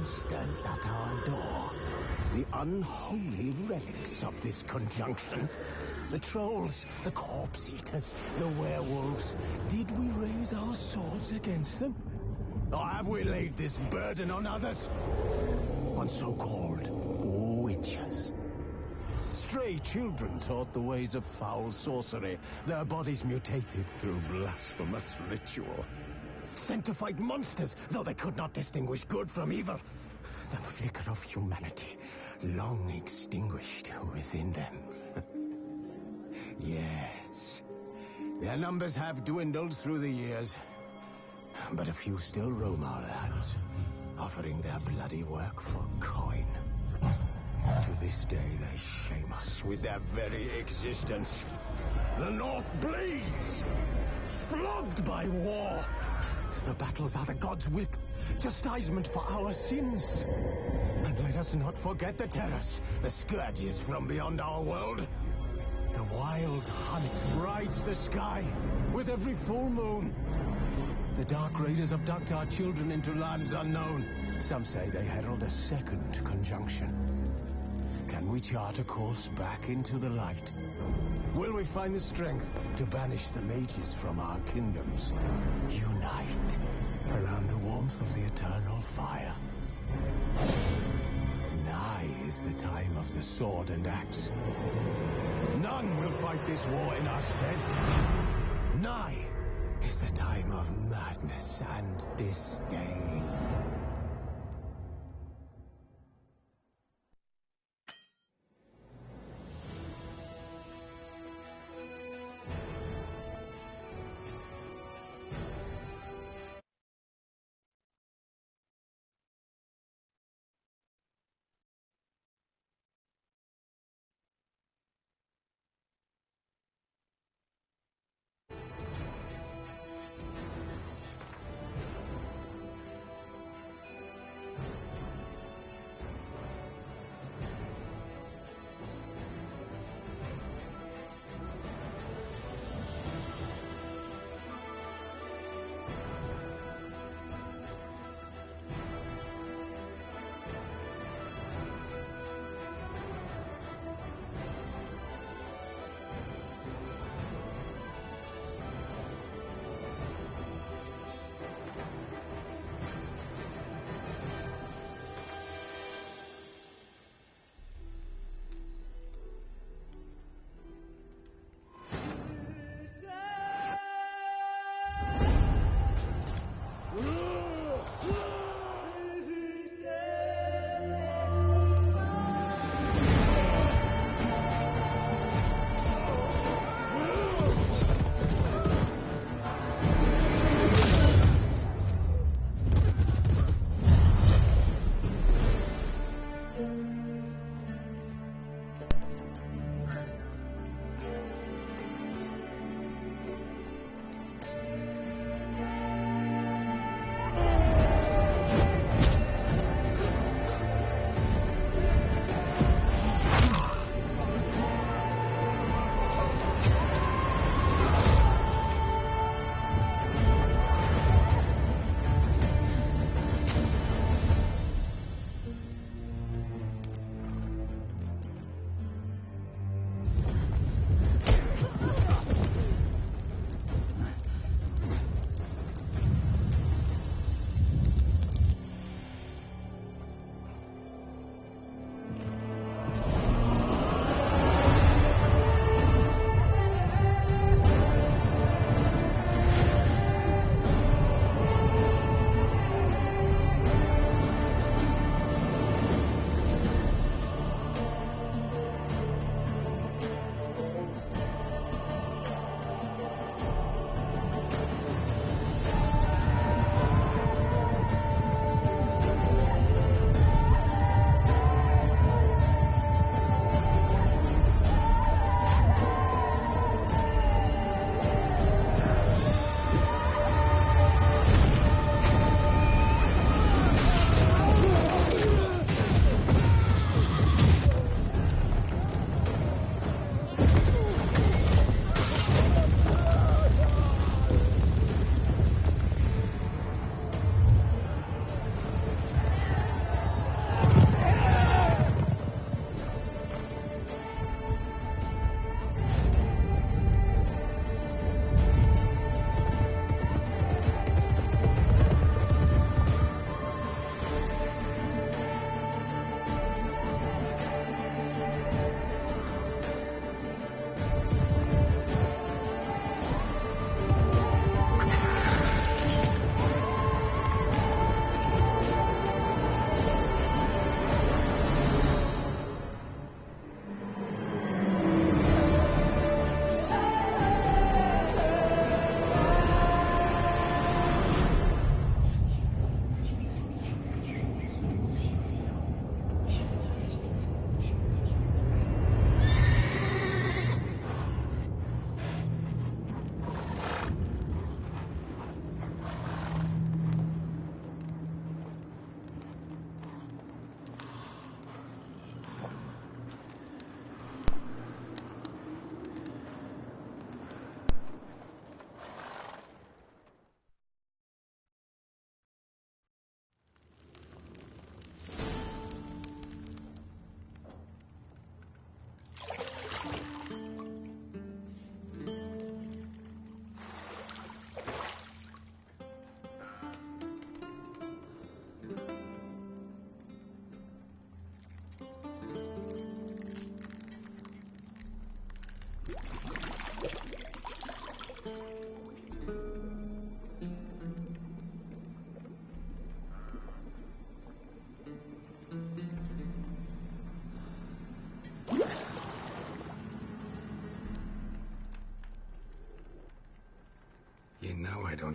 monsters at our door. The unholy relics of this conjunction. The trolls, the corpse eaters, the werewolves. Did we raise our swords against them? Or have we laid this burden on others? On so-called witches. Stray children taught the ways of foul sorcery, their bodies mutated through blasphemous ritual. Sent to fight monsters, though they could not distinguish good from evil. The flicker of humanity, long extinguished within them. Yes, their numbers have dwindled through the years, but a few still roam our lands, offering their bloody work for coin. To this day, they shame us with their very existence. The North bleeds, flogged by war. The battles are the gods' whip, chastisement for our sins. And let us not forget the terrors, the scourges from beyond our world. The wild hunt rides the sky with every full moon. The dark raiders abduct our children into lands unknown. Some say they herald a second conjunction. Can we chart a course back into the light? Will we find the strength to banish the mages from our kingdoms? Unite around the warmth of the eternal fire. Nigh is the time of the sword and axe. None will fight this war in our stead. Nigh is the time of madness and disdain.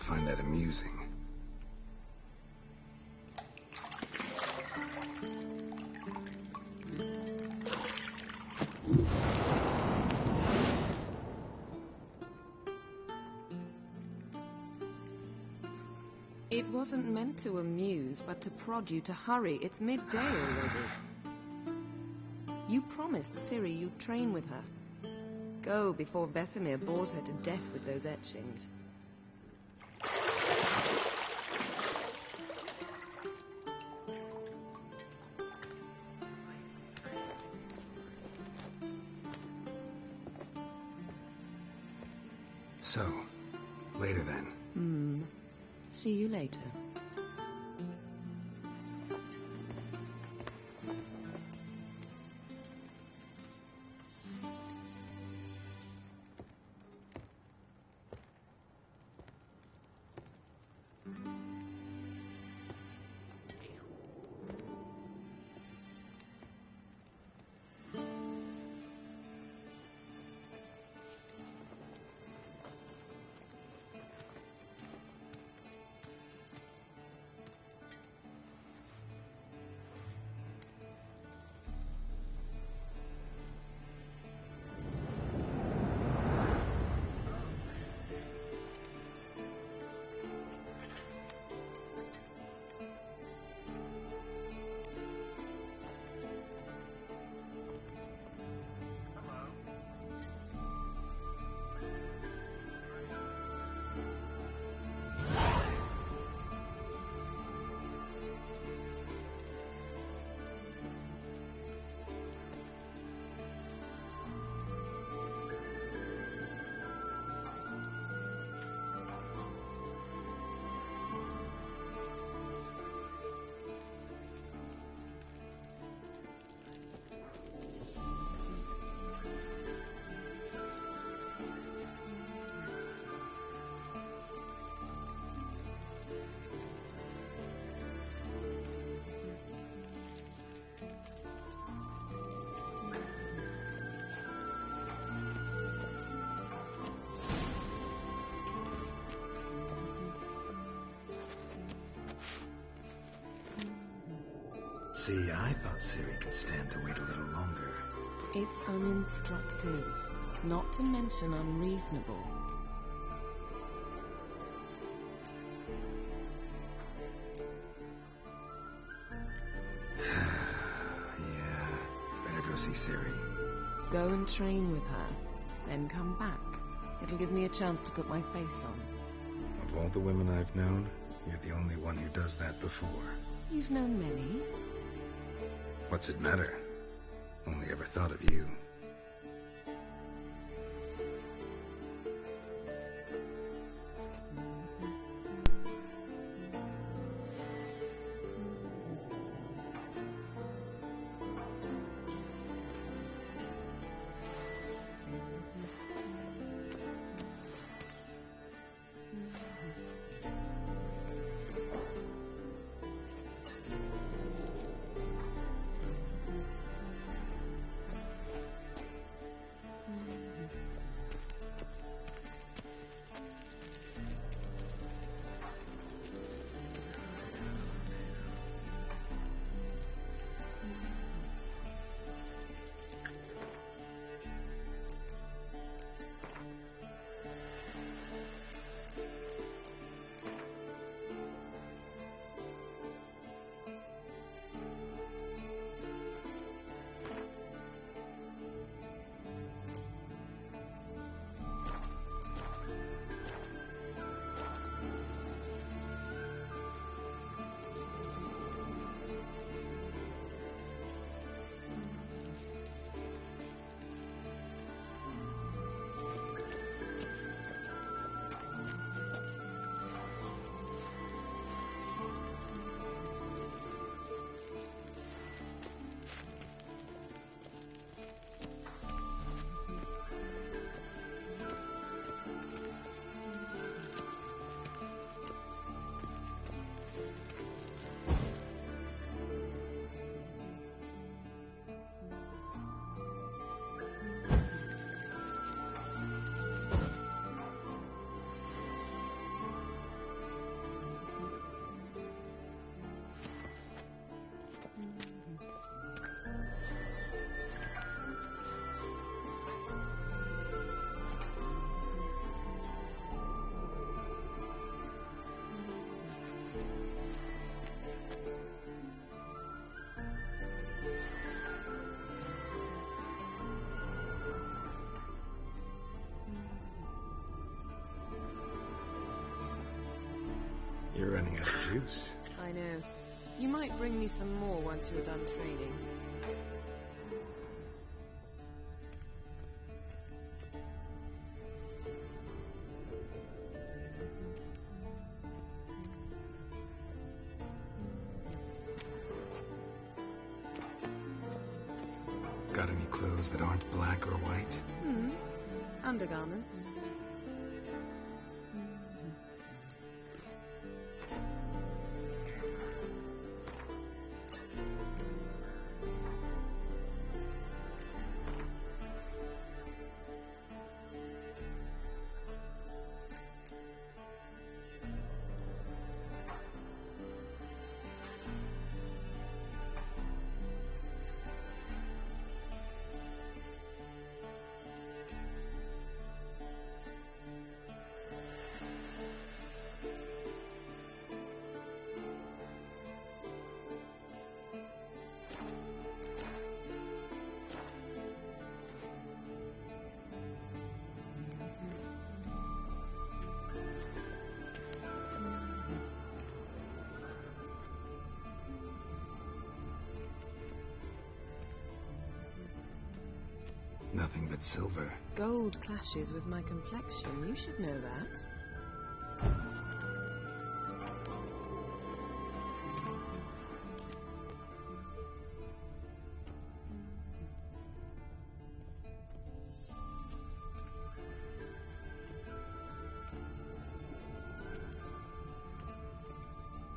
find that amusing. It wasn't meant to amuse, but to prod you to hurry. It's midday already. You promised Ciri you'd train with her. Go before Vesemir bores her to death with those etchings. So, later then. See you later. See, I thought Ciri could stand to wait a little longer. It's uninstructive, not to mention unreasonable. Yeah, better go see Ciri. Go and train with her, then come back. It'll give me a chance to put my face on. Of all the women I've known, you're the only one who does that before. You've known many. What's it matter? Only ever thought of you. running out of juice. I know. You might bring me some more once you're done training. Got any clothes that aren't black or white? Undergarments. Nothing but silver. Gold clashes with my complexion. You should know that.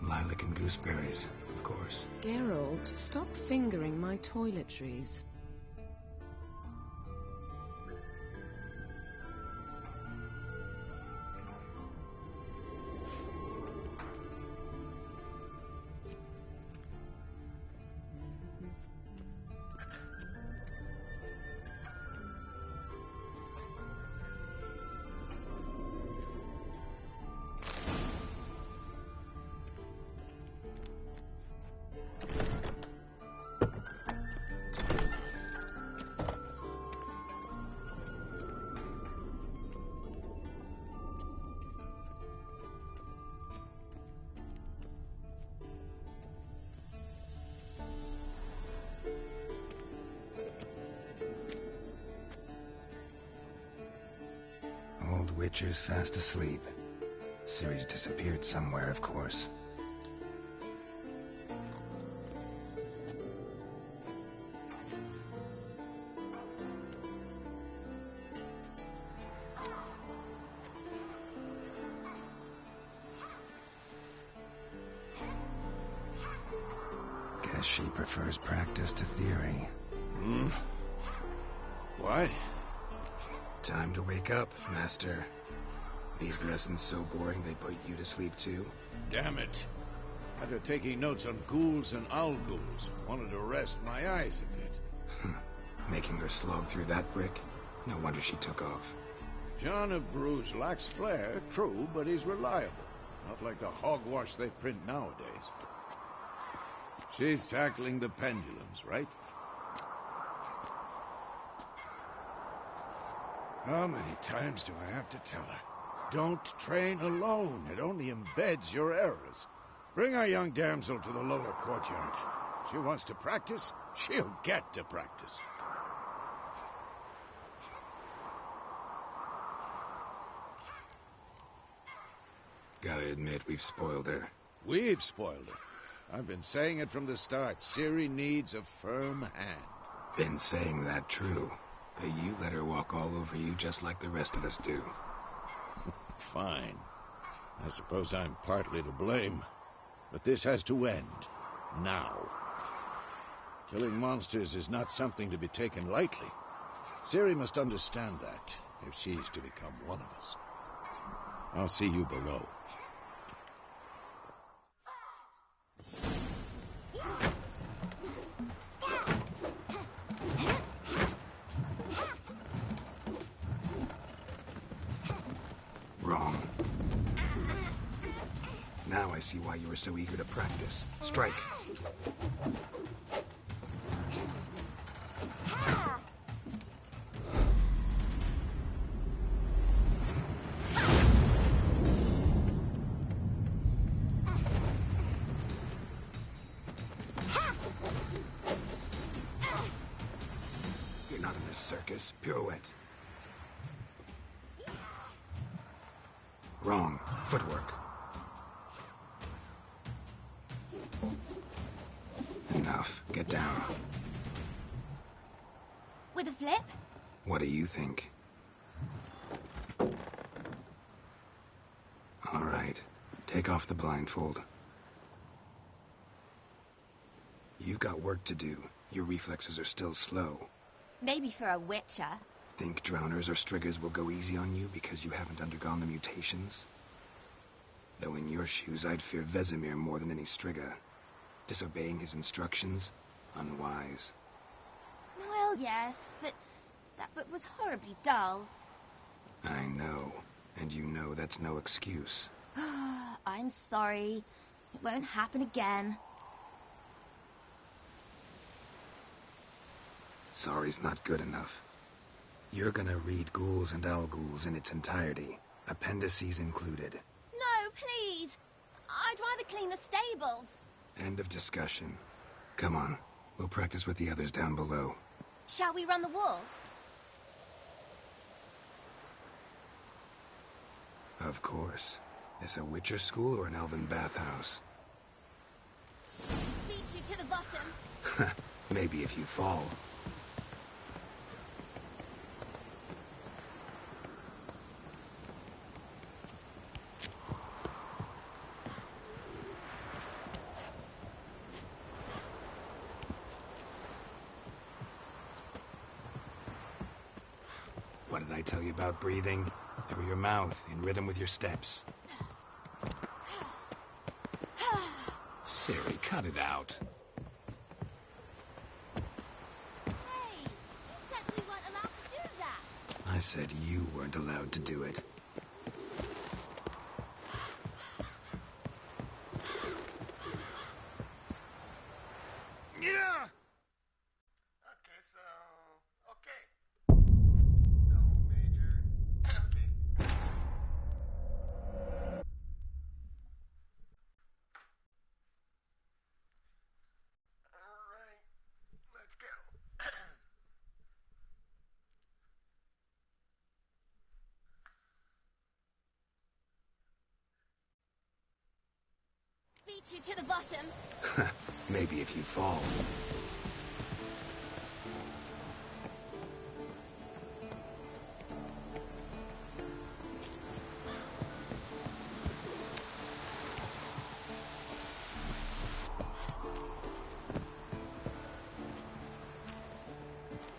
Lilac and gooseberries, of course. Geralt, stop fingering my toiletries. Old Witcher's fast asleep. Ciri's disappeared somewhere, of course. Guess she prefers practice to theory. What? Time to wake up, Master. These lessons so boring they put you to sleep too? Damn it. After taking notes on ghouls and owl ghouls, wanted to rest my eyes a bit. Making her slog through that brick? No wonder she took off. John of Bruges lacks flair, true, but he's reliable. Not like the hogwash they print nowadays. She's tackling the pendulums, right? How many times do I have to tell her? Don't train alone. It only embeds your errors. Bring our young damsel to the lower courtyard. She wants to practice, she'll get to practice. Gotta admit, we've spoiled her. We've spoiled her. I've been saying it from the start. Ciri needs a firm hand. Been saying that true. But you let her walk all over you just like the rest of us do. Fine. I suppose I'm partly to blame. But this has to end. Now. Killing monsters is not something to be taken lightly. Ciri must understand that, if she's to become one of us. I'll see you below. Wrong. Now I see why you were so eager to practice. Strike. circus. Pirouette. Wrong. Footwork. Enough. Get down. With a flip? What do you think? All right. Take off the blindfold. You've got work to do. Your reflexes are still slow. Maybe for a witcher. Think drowners or striggers will go easy on you because you haven't undergone the mutations? Though in your shoes, I'd fear Vesemir more than any strigger. Disobeying his instructions? Unwise. Well, yes, but that book was horribly dull. I know. And you know that's no excuse. I'm sorry. It won't happen again. Sorry's not good enough. You're gonna read Ghouls and Al-Ghouls in its entirety, appendices included. No, please. I'd rather clean the stables. End of discussion. Come on, we'll practice with the others down below. Shall we run the walls? Of course. Is a Witcher school or an elven bathhouse? Beat you to the bottom. Maybe if you fall. What did I tell you about breathing? Through your mouth, in rhythm with your steps. Siri, cut it out. Hey, you said we weren't allowed to do that. I said you weren't allowed to do it. Yeah! Okay, so... Okay. No, Major. Okay. All right. Let's go. Beat you to the bottom. Maybe if you fall.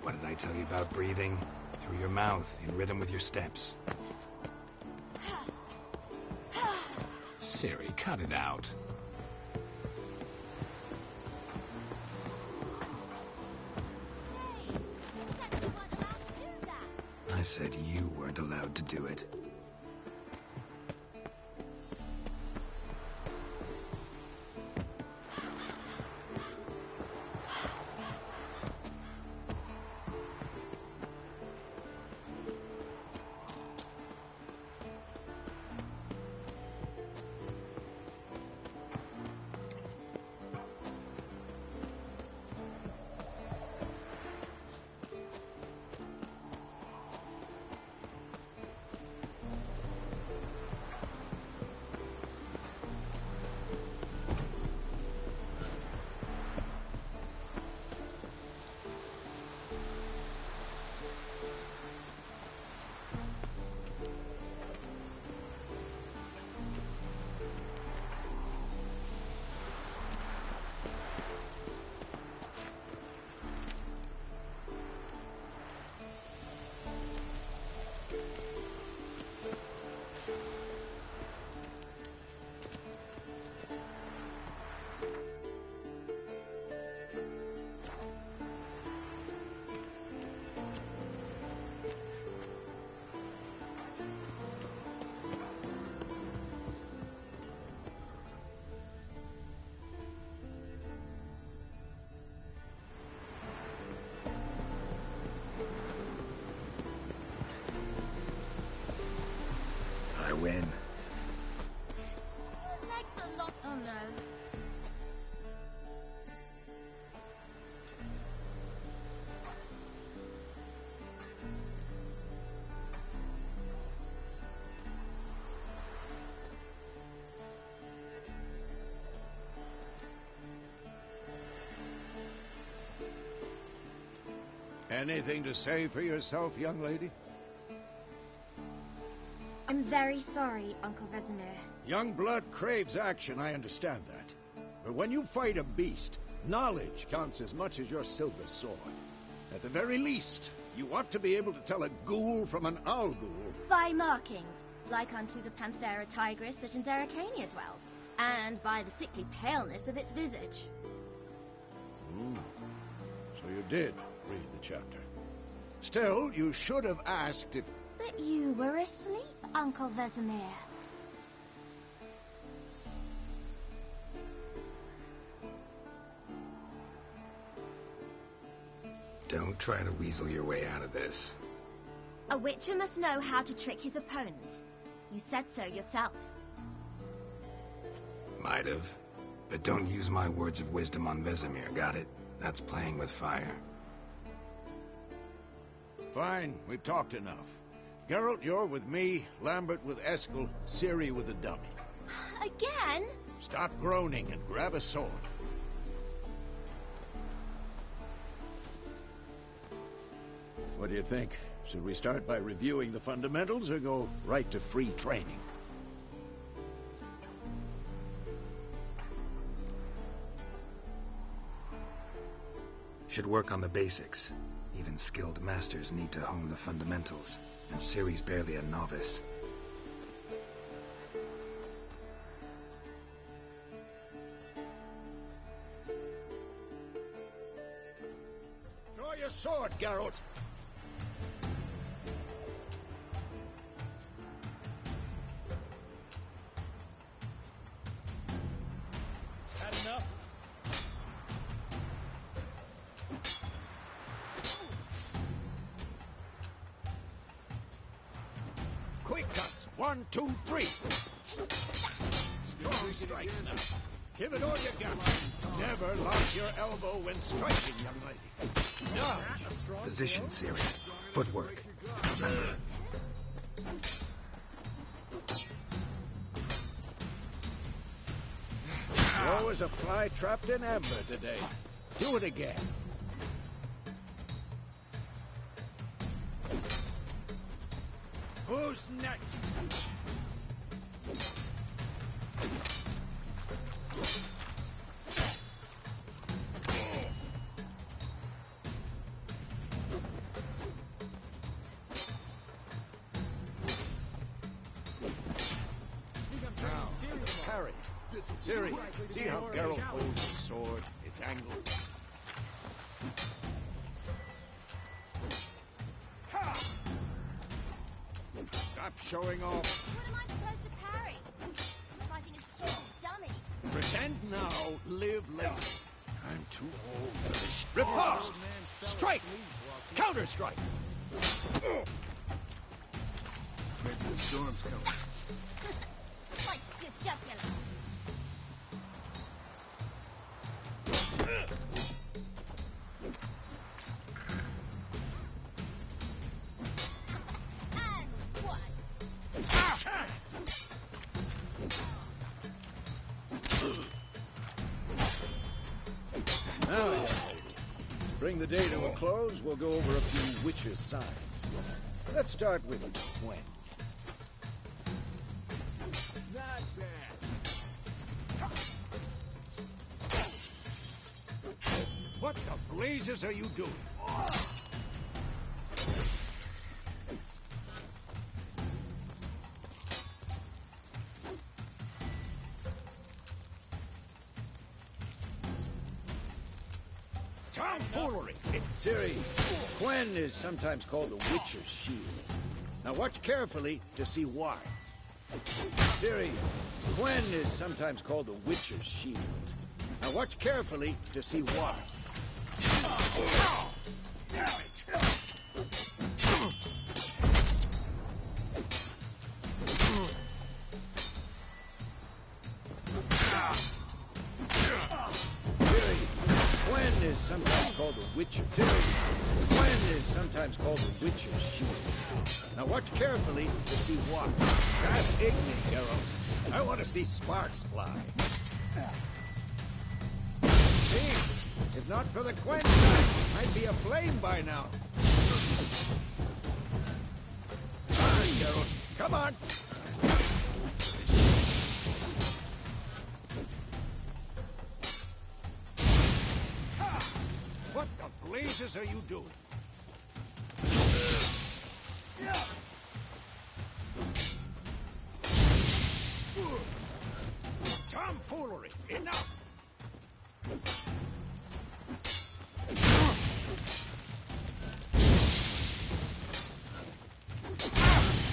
What did I tell you about breathing? Through your mouth, in rhythm with your steps. Siri, cut it out. Hey, you said we weren't allowed to do that. I said you weren't allowed to do it. Anything to say for yourself, young lady? I'm very sorry, Uncle Vesemir. Young blood craves action, I understand that. But when you fight a beast, knowledge counts as much as your silver sword. At the very least, you ought to be able to tell a ghoul from an owl ghoul. By markings, like unto the Panthera tigris that in Zerrikania dwells, and by the sickly paleness of its visage. So you did read the chapter. Still, you should have asked if... But you were asleep, Uncle Vesemir. Don't try to weasel your way out of this. A witcher must know how to trick his opponent. You said so yourself. Might have. But don't use my words of wisdom on Vesemir, got it? That's playing with fire. Fine, we've talked enough. Geralt, you're with me, Lambert with Eskel, Ciri with the dummy. Again? Stop groaning and grab a sword. What do you think? Should we start by reviewing the fundamentals or go right to free training? Should work on the basics. Even skilled masters need to hone the fundamentals, and Ciri's barely a novice. Draw your sword, Geralt! Had enough? Quick cuts! 1, 2, 3! Strong strikes now. Give it all you got. Never lock your elbow when striking, young lady. Now, Position, Ciri. Footwork. Remember. there was a fly trapped in amber today. Do it again. Who's next? Now, parry. Ciri, see how Geralt holds his sword? It's angled. Stop showing off. What am I supposed to parry? I'm fighting a strong dummy. Pretend now, live later. I'm too old for this. Riposte! Strike! Counter-strike! Maybe the storm's coming. Like your jugular. And one. Now, young lady, to bring the day to a close, we'll go over a few witches' signs. Let's start with Gwen. Not bad. What the blazes are you doing? Tomfoolery! Ciri, Gwen is sometimes called the Witcher's Shield. Now watch carefully to see why. Ciri, Gwen is sometimes called the Witcher's Shield. Now watch carefully to see why. Damn it! Ciri, Gwen is sometimes called the Witcher. Ciri, Gwen is sometimes called the Witcher's Shield. Now watch carefully to see why. That's ignorant, Geralt. I want to see sparks fly. See? If If not for the quench, I'd be aflame by now. All right, Geralt, come on. What the blazes are you doing? Tomfoolery! Enough!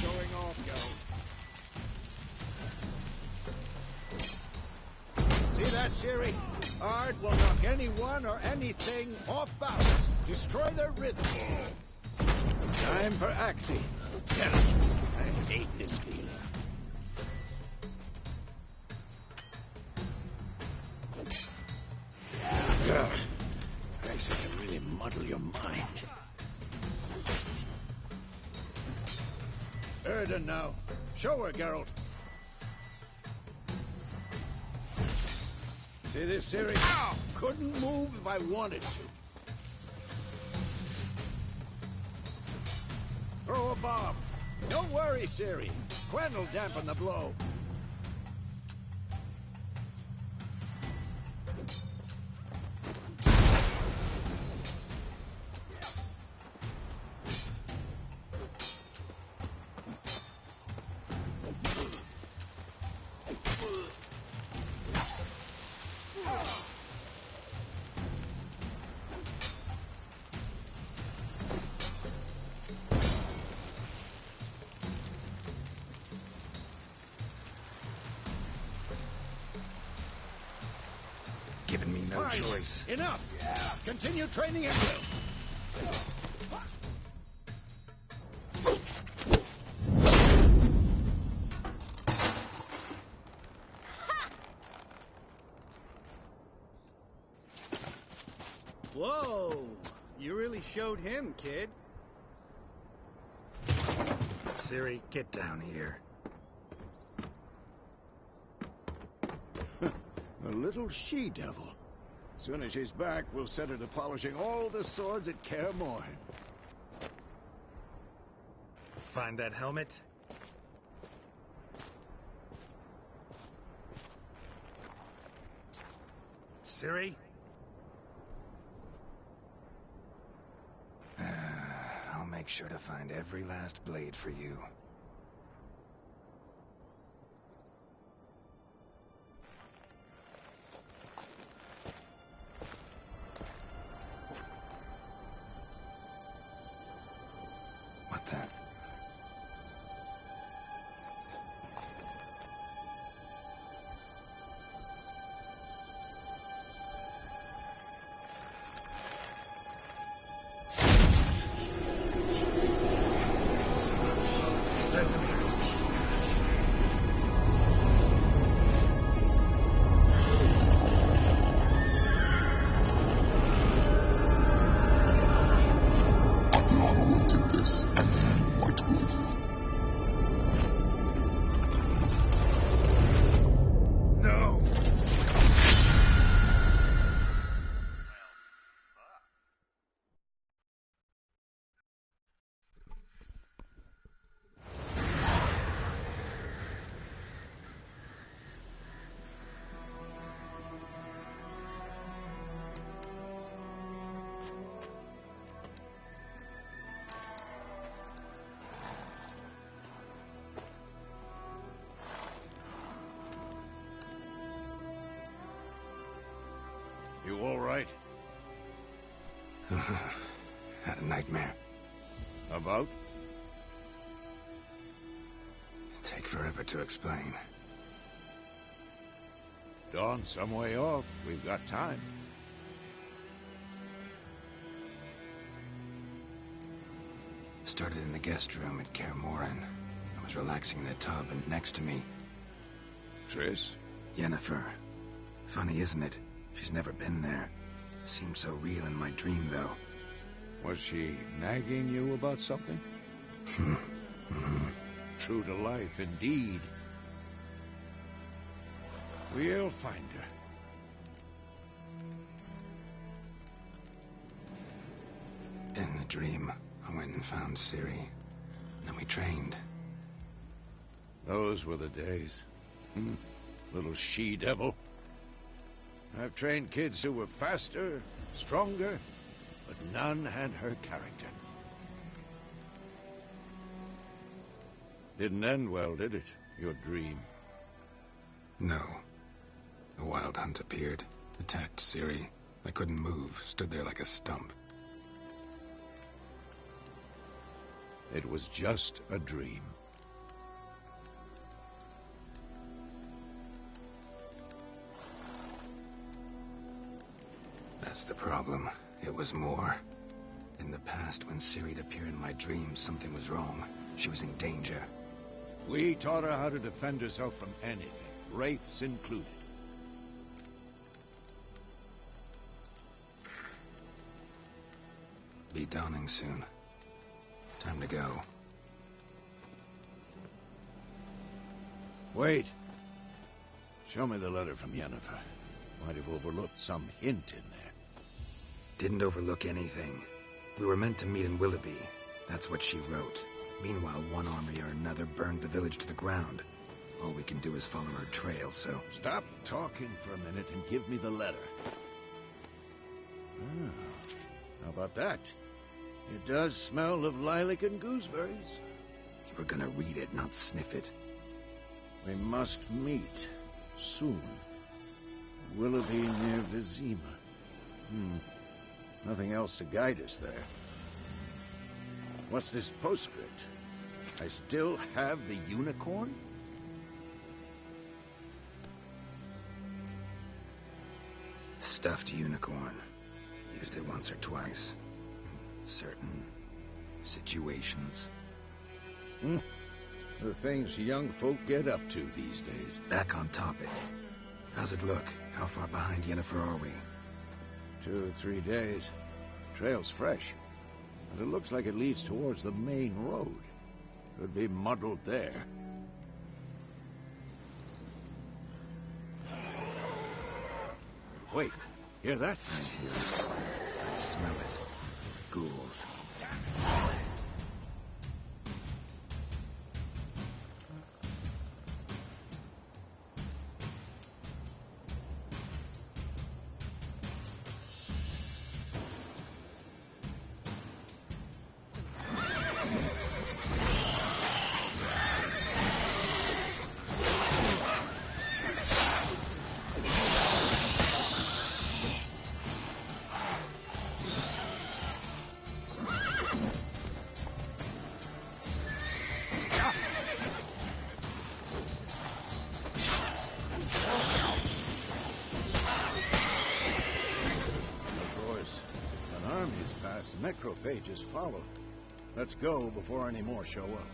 Going off, Geralt. See that, Ciri? Ard will knock anyone or anything off balance. Destroy their rhythm. Time for Axii. I hate this feeling. Axii can really muddle your mind. Erden now. Show her, Geralt. See this, Ciri? Ow! Couldn't move if I wanted to. Throw a bomb. Don't worry, Ciri. Quen will dampen the blow. Given me no choice. Enough! Yeah. Continue training at will. Whoa! You really showed him, kid. Ciri, get down here. A little she-devil. Soon as she's back, we'll set her to polishing all the swords at Kaer Morhen. Find that helmet? Ciri? I'll make sure to find every last blade for you. What the? You all right? Had a nightmare. About? Take forever to explain. Dawn's some way off. We've got time. Started in the guest room at Kaer Morhen. I was relaxing in a tub, and next to me... Triss? Yennefer. Funny, isn't it? She's never been there. Seemed so real in my dream, though. Was she nagging you about something? True to life, indeed. We'll find her. dream, I went and found Ciri. Then we trained. Those were the days. Little she-devil. I've trained kids who were faster, stronger, but none had her character. Didn't end well, did it? Your dream? No. A wild hunt appeared, attacked Ciri. I couldn't move, stood there like a stump. It was just a dream. That's the problem. It was more. In the past, when Ciri'd appear in my dreams, something was wrong. She was in danger. We taught her how to defend herself from anything, wraiths included. Be dawning soon. Time to go. Wait. Show me the letter from Yennefer. Might have overlooked some hint in there. Didn't overlook anything. We were meant to meet in Willoughby. That's what she wrote. Meanwhile, one army or another burned the village to the ground. All we can do is follow her trail, so... Stop talking for a minute and give me the letter. How about that? It does smell of lilac and gooseberries. You were gonna read it, not sniff it. We must meet. Soon. Willoughby near Vizima. Nothing else to guide us there. What's this postscript? I still have the unicorn? Stuffed unicorn. Used it once or twice. Certain situations. The things young folk get up to these days. Back on topic. How's it look? How far behind Yennefer are we? 2 or 3 days. Trail's fresh. And it looks like it leads towards the main road. Could be muddled there. Wait, hear that? I hear it. I smell it. Ghouls. Necrophages follow. Let's go before any more show up.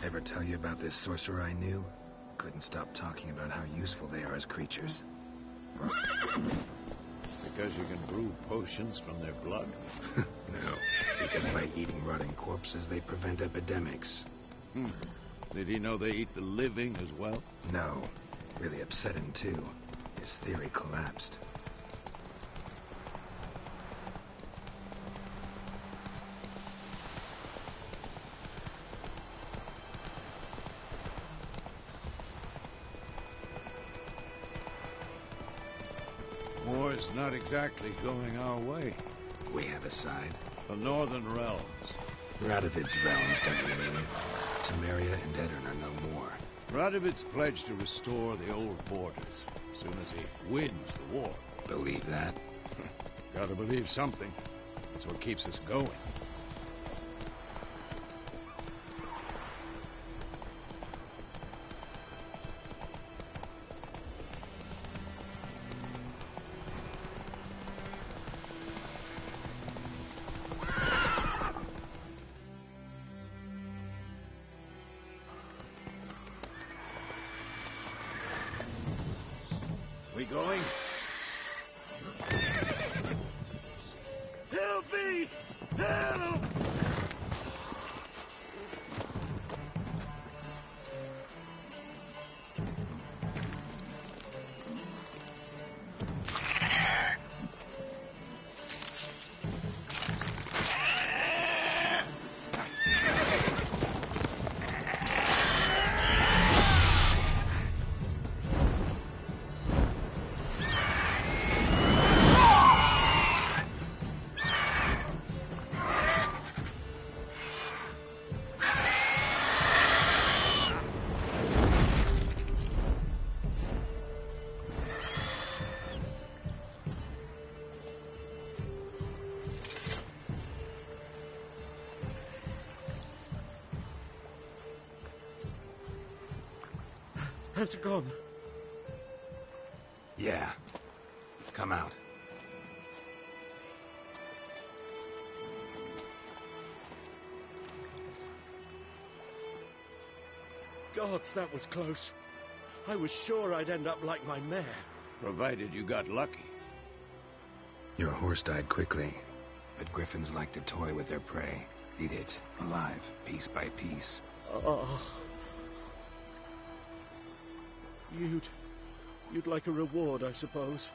Ever tell you about this sorcerer I knew? Couldn't stop talking about how useful they are as creatures. Because you can brew potions from their blood? No, because by eating rotting corpses, they prevent epidemics. Did he know they eat the living as well? No. Really upset him, too. His theory collapsed. War's not exactly going our way. We have a side. The Northern Realms. Radovid's realms, don't you mean? Temeria and Edirn are no more. Radovid's pledged to restore the old borders as soon as he wins the war. Believe that? Gotta believe something. That's what keeps us going. We going? Help me! Help! Has it gone? Yeah. Come out. Gods, that was close. I was sure I'd end up like my mare. Provided you got lucky. Your horse died quickly, but griffins like to toy with their prey. Eat it, alive, piece by piece. Oh. You'd like a reward, I suppose.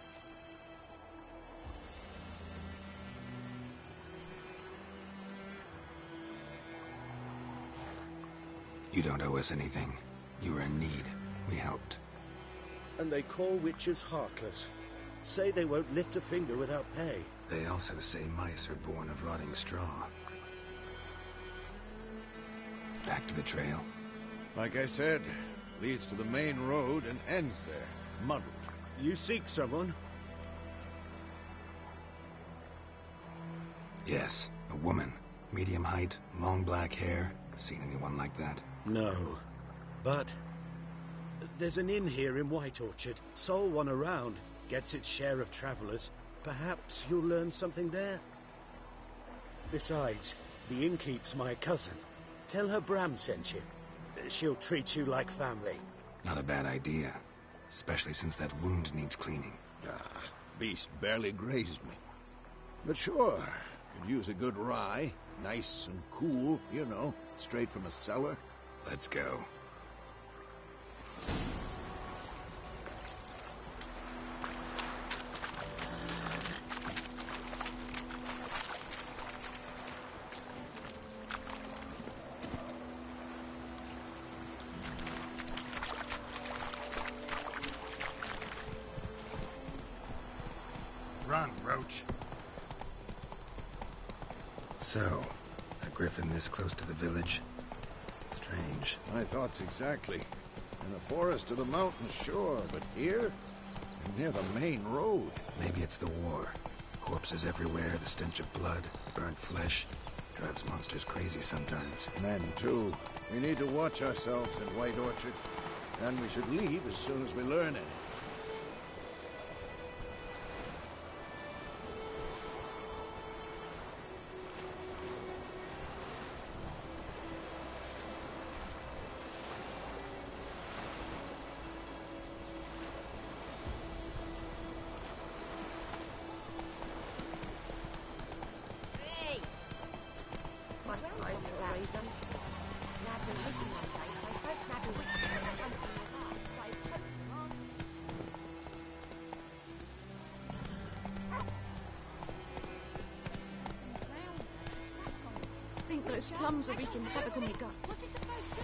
You don't owe us anything. You were in need. We helped. And they call witches heartless. Say they won't lift a finger without pay. They also say mice are born of rotting straw. Back to the trail. Like I said, leads to the main road and ends there, muddled. You seek someone? Yes, a woman. Medium height, long black hair. Seen anyone like that? No. But there's an inn here in White Orchard. Sole one around. Gets its share of travelers. Perhaps you'll learn something there. Besides, the innkeep's my cousin. Tell her Bram sent you. She'll treat you like family. Not a bad idea. Especially since that wound needs cleaning. Beast barely grazed me. But sure, could use a good rye. Nice and cool, you know, straight from a cellar. Let's go. Run, Roach. So, a griffin this close to the village? Strange. My thoughts exactly. In the forest or the mountains, sure, but here? Near the main road. Maybe it's the war. Corpses everywhere, the stench of blood, burnt flesh. Drives monsters crazy sometimes. Men, too. We need to watch ourselves in White Orchard. And we should leave as soon as we learn anything. I think those plums are wreaking havoc on my gut. What did the folk do?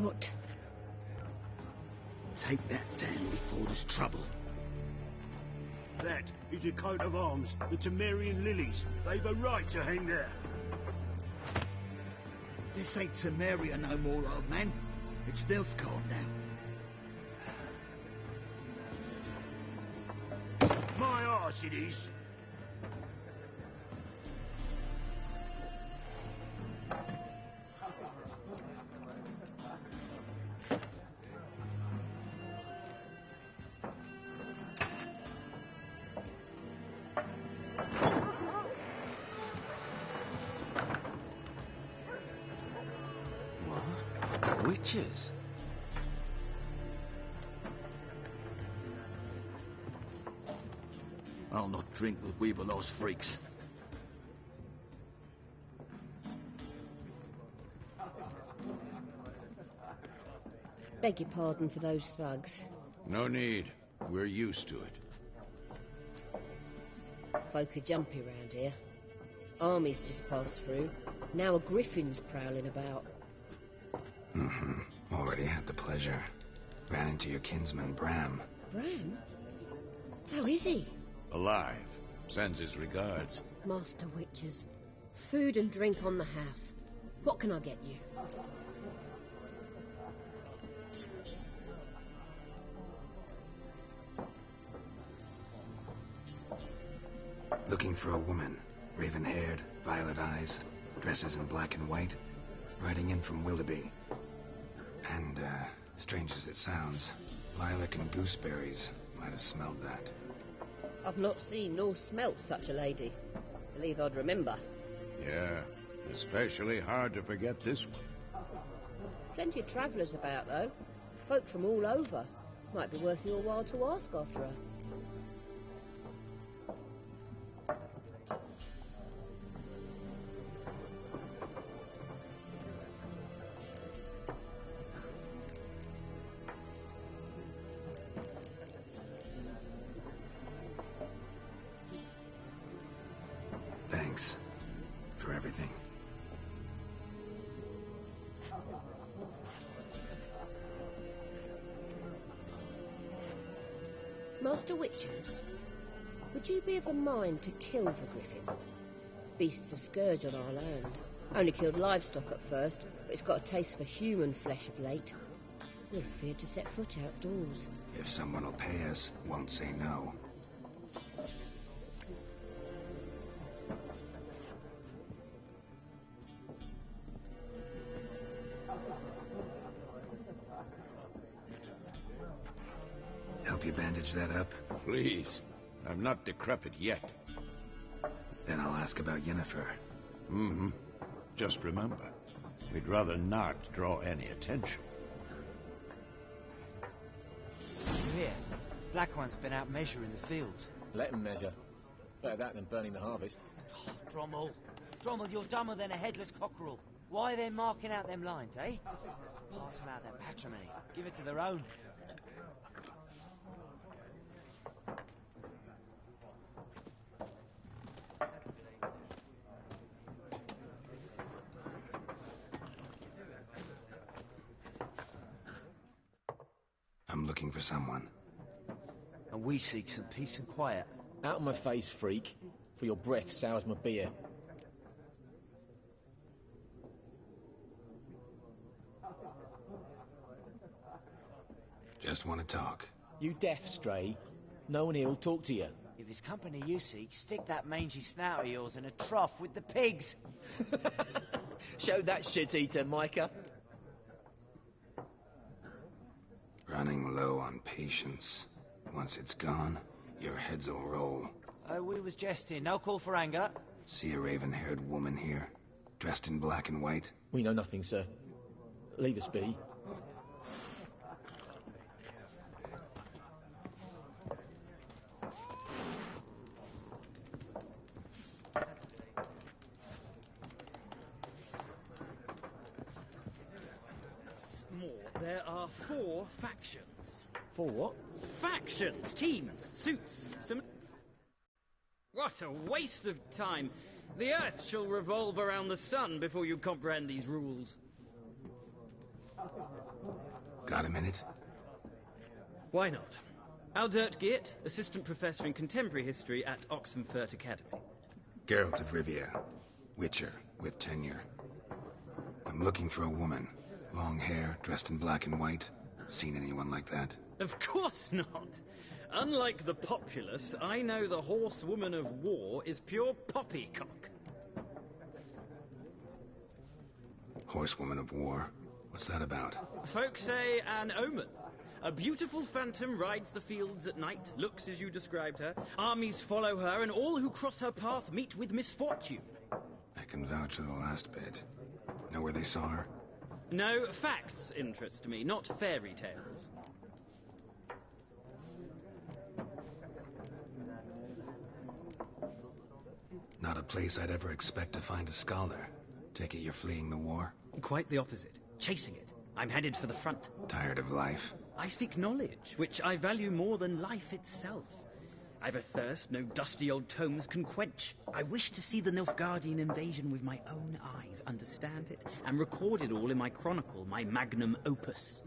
What? Take that down before there's trouble. That is a coat of arms, the Temerian lilies. They've a right to hang there. This ain't Temeria no more, old man. It's Nilfgaard now. My arse it is. Witches? I'll not drink with Weevilaw's freaks. Beg your pardon for those thugs. No need. We're used to it. Folk are jumpy round here. Armies just passed through. Now a griffin's prowling about. Already had the pleasure. Ran into your kinsman, Bram. Bram? How is he? Alive. Sends his regards. Master Witches. Food and drink on the house. What can I get you? Looking for a woman. Raven-haired, violet eyes, dresses in black and white. Riding in from Willoughby. And, strange as it sounds, lilac and gooseberries might have smelled that. I've not seen nor smelt such a lady. Believe I'd remember. Yeah, especially hard to forget this one. Plenty of travellers about, though. Folk from all over. Might be worth your while to ask after her. Thanks for everything. Master Witches, would you be of a mind to kill the griffin? Beast's a scourge on our land. Only killed livestock at first, but it's got a taste for human flesh of late. We're afeard to set foot outdoors. If someone will pay us, won't say no. Help you bandage that up? Please. I'm not decrepit yet. Then I'll ask about Yennefer. Just remember, we'd rather not draw any attention. Here, Black One's been out measuring the fields. Let him measure. Better that than burning the harvest. Oh, Drommel, you're dumber than a headless cockerel. Why are they marking out them lines, eh? Pass them out their patrimony. Give it to their own. I'm looking for someone. And we seek some peace and quiet. Out of my face, freak, for your breath sours my beer. Just want to talk. You deaf, Stray? No one here will talk to you. If it's company you seek, stick that mangy snout of yours in a trough with the pigs. Show that shit-eater, Micah. Running low on patience. Once it's gone, your heads will roll. We was jesting. No call for anger. See a raven-haired woman here, dressed in black and white? We know nothing, sir. Leave us be. There are 4 factions. 4 what? Factions, teams, suits, some... What a waste of time. The Earth shall revolve around the sun before you comprehend these rules. Got a minute? Why not? Aldert Geert, Assistant Professor in Contemporary History at Oxenfurt Academy. Geralt of Rivia, Witcher, with tenure. I'm looking for a woman. Long hair, dressed in black and white. Seen anyone like that? Of course not. Unlike the populace, I know the horsewoman of war is pure poppycock. Horsewoman of war? What's that about? Folk say an omen. A beautiful phantom rides the fields at night, looks as you described her. Armies follow her, and all who cross her path meet with misfortune. I can vouch for the last bit. Know where they saw her? No, facts interest me, not fairy tales. Not a place I'd ever expect to find a scholar. Take it you're fleeing the war? Quite the opposite. Chasing it. I'm headed for the front. Tired of life? I seek knowledge, which I value more than life itself. I've a thirst no dusty old tomes can quench. I wish to see the Nilfgaardian invasion with my own eyes, understand it, and record it all in my chronicle, my magnum opus.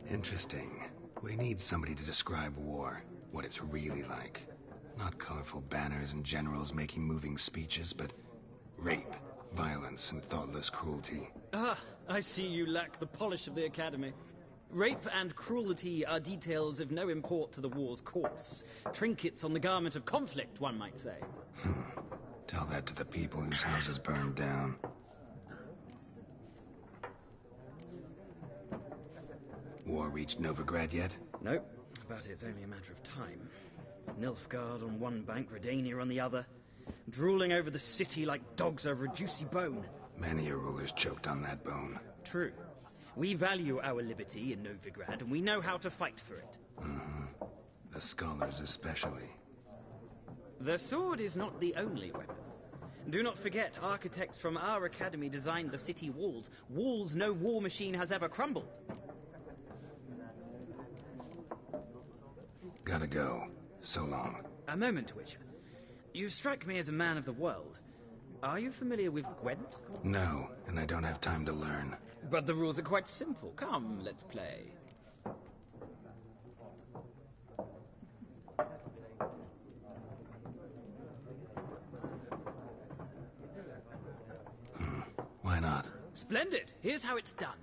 Interesting. We need somebody to describe war, what it's really like. Not colorful banners and generals making moving speeches, but rape, violence, and thoughtless cruelty. Ah, I see you lack the polish of the Academy. Rape and cruelty are details of no import to the war's course. Trinkets on the garment of conflict, one might say. Tell that to the people whose houses burned down. War reached Novigrad yet? No, but it's only a matter of time. Nilfgaard on one bank, Redania on the other, drooling over the city like dogs over a juicy bone. Many a ruler's choked on that bone. True. We value our liberty in Novigrad, and we know how to fight for it. Mm-hmm. The scholars especially. The sword is not the only weapon. Do not forget, architects from our academy designed the city walls. Walls no war machine has ever crumbled. Gotta go. So long. A moment, Witcher. You strike me as a man of the world. Are you familiar with Gwent? No, and I don't have time to learn. But the rules are quite simple. Come, let's play. Why not? Splendid. Here's how it's done.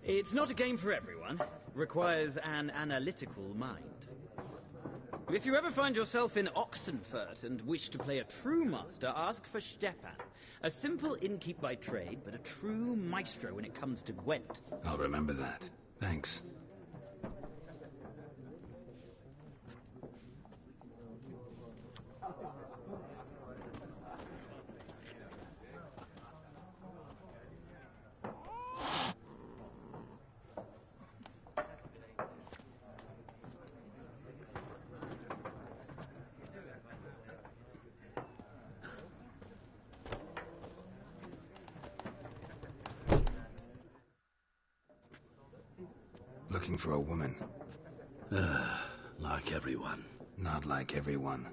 It's not a game for everyone. Requires an analytical mind. If you ever find yourself in Oxenfurt and wish to play a true master, ask for Stepan. A simple innkeep by trade, but a true maestro when it comes to Gwent. I'll remember that. Thanks. Looking for a woman. Like everyone. Not like everyone.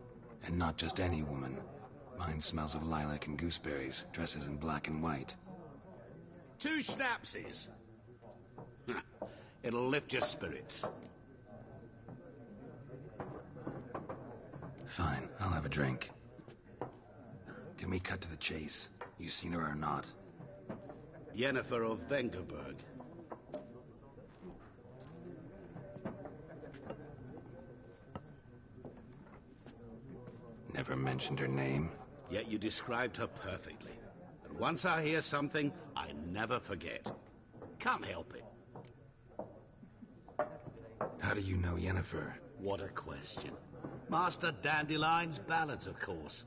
And not just any woman. Mine smells of lilac and gooseberries, dresses in black and white. 2 schnapsies. It'll lift your spirits. Fine, I'll have a drink. Can we cut to the chase? You seen her or not? Yennefer of Vengerberg. Never mentioned her name. Yet you described her perfectly. And once I hear something, I never forget. Can't help it. How do you know Yennefer? What a question. Master Dandelion's ballads, of course.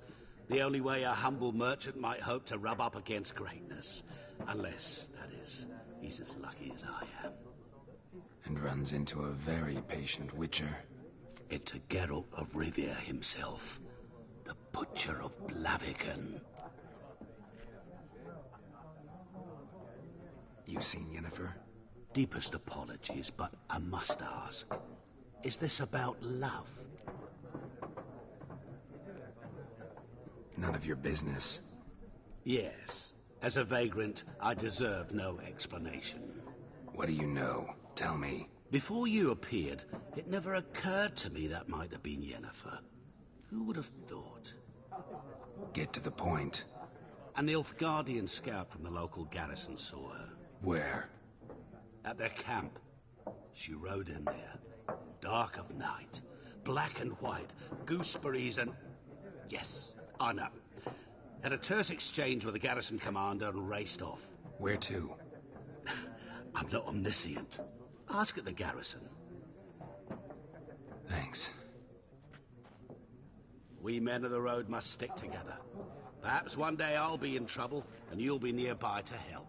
The only way a humble merchant might hope to rub up against greatness. Unless, that is, he's as lucky as I am. And runs into a very patient witcher. Into Geralt of Rivia himself. The Butcher of Blaviken. You seen Yennefer? Deepest apologies, but I must ask. Is this about love? None of your business. Yes. As a vagrant, I deserve no explanation. What do you know? Tell me. Before you appeared, it never occurred to me that might have been Yennefer. Who would have thought? Get to the point. An Nilfgaardian scout from the local garrison saw her. Where? At their camp. She rode in there. Dark of night. Black and white. Gooseberries and... Yes, I know. Had a terse exchange with the garrison commander and raced off. Where to? I'm not omniscient. Ask at the garrison. Thanks. We men of the road must stick together. Perhaps one day I'll be in trouble, and you'll be nearby to help.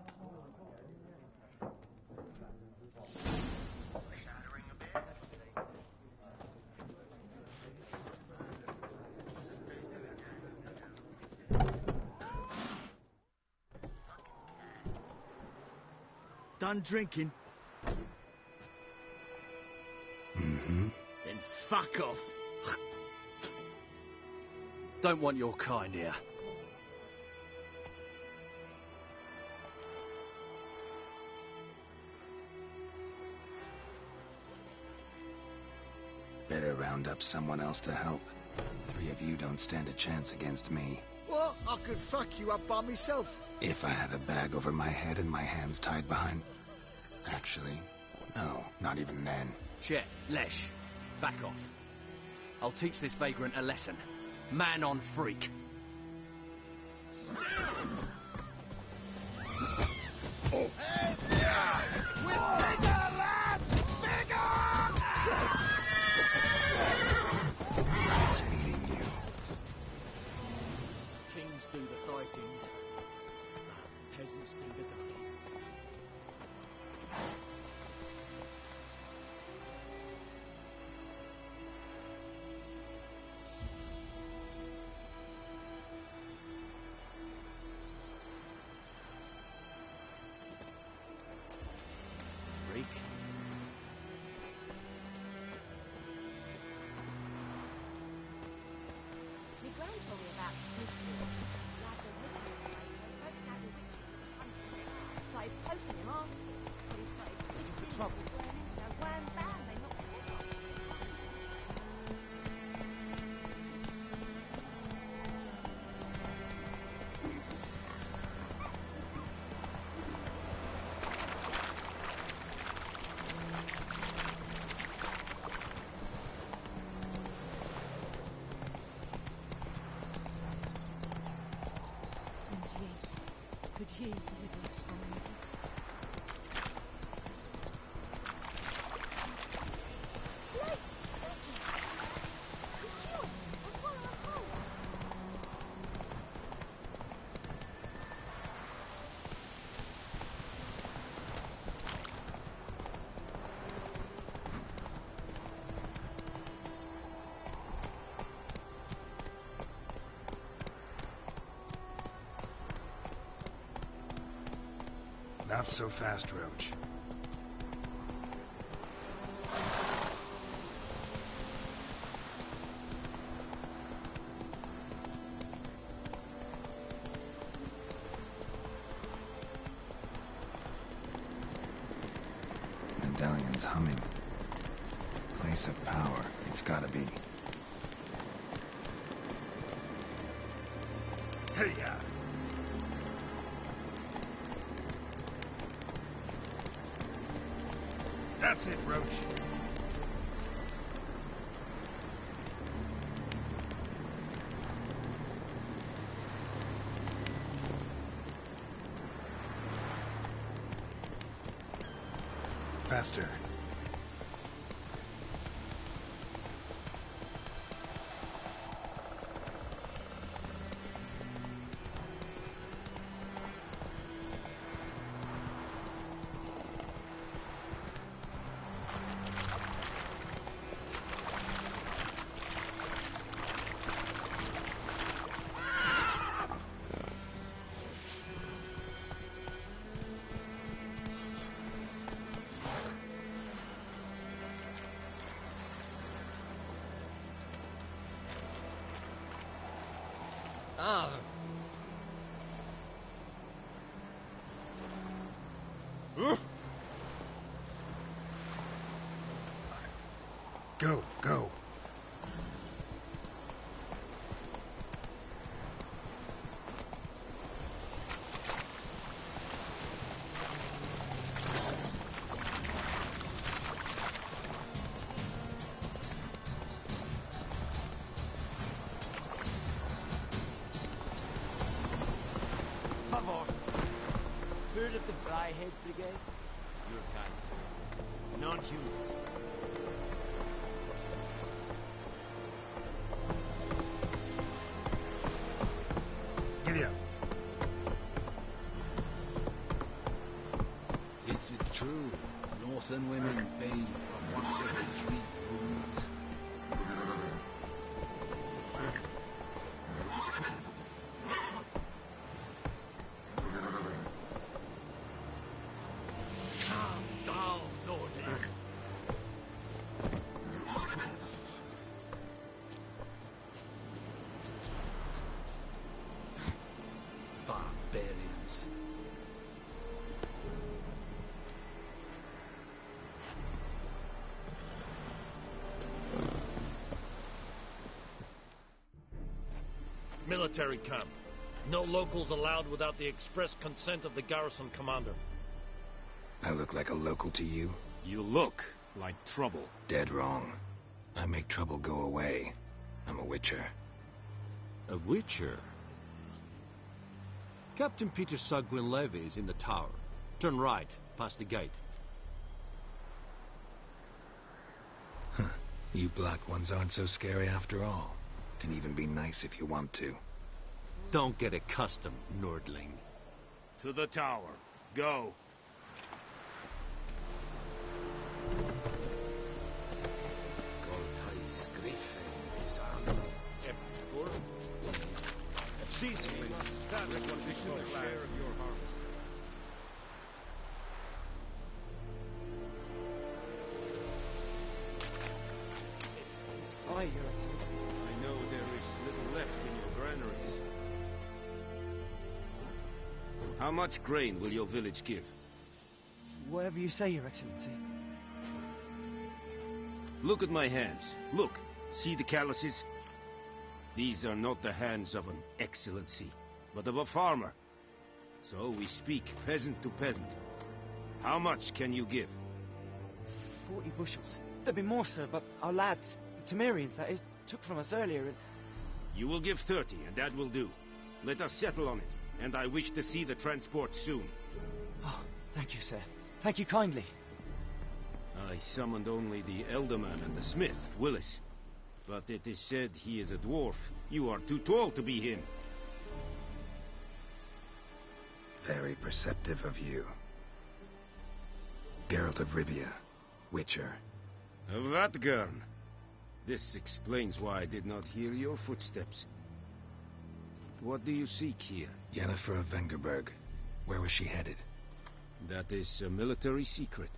Done drinking? Mm-hmm. Then fuck off. Don't want your kind here. Better round up someone else to help. 3 of you don't stand a chance against me. What? I could fuck you up by myself. If I had a bag over my head and my hands tied behind... Actually, no, not even then. Chet, Lesh, back off. I'll teach this vagrant a lesson. Man on freak. Oh. With bigger, lads! Bigger! Nice meeting you. Kings do the fighting. Peasants do the ducking. Freak. My gran told me about Smithfield. Lad of Smithfield place where they broke out the witches in the country. Started poking him asking, but he started twisting the trouble. So wham bam, they knocked his head off. Not so fast, Roach. Medallion's humming. Place of power. It's gotta be. Hey-ya! That's it, Roach. Faster. Go, go. Favor. Heard of the Fryhead Brigade? Your kind, sir. Non-humans. Giddy up. Is it true? Northern women bathe from once every 3 moons. Calm down, Lording. Barbarians. Military camp. No locals allowed without the express consent of the garrison commander. I look like a local to you? You look like trouble. Dead wrong. I make trouble go away. I'm a witcher. A witcher? Captain Peter Sagwin Levy is in the tower. Turn right, past the gate. Huh. You black ones aren't so scary after all. Can even be nice if you want to. Don't get accustomed, Nordling. To the tower. Go. Goltais Griffin is on. Cease, please. That requisition a share of your harvest. Aye, Your Excellency. I know there is little left in your granaries. How much grain will your village give? Whatever you say, Your Excellency. Look at my hands. Look. See the calluses? These are not the hands of an excellency, but of a farmer. So we speak peasant to peasant. How much can you give? 40 bushels. There'd be more, sir, but our lads, the Temerians, that is, took from us earlier and... You will give 30, and that will do. Let us settle on it, and I wish to see the transport soon. Oh, thank you, sir. Thank you kindly. I summoned only the Elderman and the smith, Willis. But it is said he is a dwarf. You are too tall to be him. Very perceptive of you. Geralt of Rivia, Witcher. Vatgern. This explains why I did not hear your footsteps. What do you seek here? Yennefer of Vengerberg. Where was she headed? That is a military secret.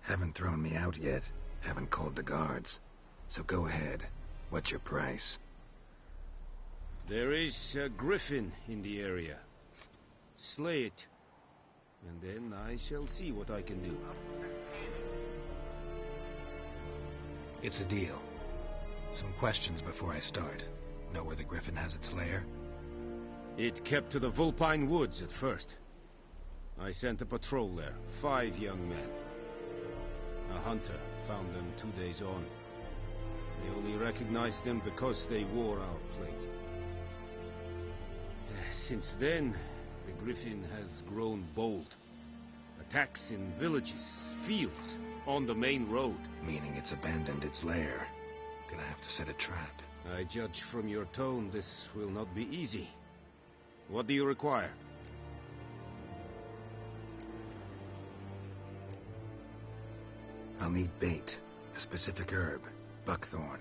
Haven't thrown me out yet. Haven't called the guards. So go ahead. What's your price? There is a griffin in the area. Slay it. And then I shall see what I can do. It's a deal. Some questions before I start. Know where the griffin has its lair? It kept to the Vulpine Woods at first. I sent a patrol there, 5 young men. A hunter found them 2 days on. They only recognized them because they wore our plate. Since then, the griffin has grown bold. Attacks in villages, fields, on the main road. Meaning it's abandoned its lair. Gonna have to set a trap. I judge from your tone this will not be easy. What do you require? I'll need bait. A specific herb. Buckthorn.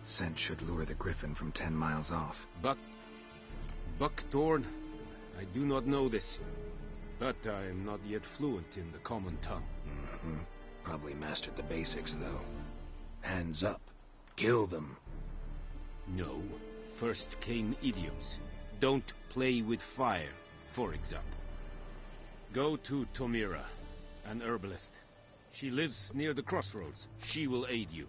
Scent should lure the griffin from 10 miles off. Buckthorn? I do not know this. But I am not yet fluent in the common tongue. Mm-hmm. Probably mastered the basics, though. Hands up. Kill them. No. First came idioms. Don't play with fire, for example. Go to Tomira, an herbalist. She lives near the crossroads. She will aid you.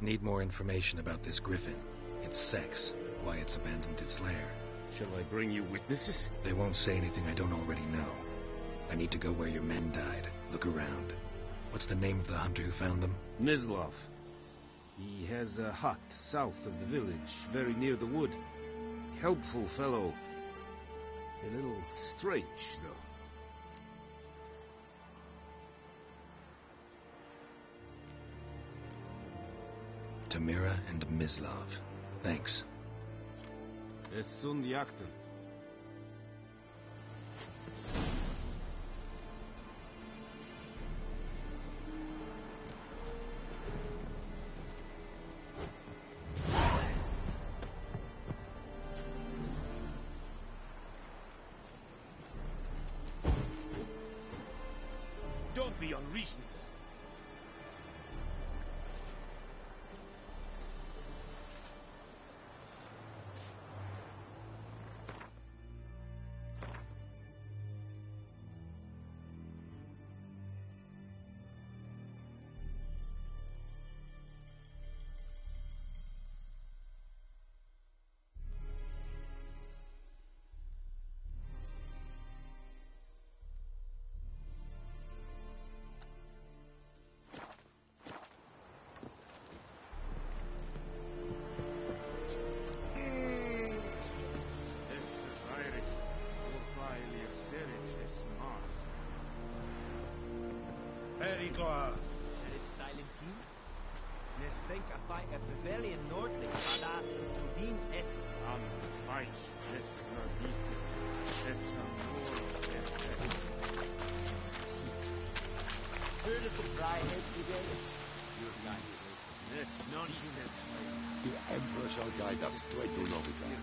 Need more information about this griffin. Its sex, why it's abandoned its lair. Shall I bring you witnesses? They won't say anything I don't already know. I need to go where your men died. Look around. What's the name of the hunter who found them? Mislav. He has a hut south of the village, very near the wood. Helpful fellow. A little strange, though. Tomira and Mislav. Thanks. Es sunt jagten. Don't be unreasonable. Perigla. Sheriff Stylentin? Nes denk abai a rebellion nordlich, vadas Trudin es Am Feich, es radicit, es amor, es Höhle der Freiheit, Fidelis. Your guidance. es nonsense. The Emperor shall guide us straight to Novigrad.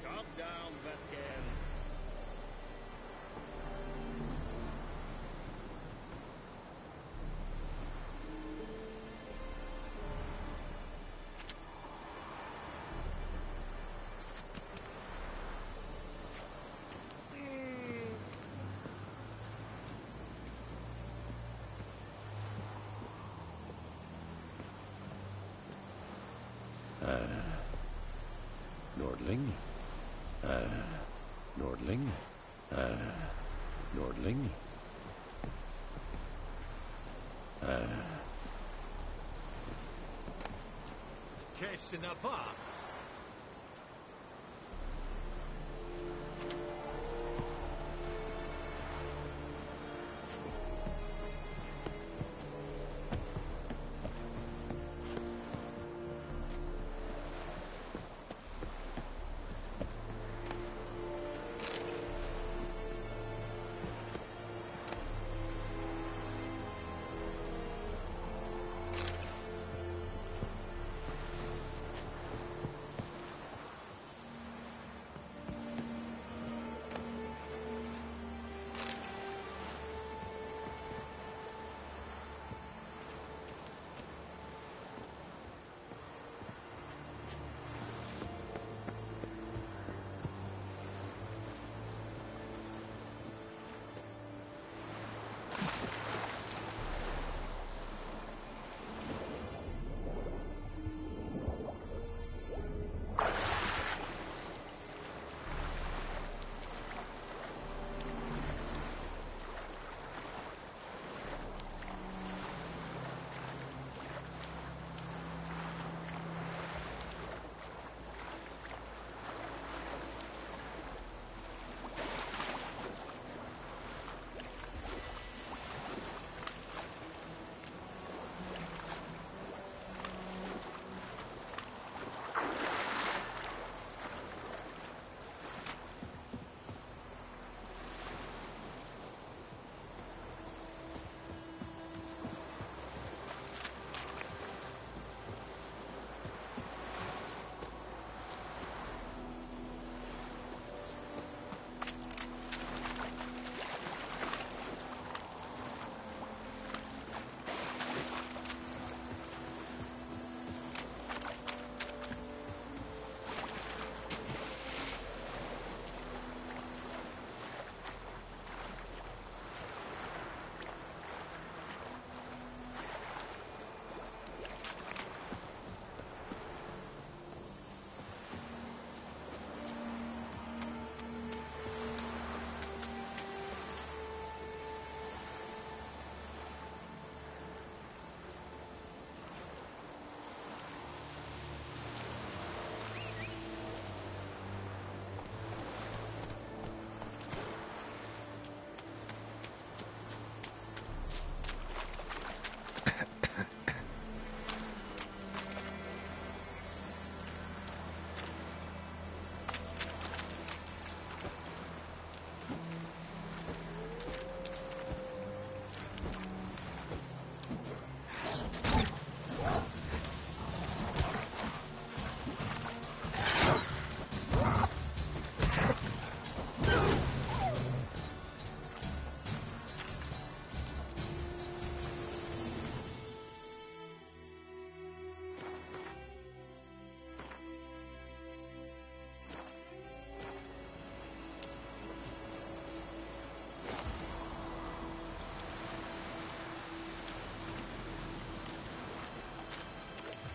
Calm down, Vatkel. Nordling? Nordling? Qu'est-ce que n'a pas?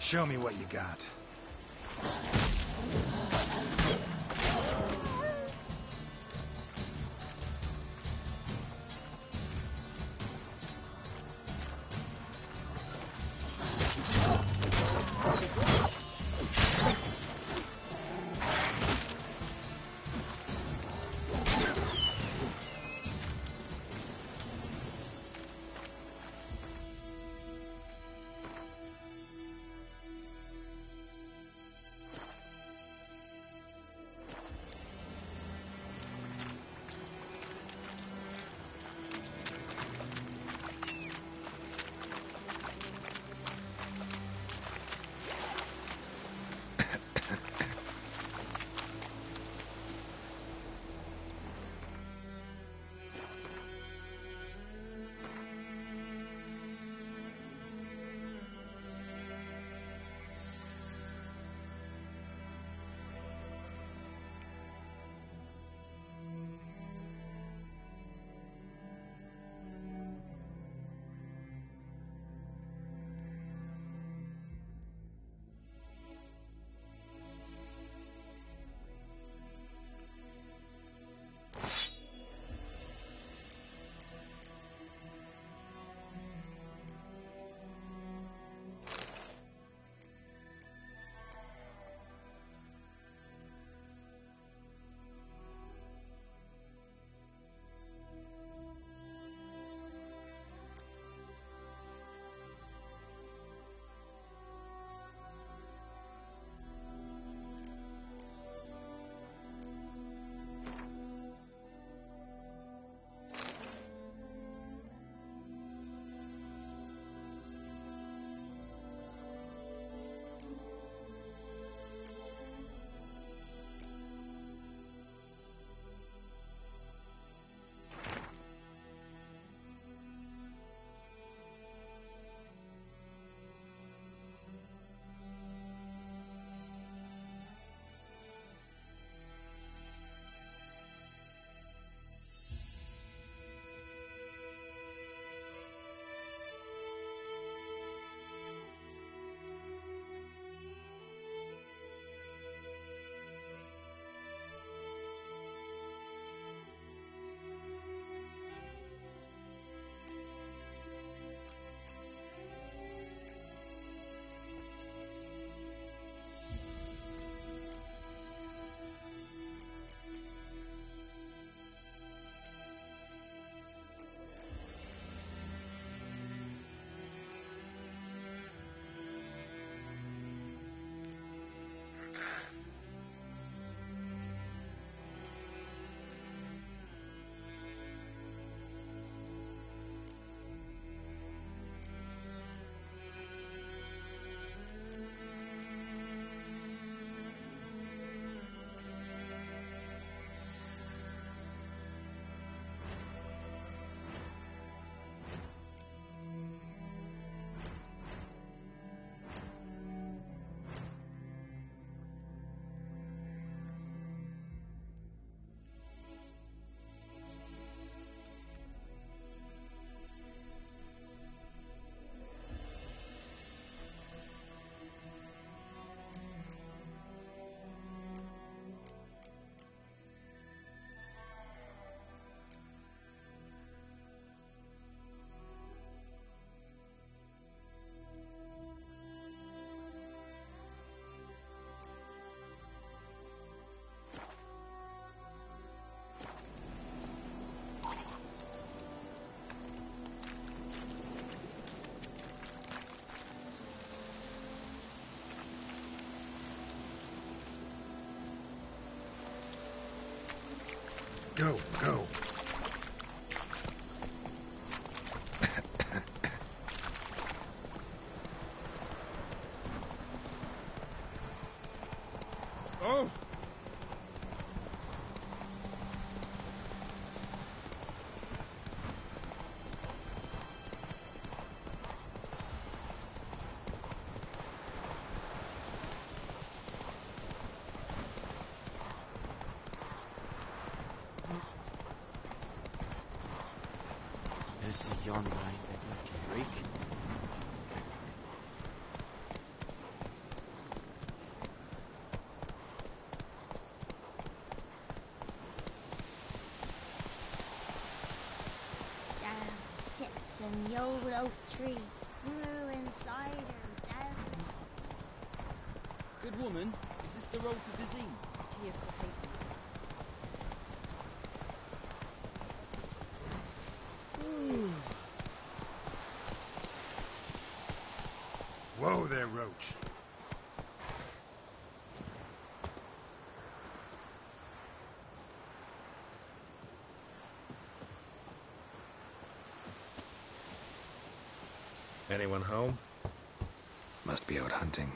Show me what you got. Go, go. Oh! There's a yonder, ain't there, lucky freak? Down sits in the old oak tree, blue inside her down. Good woman, is this the road to Vizine? Here, copy. Whoa there, Roach. Anyone home? Must be out hunting.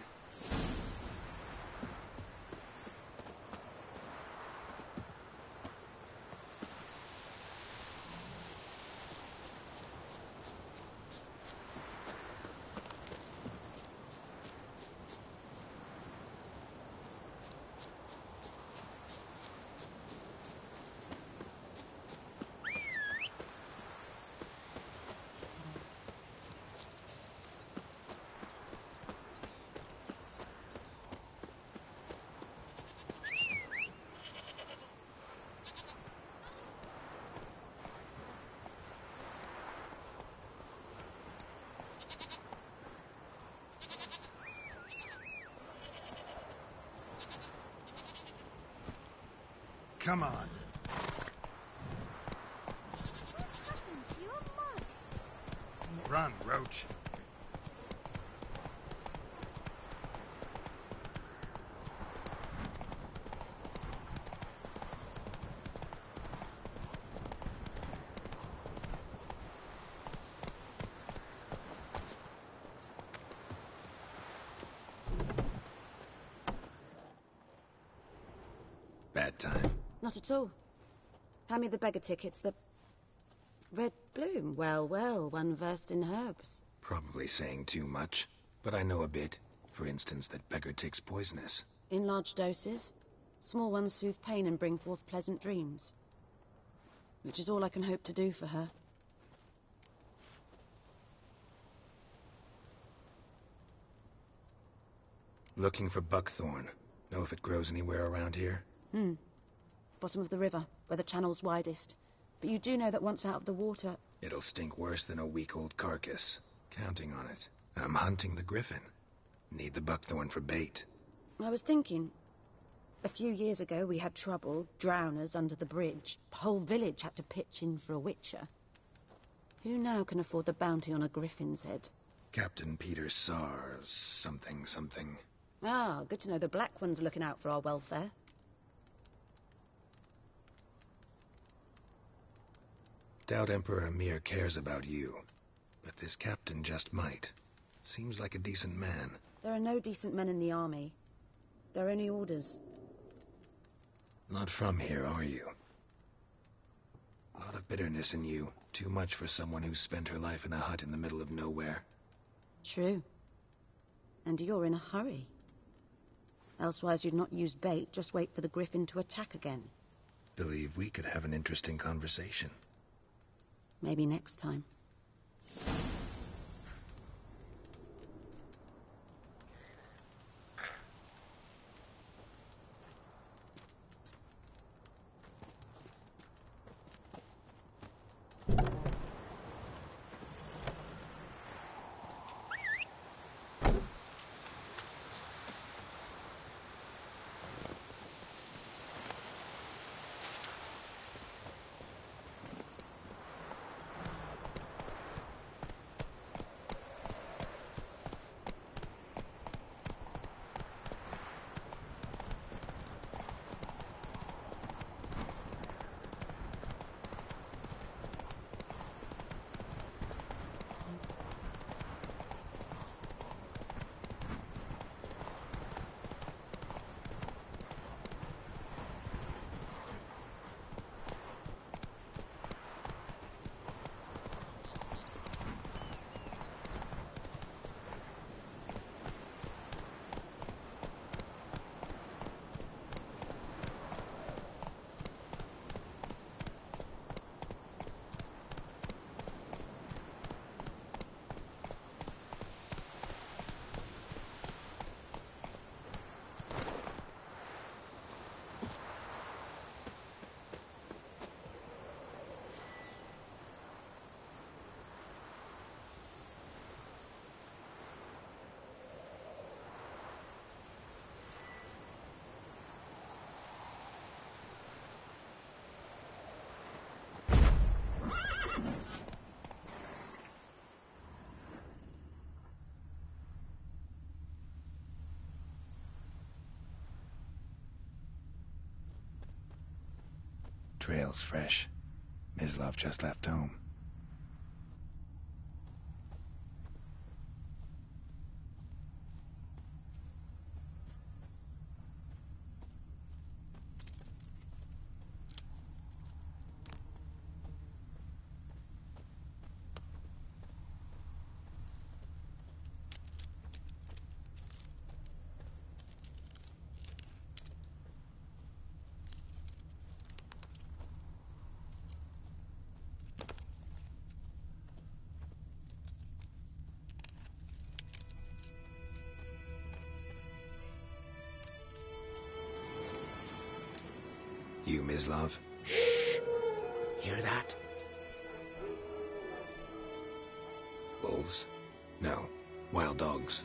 Come on. What happened to your mug? Run, Roach. Bad time. Not at all. Hand me the beggar tickets, the... Red Bloom. Well, well, one versed in herbs. Probably saying too much, but I know a bit. For instance, that beggar tick's poisonous. In large doses. Small ones soothe pain and bring forth pleasant dreams. Which is all I can hope to do for her. Looking for buckthorn. Know if it grows anywhere around here? Bottom of the river, where the channel's widest. But you do know that once out of the water... It'll stink worse than a week-old carcass. Counting on it. I'm hunting the griffin. Need the buckthorn for bait. I was thinking... A few years ago we had trouble, drowners under the bridge. The whole village had to pitch in for a witcher. Who now can afford the bounty on a griffin's head? Captain Peter Sars, something. Ah, good to know the Black One's looking out for our welfare. Doubt Emperor Emir cares about you. But this captain just might. Seems like a decent man. There are no decent men in the army. They're only orders. Not from here, are you? A lot of bitterness in you. Too much for someone who spent her life in a hut in the middle of nowhere. True. And you're in a hurry. Elsewise you'd not use bait, just wait for the griffin to attack again. Believe we could have an interesting conversation. Maybe next time. Trail's fresh. Mislav just left home. You, Mislav? Shh! Hear that? Wolves? No. Wild dogs.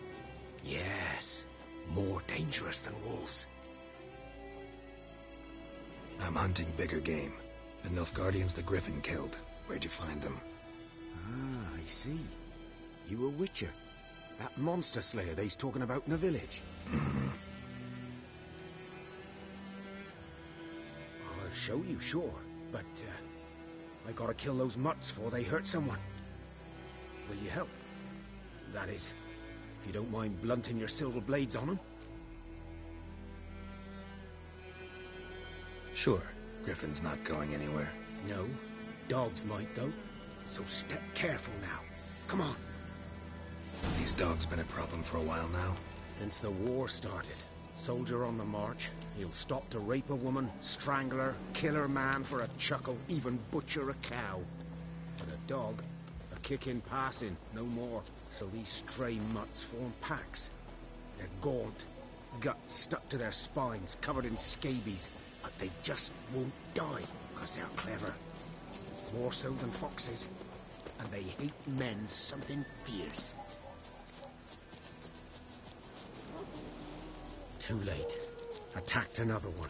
Yes. More dangerous than wolves. I'm hunting bigger game. The Nilfgaardians the Griffin killed. Where'd you find them? Ah, I see. You a witcher. That monster slayer they's talking about in the village. Mm-hmm. I'll show you, sure. But, I gotta kill those mutts before they hurt someone. Will you help? That is, if you don't mind blunting your silver blades on them. Sure. Griffin's not going anywhere. No. Dogs might, though. So step careful now. Come on. These dogs been a problem for a while now? Since the war started. Soldier on the march. He'll stop to rape a woman, strangle her, kill her man for a chuckle, even butcher a cow. But a dog, a kick in passing, no more. So these stray mutts form packs. They're gaunt, guts stuck to their spines, covered in scabies. But they just won't die, because they're clever. More so than foxes. And they hate men something fierce. Too late. Attacked another one.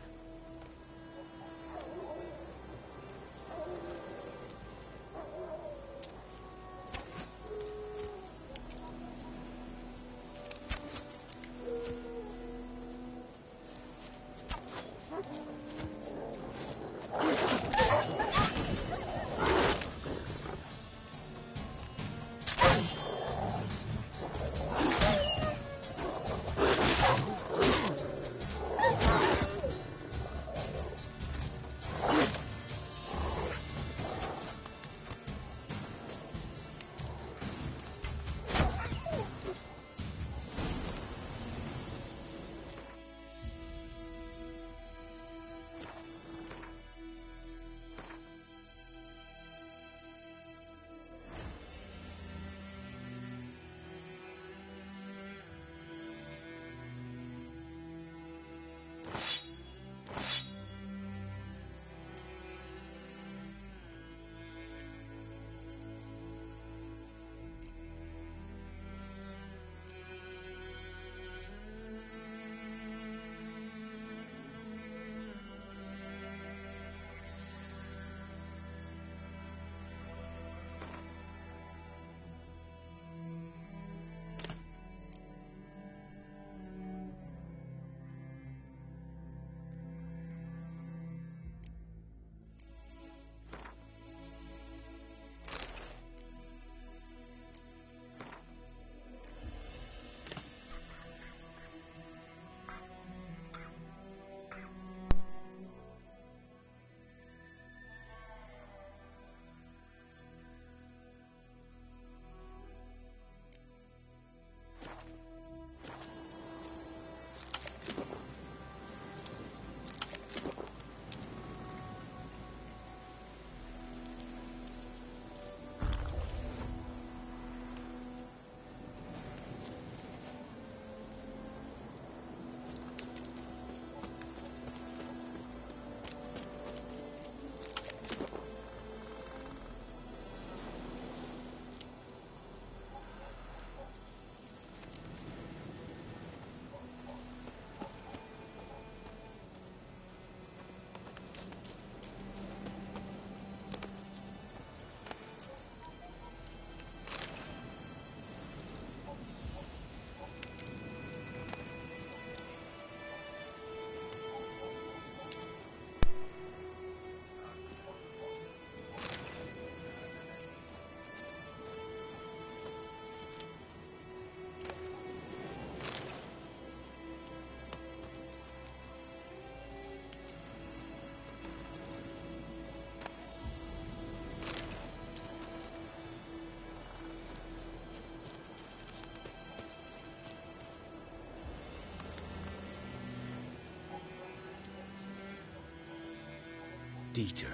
Dieter.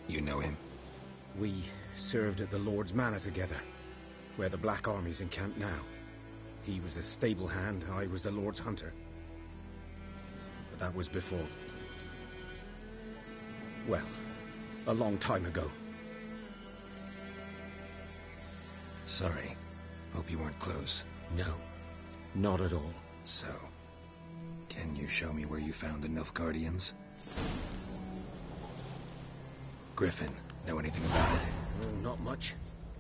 You know him? We served at the Lord's Manor together, where the Black Army's encamped now. He was a stable hand, I was the Lord's hunter. But that was before... well, a long time ago. Sorry. Hope you weren't close. No, not at all. So, can you show me where you found the Nilfgaardians? Griffin, know anything about it? Oh, not much.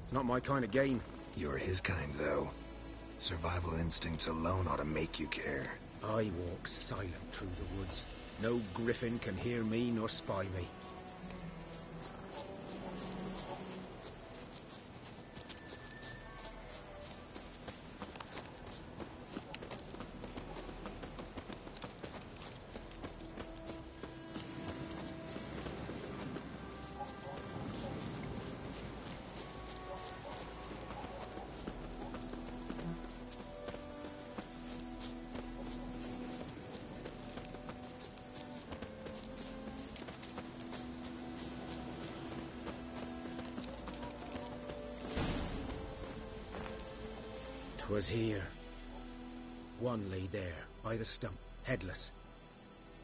It's not my kind of game. You're his kind, though. Survival instincts alone ought to make you care. I walk silent through the woods. No griffin can hear me nor spy me. Was here. One lay there, by the stump, headless.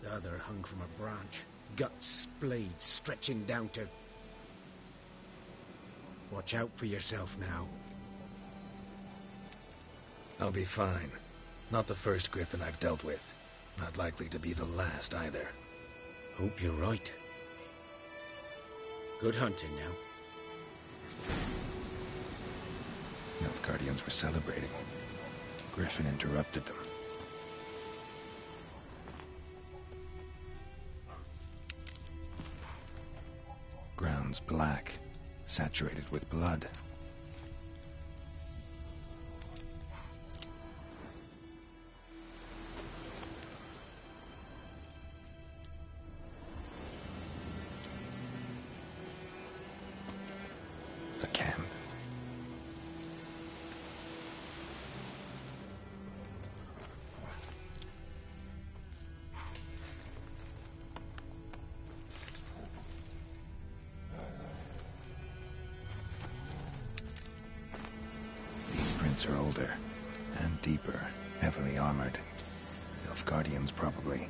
The other hung from a branch, guts splayed, stretching down to... Watch out for yourself now. I'll be fine. Not the first griffin I've dealt with. Not likely to be the last, either. Hope you're right. Good hunting now. Nilfgaardians were celebrating. Griffin interrupted them. Ground's black, saturated with blood. The camp. Are older and deeper, heavily armored. Nilfgaardians, probably.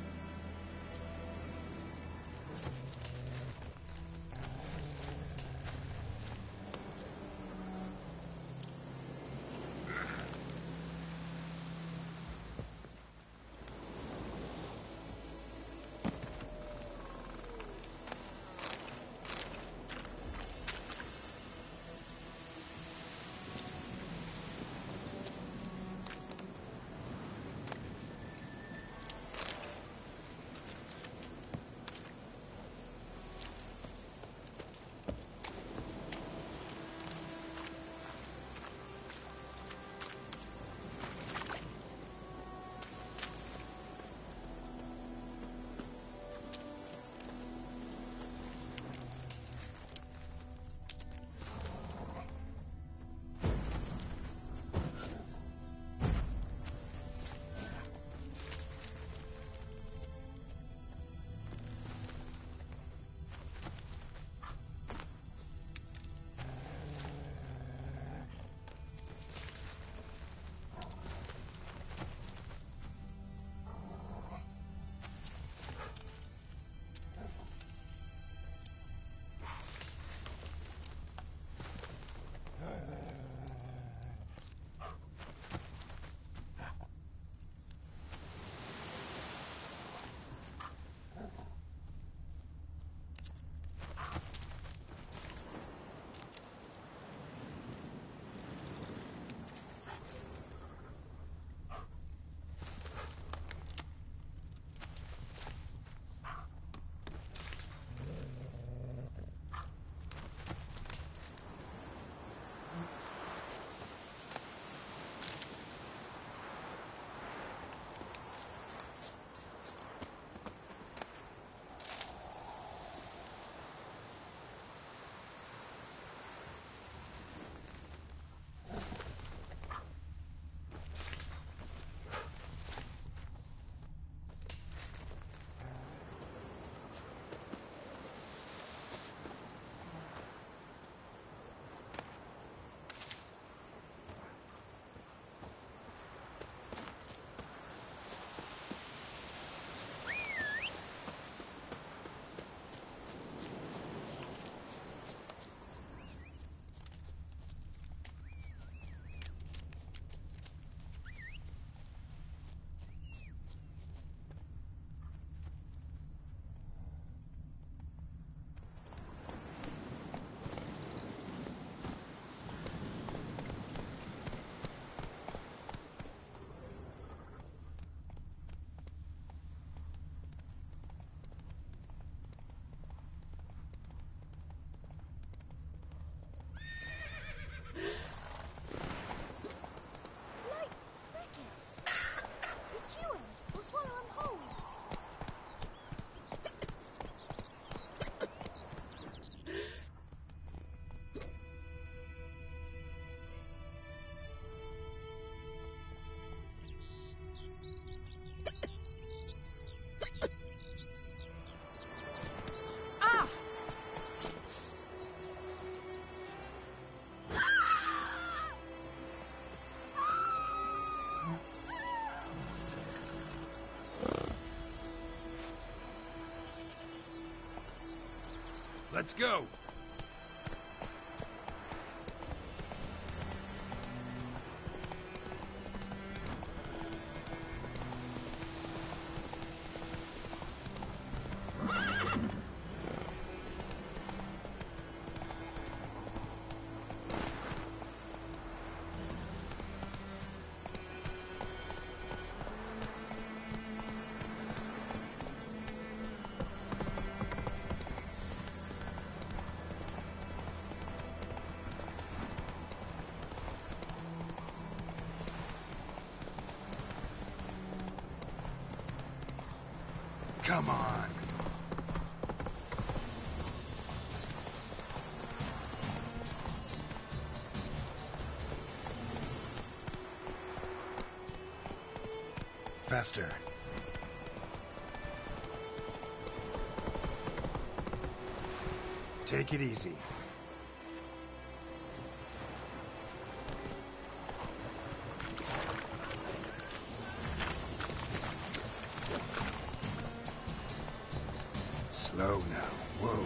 Let's go! Come on. Faster. Take it easy. Slow now. Whoa.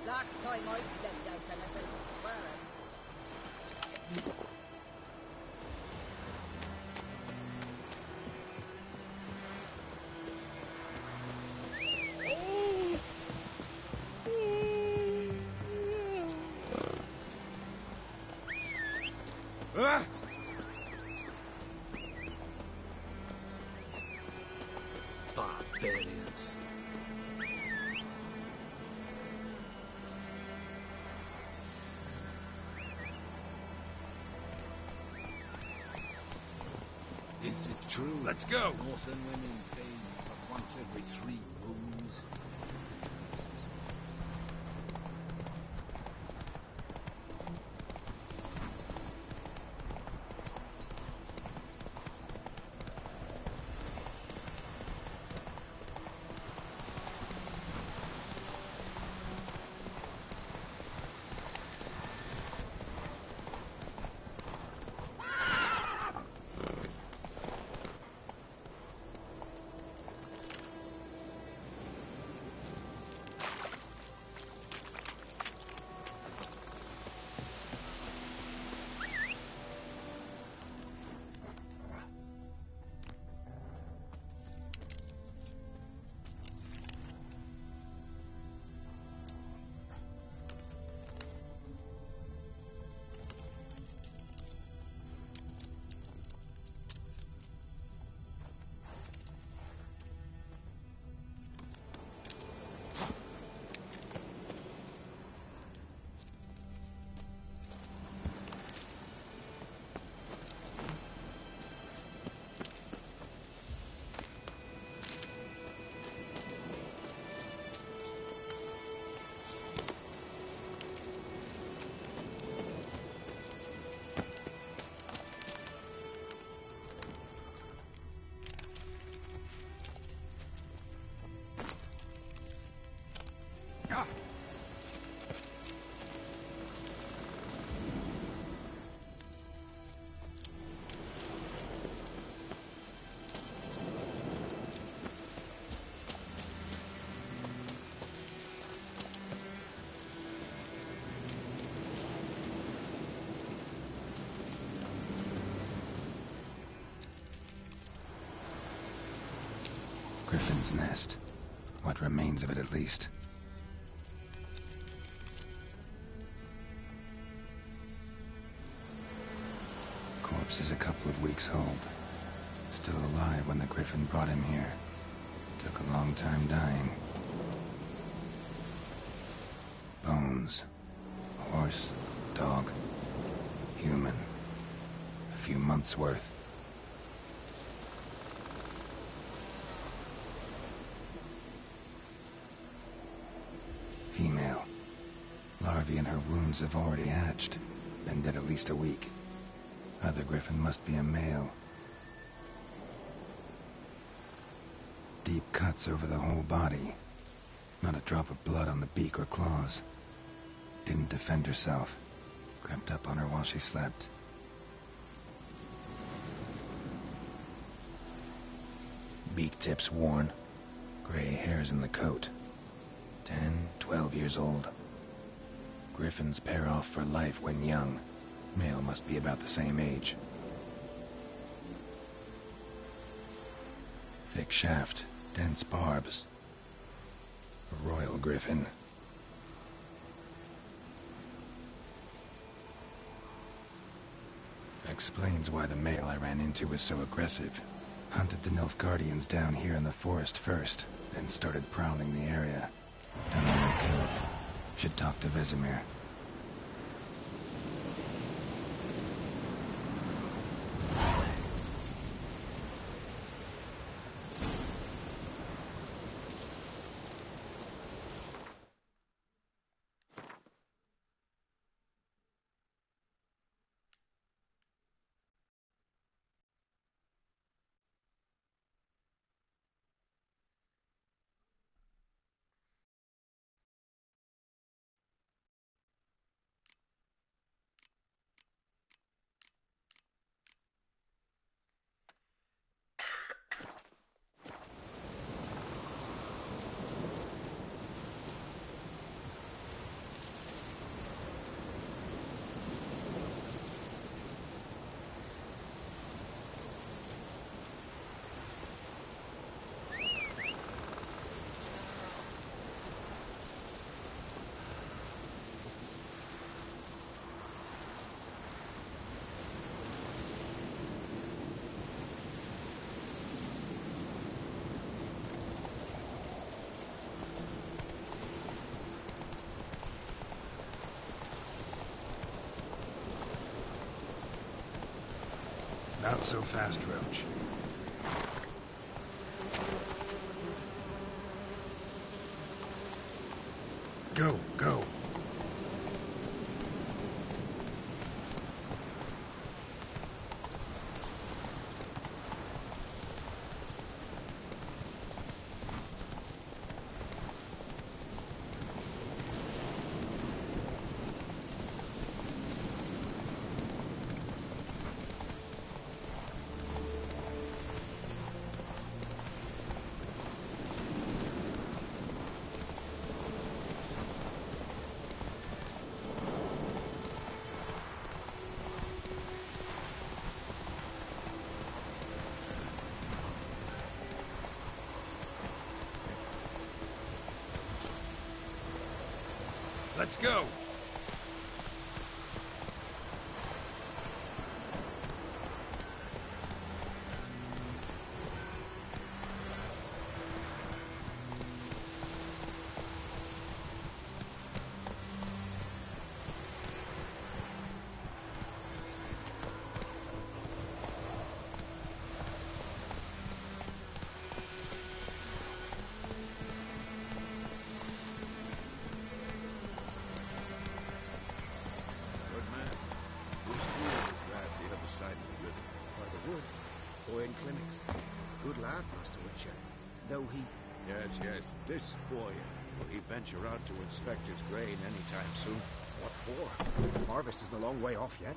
Last time I stepped out anything, I swear it. Ah! Barbarians. Is it true? Let's go! Northern women bathe but once every 3 moons. Griffin's nest. What remains of it, at least. Corpse is a couple of weeks old. Still alive when the Griffin brought him here. Took a long time dying. Bones. Horse, dog, human. A few months' worth. Female. Larvae in her wounds have already hatched. Been dead at least a week. Other Griffin must be a male. Deep cuts over the whole body. Not a drop of blood on the beak or claws. Didn't defend herself. Crept up on her while she slept. Beak tips worn. Gray hairs in the coat. 10, 12 years old. Griffins pair off for life when young. Male must be about the same age. Thick shaft, dense barbs. A royal griffin. Explains why the male I ran into was so aggressive. Hunted the Nilfgaardians down here in the forest first, then started prowling the area. Done no killing. Should talk to Vesemir. Not so fast, Roach. Go, go. Let's go. Good lad, Master Witcher. Though he... Yes. This boy. Will he venture out to inspect his grain anytime soon? What for? Harvest is a long way off yet.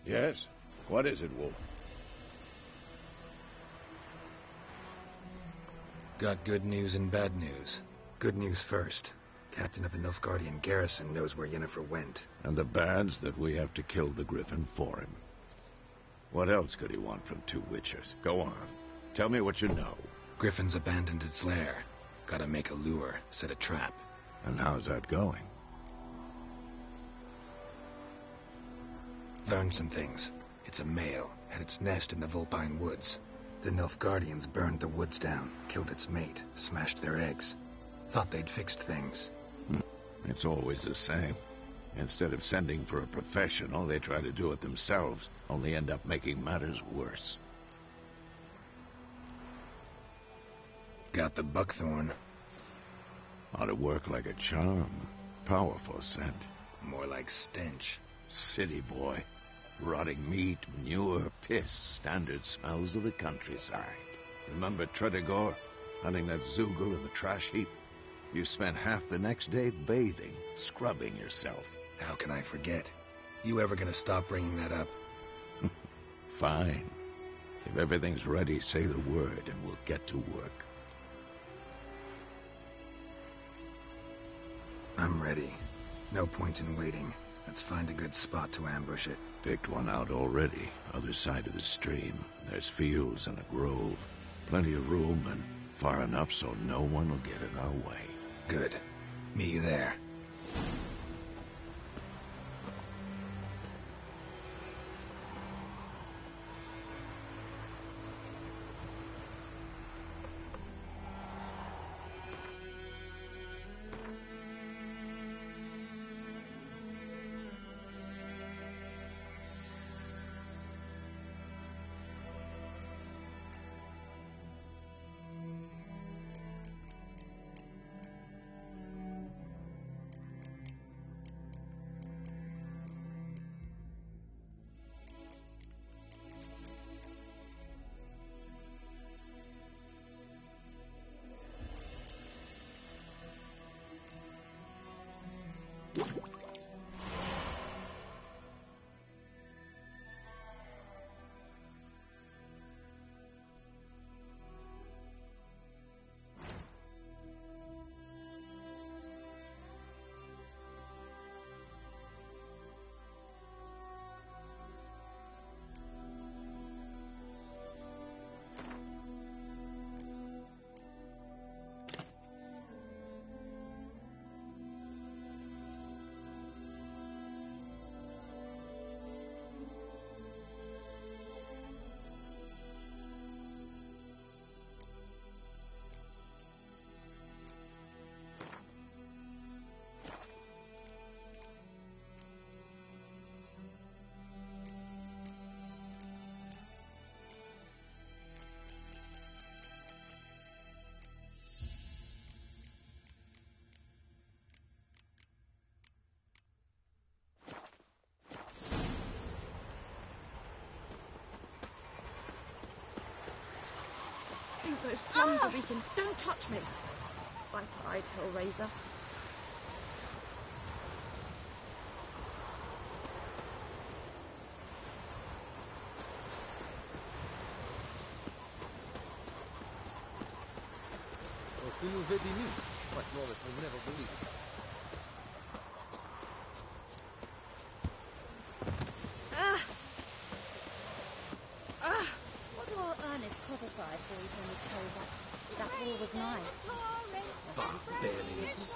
Yes? What is it, Wolf? Got good news and bad news. Good news first. Captain of the Nilfgaardian garrison knows where Yennefer went. And the bad's that we have to kill the Griffin for him. What else could he want from two witchers? Go on. Tell me what you know. Griffin's abandoned its lair. Gotta make a lure, set a trap. And how's that going? Learned some things. It's a male, had its nest in the Vulpine Woods. The Nilfgaardians burned the woods down, killed its mate, smashed their eggs. Thought they'd fixed things. It's always the same. Instead of sending for a professional, they try to do it themselves, only end up making matters worse. Got the buckthorn. Ought to work like a charm. Powerful scent. More like stench. City boy. Rotting meat, manure, piss, standard smells of the countryside. Remember Tredegor? Hunting that Zoogle in the trash heap? You spent half the next day bathing, scrubbing yourself. How can I forget? You ever gonna stop bringing that up? Fine. If everything's ready, say the word and we'll get to work. I'm ready. No point in waiting. Let's find a good spot to ambush it. Picked one out already. Other side of the stream. There's fields and a grove. Plenty of room and far enough so no one will get in our way. Good. Meet you there. Think those plums are weakened. Don't touch me! I cried, Hellraiser. Tu nous vedi nu, much more that we'll never believe. What did old Ernest prophesy before he turned his toe back? That war was nigh. Barbarians.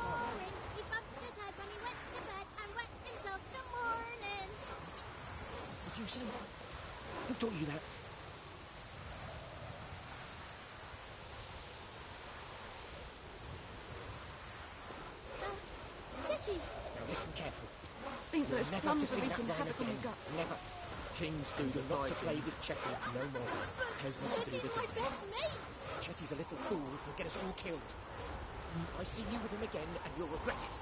He bumped his head when he went to bed and wet himself in the morning. What you say? Who taught you that? Jetty! Now listen carefully. Think those Never plums to are sing that weakened. line Havoc on the again. gut. Never. Kings do not to play with Chetty no more. Peasants do Jetty's the my best mate! Chetty's a little fool who'll get us all killed. I see you with him again, and you'll regret it.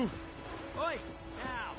Oi! Now!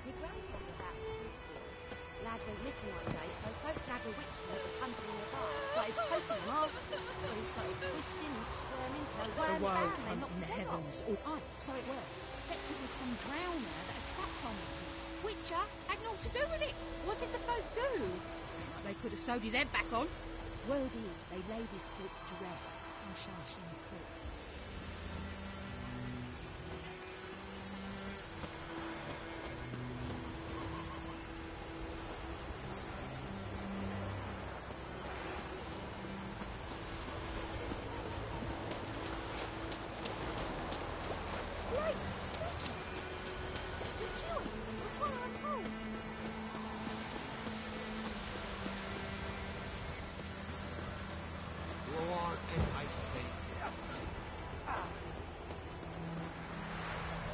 Your grand told me about Smithfield. Lad went missing one day, so folk dagger witch that was hunting in the bar started poking him asking. But he started twisting and squirming till The wham wild bam, they hunt knocked in the his head off. heavens. Aye, so it were. Except it was some drowner that had sapped on him. Witcher had naught to do with it. What did the folk do? Seemed like they could have sewed his head back on. Word is, they laid his corpse to rest. And shush in the court. Wait! The chill! The swallow and hole!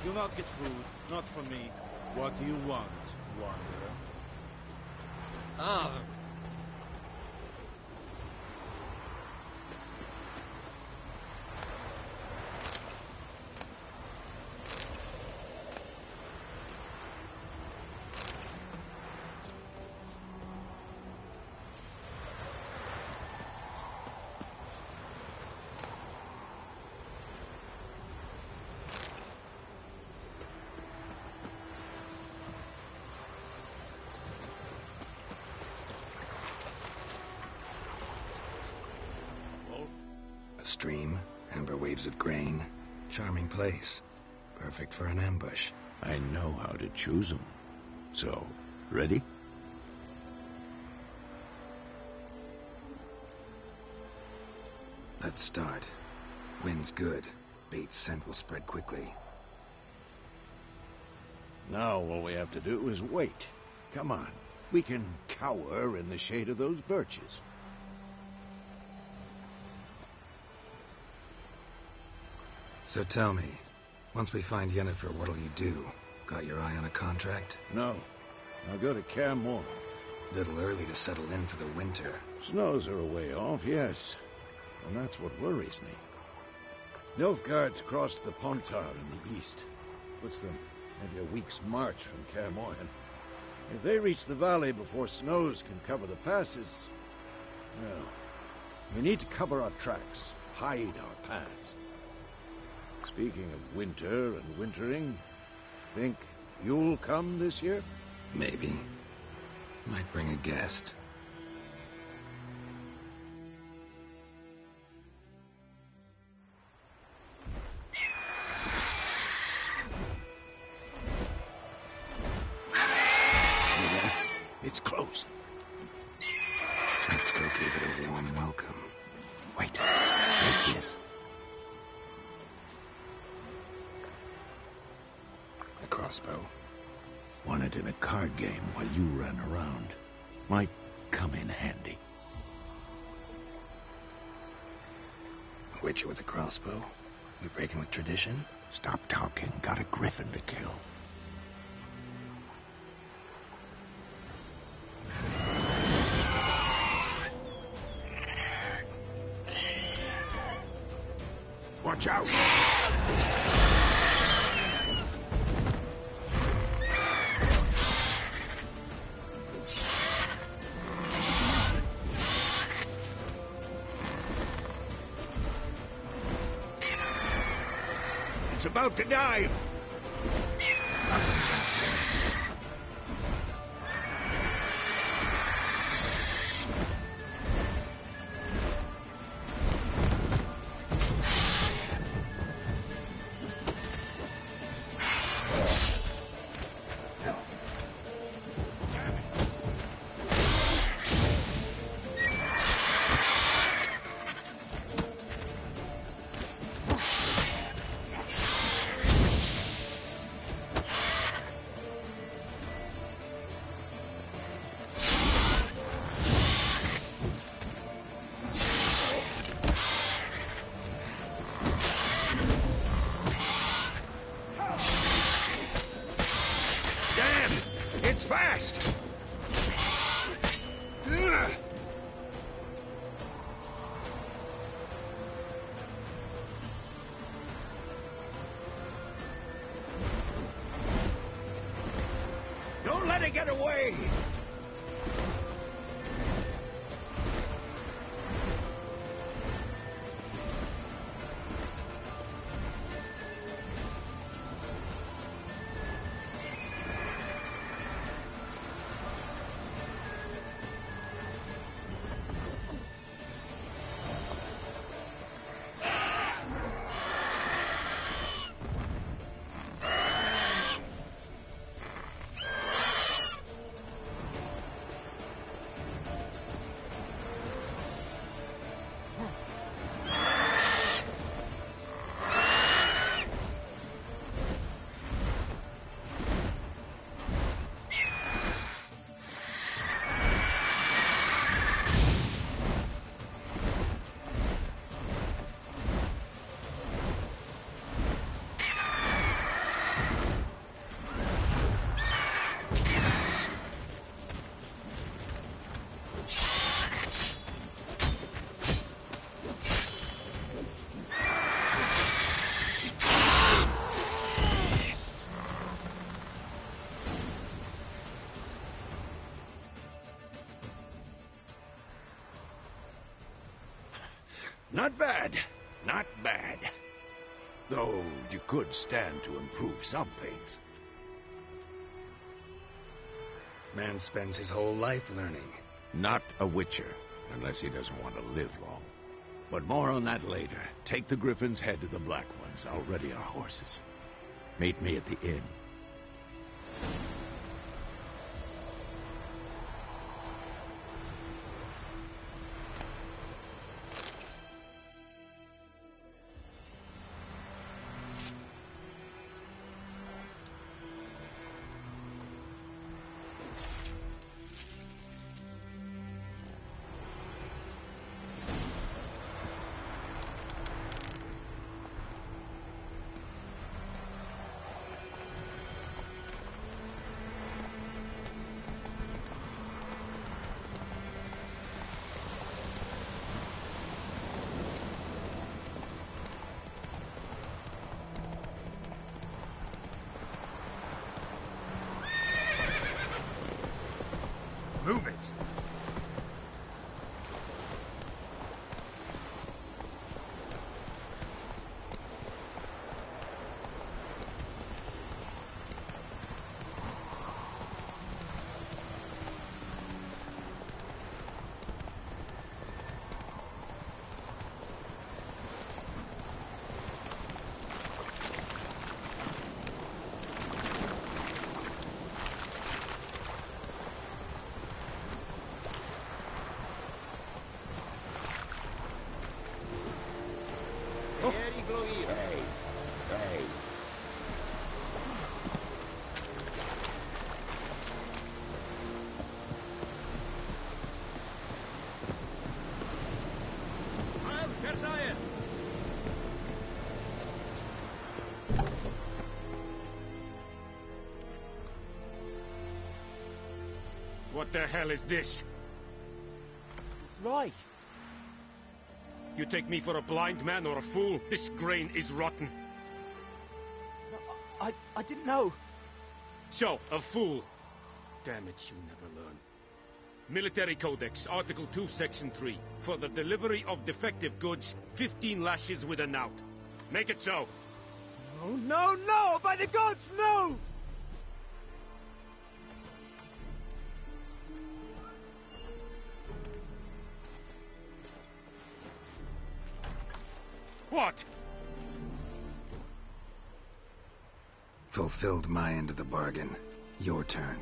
You'll not get food, not from me. What do you want, wanderer? Ah, A stream, amber waves of grain. Charming place. Perfect for an ambush. I know how to choose 'em. So, ready? Let's start. Wind's good. Bait's scent will spread quickly. Now all we have to do is wait. Come on. We can cower in the shade of those birches. So tell me, once we find Yennefer, what'll you do? Got your eye on a contract? No. I'll go to Kaer Morhen. Little early to settle in for the winter. Snows are a way off, yes. And that's what worries me. Nilfgaard's crossed the Pontar in the east. Puts them maybe a week's march from Kaer Morhen. If they reach the valley before snows can cover the passes, well, we need to cover our tracks, hide our paths. Speaking of winter and wintering, think you'll come this year? Maybe. Might bring a guest. It's close. Let's go give it a warm welcome. Wait. Take this. A crossbow. Won it in a card game while you ran around. Might come in handy. A witcher with a crossbow? You breaking with tradition? Stop talking. Got a griffin to kill. Watch out! It's about to dive! Fast! Don't let it get away! Not bad. Not bad. Though you could stand to improve some things. Man spends his whole life learning. Not a Witcher, unless he doesn't want to live long. But more on that later. Take the Griffin's head to the Black Ones. I'll ready our horses. Meet me at the inn. Move it! What the hell is this? Right. You take me for a blind man or a fool? This grain is rotten. No, I didn't know. So, a fool. Damn it, you never learn. Military Codex, Article 2, Section 3. For the delivery of defective goods, 15 lashes with a knout. Make it so. No, no, no! By the gods, no! What? Fulfilled my end of the bargain. Your turn.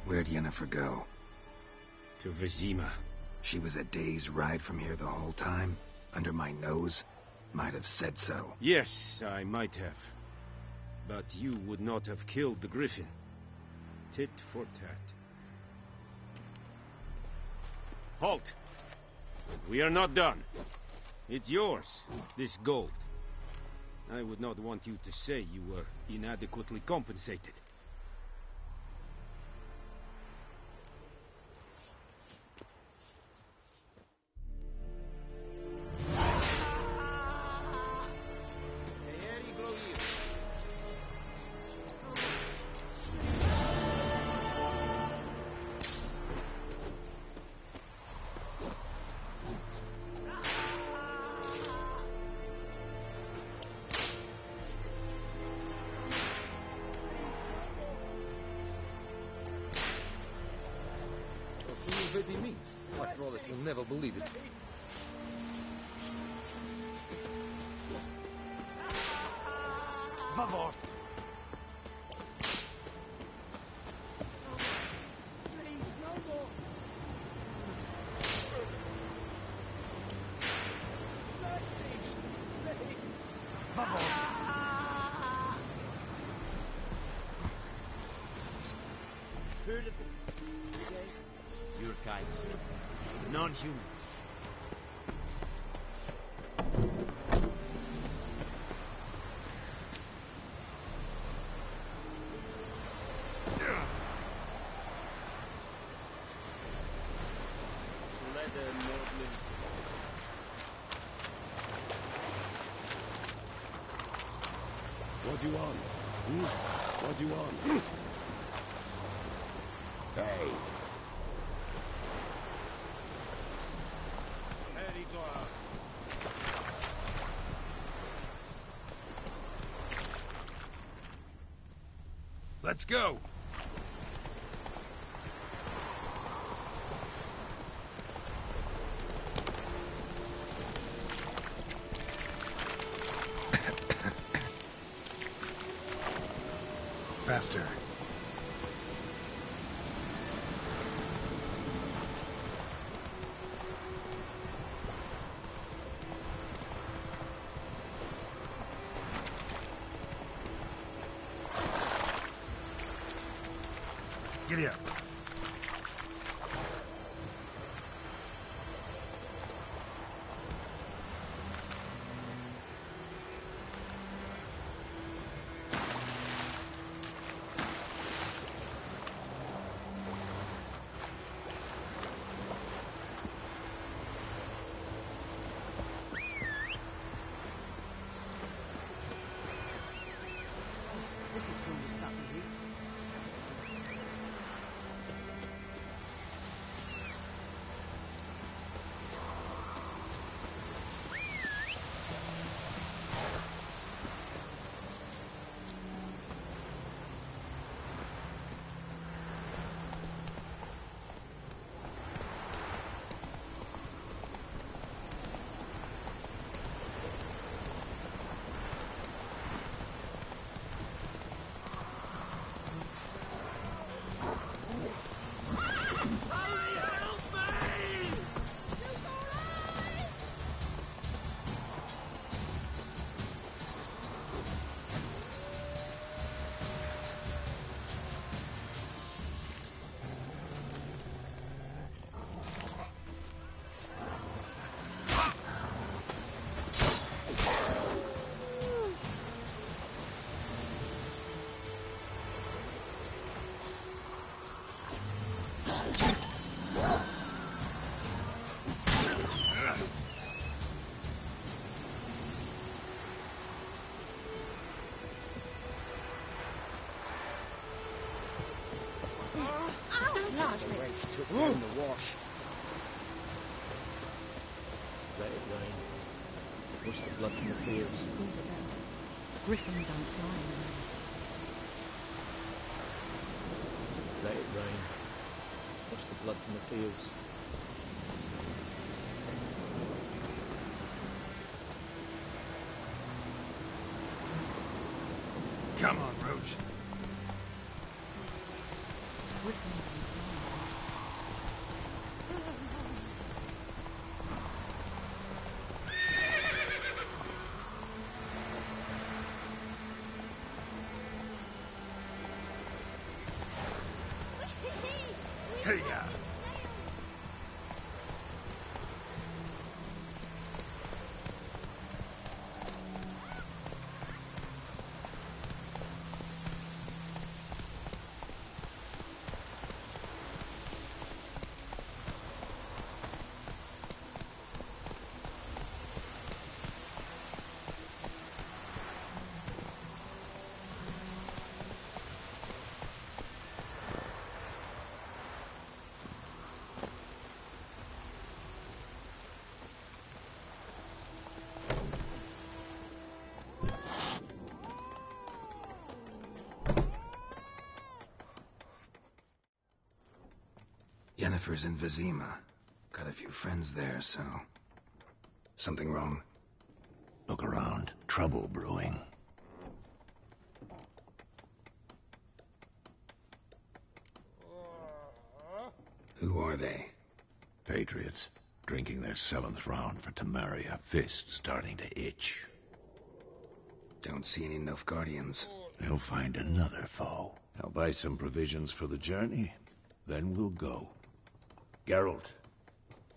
Where'd Yennefer go? To Vizima. She was a day's ride from here the whole time? Under my nose? Might have said so. Yes, I might have. But you would not have killed the griffin. Tit for tat. Halt! We are not done. It's yours, this gold. I would not want you to say you were inadequately compensated. After all this, you'll never believe it. Vavort! Your kind, sir. Non-humans. What do you want? What do you want? Hey. Let's go! Faster. Giddy up. This is cool stuff, is it? Took me in the wash. Let it rain. Wash the blood from the fields. Griffin don't fly away. Let it rain. Wash the blood from the fields. Come on, Roach. Griffin don't fly Hey, ya. Yennefer's in Vizima. Got a few friends there, so... Something wrong? Look around. Trouble brewing. Who are they? Patriots. Drinking their 7th round for Temeria. Fist starting to itch. Don't see any Nilfgaardians. They'll find another foe. I'll buy some provisions for the journey. Then we'll go. Geralt,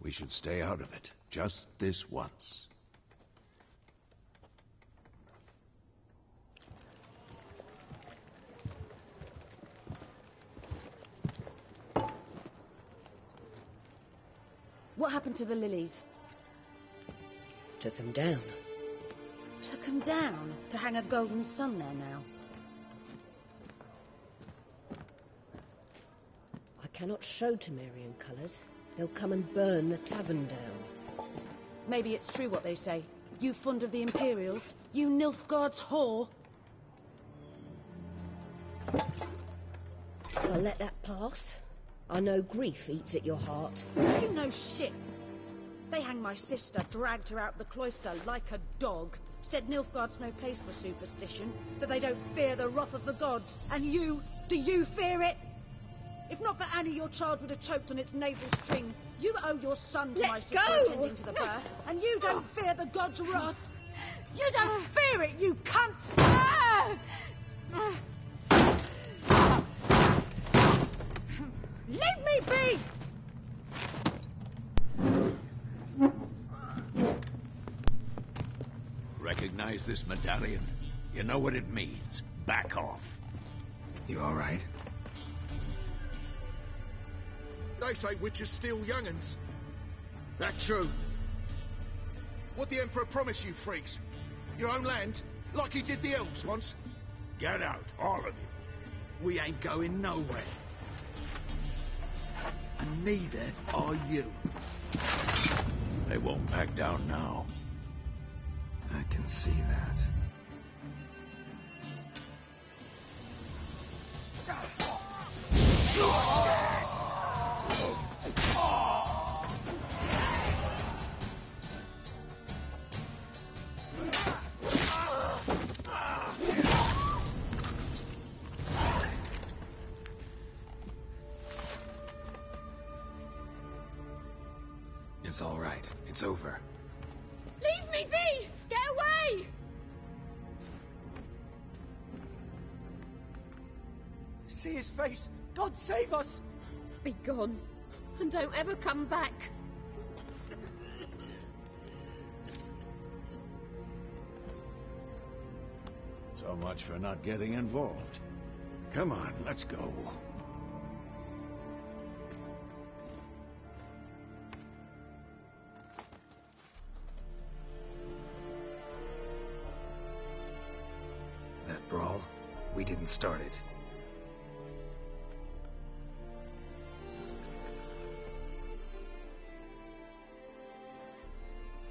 we should stay out of it. Just this once. What happened to the lilies? Took 'em down. Took 'em down to hang a golden sun there now. I cannot show Temerian colours. They'll come and burn the tavern down. Maybe it's true what they say. You fond of the Imperials? You Nilfgaard's whore? I'll let that pass. I know grief eats at your heart. You know shit. They hanged my sister, dragged her out the cloister like a dog. Said Nilfgaard's no place for superstition, that they don't fear the wrath of the gods. And you, do you fear it? If not for Annie, your child would have choked on its navel string. You owe your son to my sister attending to the birth, and you don't fear the gods' wrath. You don't fear it, you cunt! Leave me be! Recognize this medallion? You know what it means. Back off. You all right? They say witches steal young'uns. That true? What the Emperor promised you freaks? Your own land? Like he did the elves once? Get out, all of you. We ain't going nowhere. And neither are you. They won't back down now. I can see that. It's all right. It's over. Leave me be! Get away! See his face! God save us! Be gone, and don't ever come back. So much for not getting involved. Come on, let's go. That brawl, we didn't start it.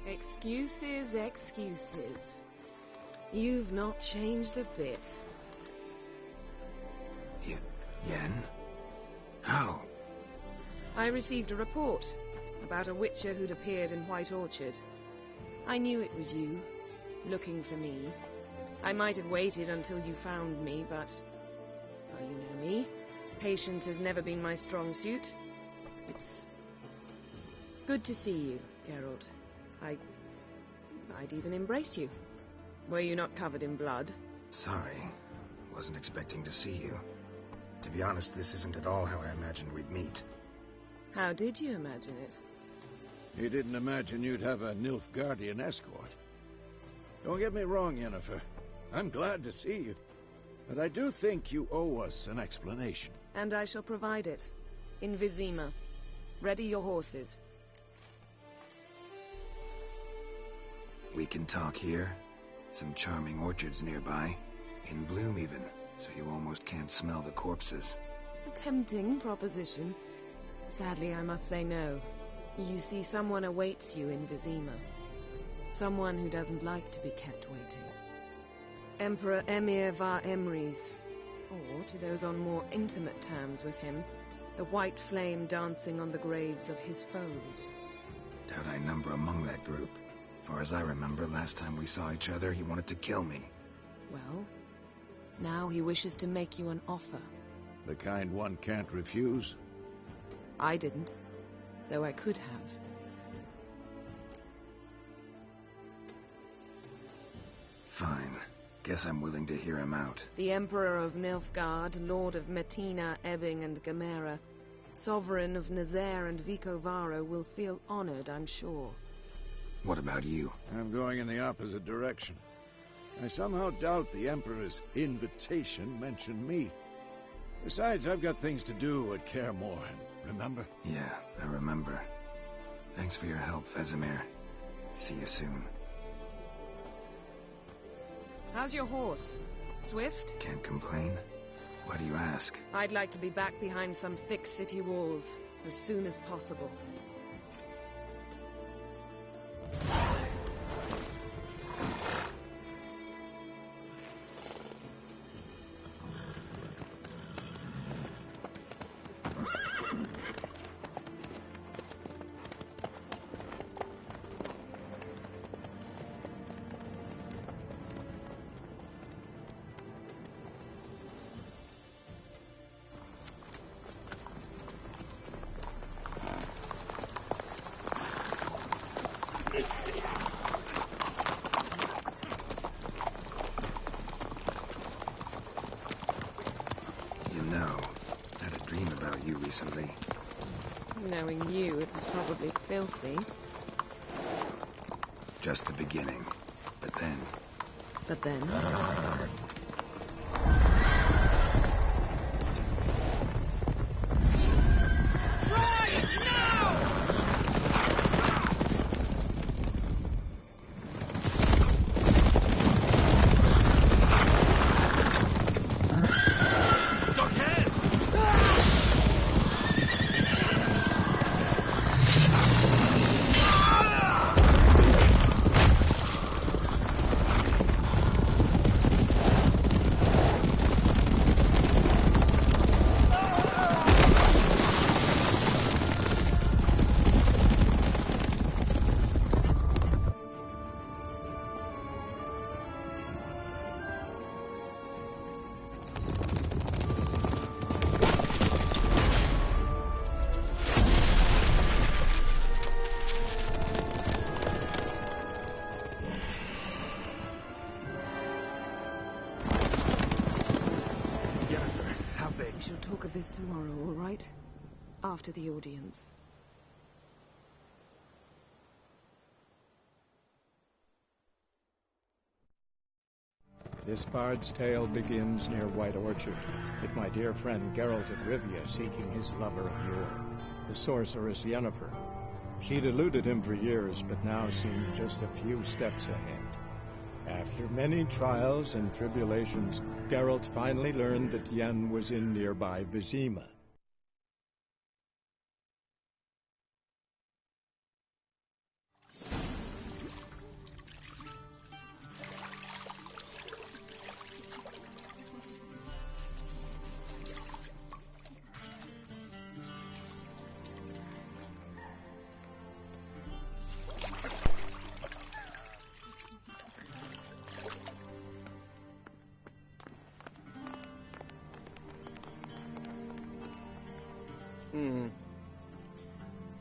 Excuses, excuses. You've not changed a bit. Yen? How? I received a report about a witcher who'd appeared in White Orchard. I knew it was you, looking for me. I might have waited until you found me, but... well, you know me. Patience has never been my strong suit. It's good to see you, Geralt. I'd even embrace you. Were you not covered in blood? Sorry. Wasn't expecting to see you. To be honest, this isn't at all how I imagined we'd meet. How did you imagine it? He didn't imagine you'd have a Nilfgaardian escort. Don't get me wrong, Yennefer. I'm glad to see you. But I do think you owe us an explanation. And I shall provide it. In Vizima. Ready your horses. We can talk here. Some charming orchards nearby. In bloom, even. So you almost can't smell the corpses. A tempting proposition. Sadly, I must say no. You see, someone awaits you in Vizima. Someone who doesn't like to be kept waiting. Emperor Emir var Emrys. Or, to those on more intimate terms with him, the white flame dancing on the graves of his foes. Doubt I number among that group. Far as I remember, last time we saw each other, he wanted to kill me. Well, now he wishes to make you an offer. The kind one can't refuse? I didn't, though I could have. Fine. Guess I'm willing to hear him out. The Emperor of Nilfgaard, Lord of Metina, Ebbing, and Gamera, Sovereign of Nazaire and Vicovaro, will feel honored, I'm sure. What about you? I'm going in the opposite direction. I somehow doubt the Emperor's invitation mentioned me. Besides, I've got things to do at Kaer Morhen, remember? Yeah, I remember. Thanks for your help, Vesemir. See you soon. How's your horse? Swift? Can't complain. Why do you ask? I'd like to be back behind some thick city walls as soon as possible. You know, I had a dream about you recently. Knowing you, it was probably filthy. Just the beginning. But then... But then... We shall talk of this tomorrow, all right? After the audience. This bard's tale begins near White Orchard, with my dear friend Geralt of Rivia seeking his lover of yore, the sorceress Yennefer. She'd eluded him for years, but now seemed just a few steps ahead. After many trials and tribulations, Geralt finally learned that Yen was in nearby Vizima.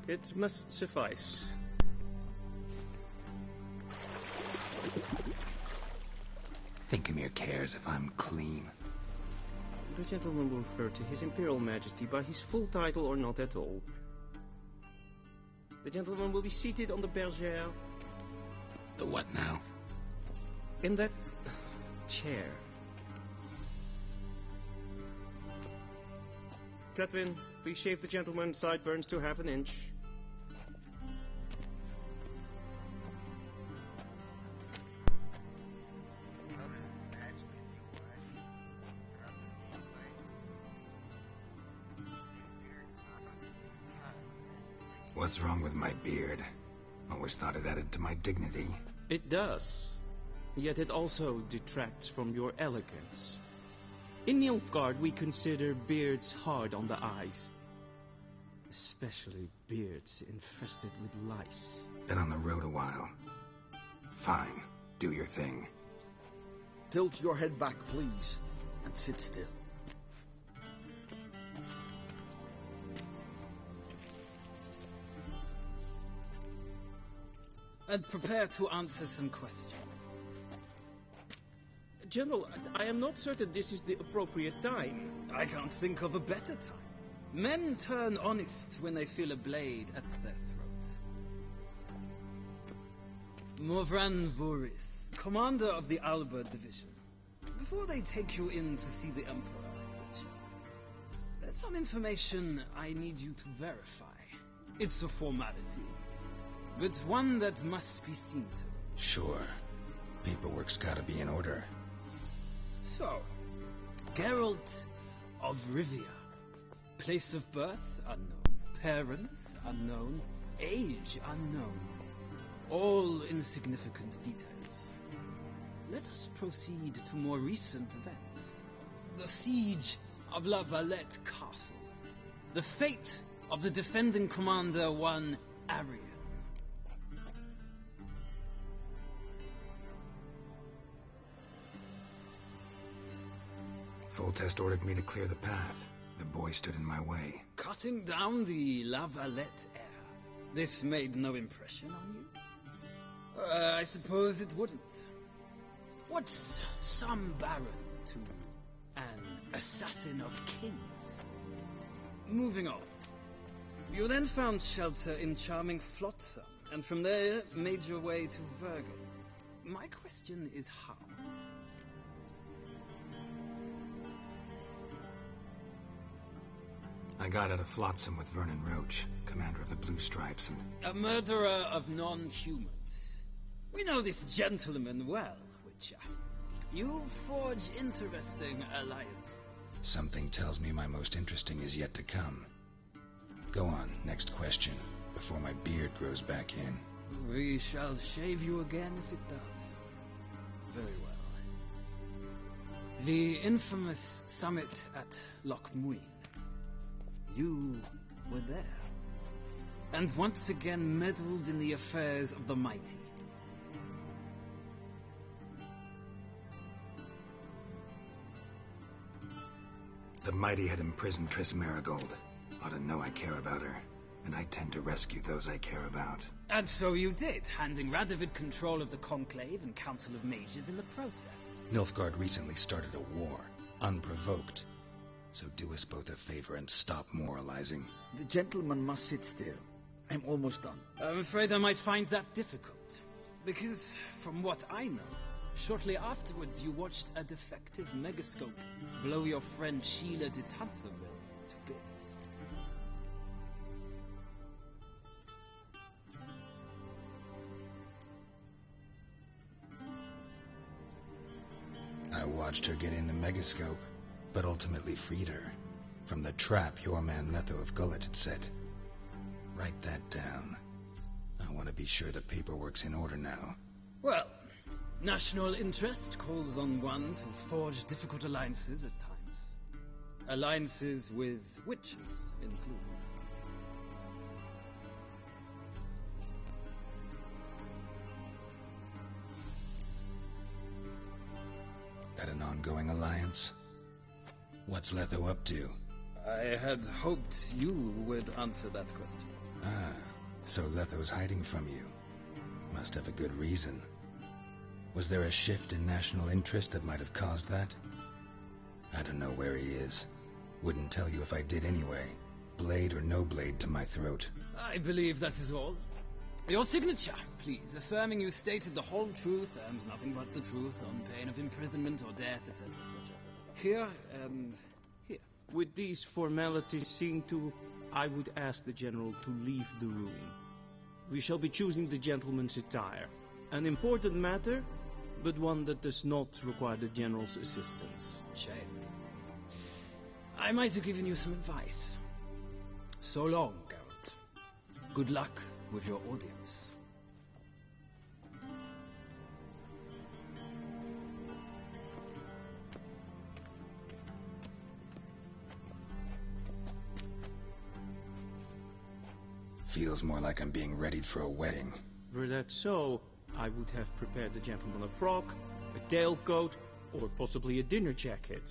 It must suffice. Thinkamere cares if I'm clean. The gentleman will refer to His Imperial Majesty by his full title or not at all. The gentleman will be seated on the bergère. The what now? In that chair. Catwin, please shave the gentleman's sideburns to half an inch. What's wrong with my beard? Always thought it added to my dignity. It does. Yet it also detracts from your elegance. In Nilfgaard, we consider beards hard on the eyes. Especially beards infested with lice. Been on the road a while. Fine. Do your thing. Tilt your head back, please, and sit still. And prepare to answer some questions. General, I am not certain this is the appropriate time. I can't think of a better time. Men turn honest when they feel a blade at their throat. Morvran Voris, commander of the Alba Division. Before they take you in to see the Emperor, there's some information I need you to verify. It's a formality, but one that must be seen to. Sure. Paperwork's gotta be in order. So, Geralt of Rivia. Place of birth, unknown. Parents, unknown. Age, unknown. All insignificant details. Let us proceed to more recent events. The siege of La Valette Castle. The fate of the defending commander, one Arian. Foltest ordered me to clear the path. The boy stood in my way. Cutting down the La Valette heir. This made no impression on you? I suppose it wouldn't. What's some baron to an assassin of kings? Moving on. You then found shelter in charming Flotsam, and from there made your way to Vergen. My question is how? I got out of Flotsam with Vernon Roach, commander of the Blue Stripes, and... A murderer of non-humans. We know this gentleman well, Witcher. You forge interesting alliance. Something tells me my most interesting is yet to come. Go on, next question, before my beard grows back in. We shall shave you again if it does. Very well. The infamous summit at Loch Muin. You were there. And once again meddled in the affairs of the mighty. The mighty had imprisoned Triss Merigold. Ought to know I care about her. And I tend to rescue those I care about. And so you did, handing Radovid control of the Conclave and Council of Mages in the process. Nilfgaard recently started a war, unprovoked. So do us both a favor and stop moralizing. The gentleman must sit still. I'm almost done. I'm afraid I might find that difficult. Because, from what I know, shortly afterwards you watched a defective megascope blow your friend Sheila de Tancerville to bits. I watched her get in the megascope, but ultimately freed her from the trap your man Letho of Gullet had set. Write that down. I want to be sure the paperwork's in order now. Well, national interest calls on one to forge difficult alliances at times. Alliances with witches included. That an ongoing alliance? What's Letho up to? I had hoped you would answer that question. Ah, so Letho's hiding from you. Must have a good reason. Was there a shift in national interest that might have caused that? I don't know where he is. Wouldn't tell you if I did anyway. Blade or no blade to my throat. I believe that is all. Your signature, please, affirming you stated the whole truth and nothing but the truth on pain of imprisonment or death, etc., etc. Here and here. With these formalities seen to, I would ask the General to leave the room. We shall be choosing the gentleman's attire. An important matter, but one that does not require the General's assistance. Shame. I might have given you some advice. So long, Geralt. Good luck with your audience. Feels more like I'm being readied for a wedding. Were that so, I would have prepared the gentleman a frock, a tailcoat, or possibly a dinner jacket.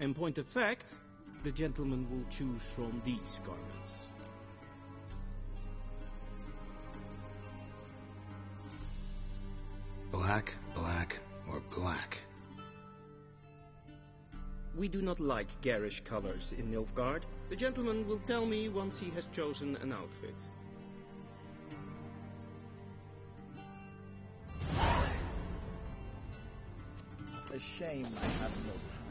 In point of fact, the gentleman will choose from these garments. Black, black, or black? We do not like garish colors in Nilfgaard. The gentleman will tell me once he has chosen an outfit. A shame I have no time.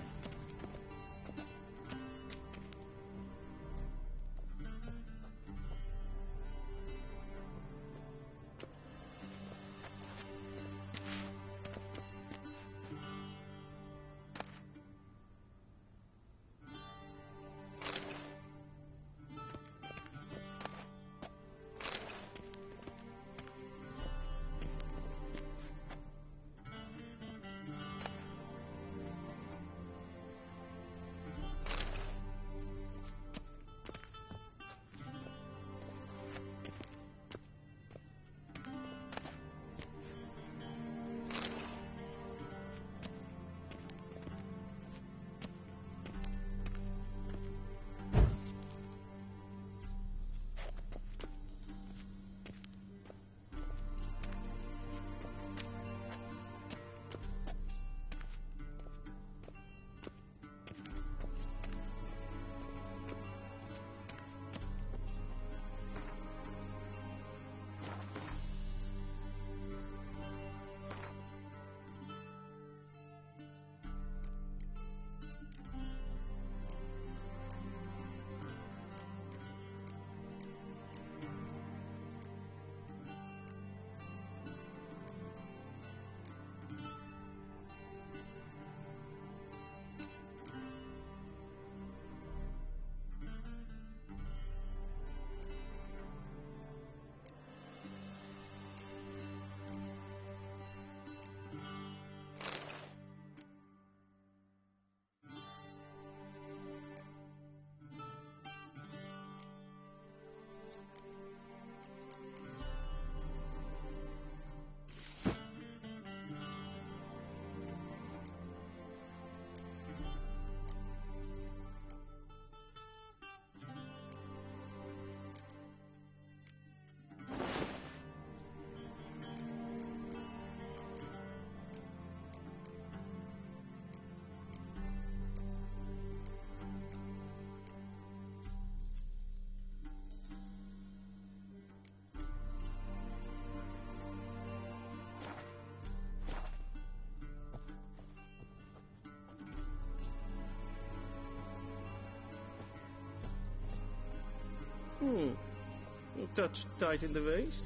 A touch tight in the waist,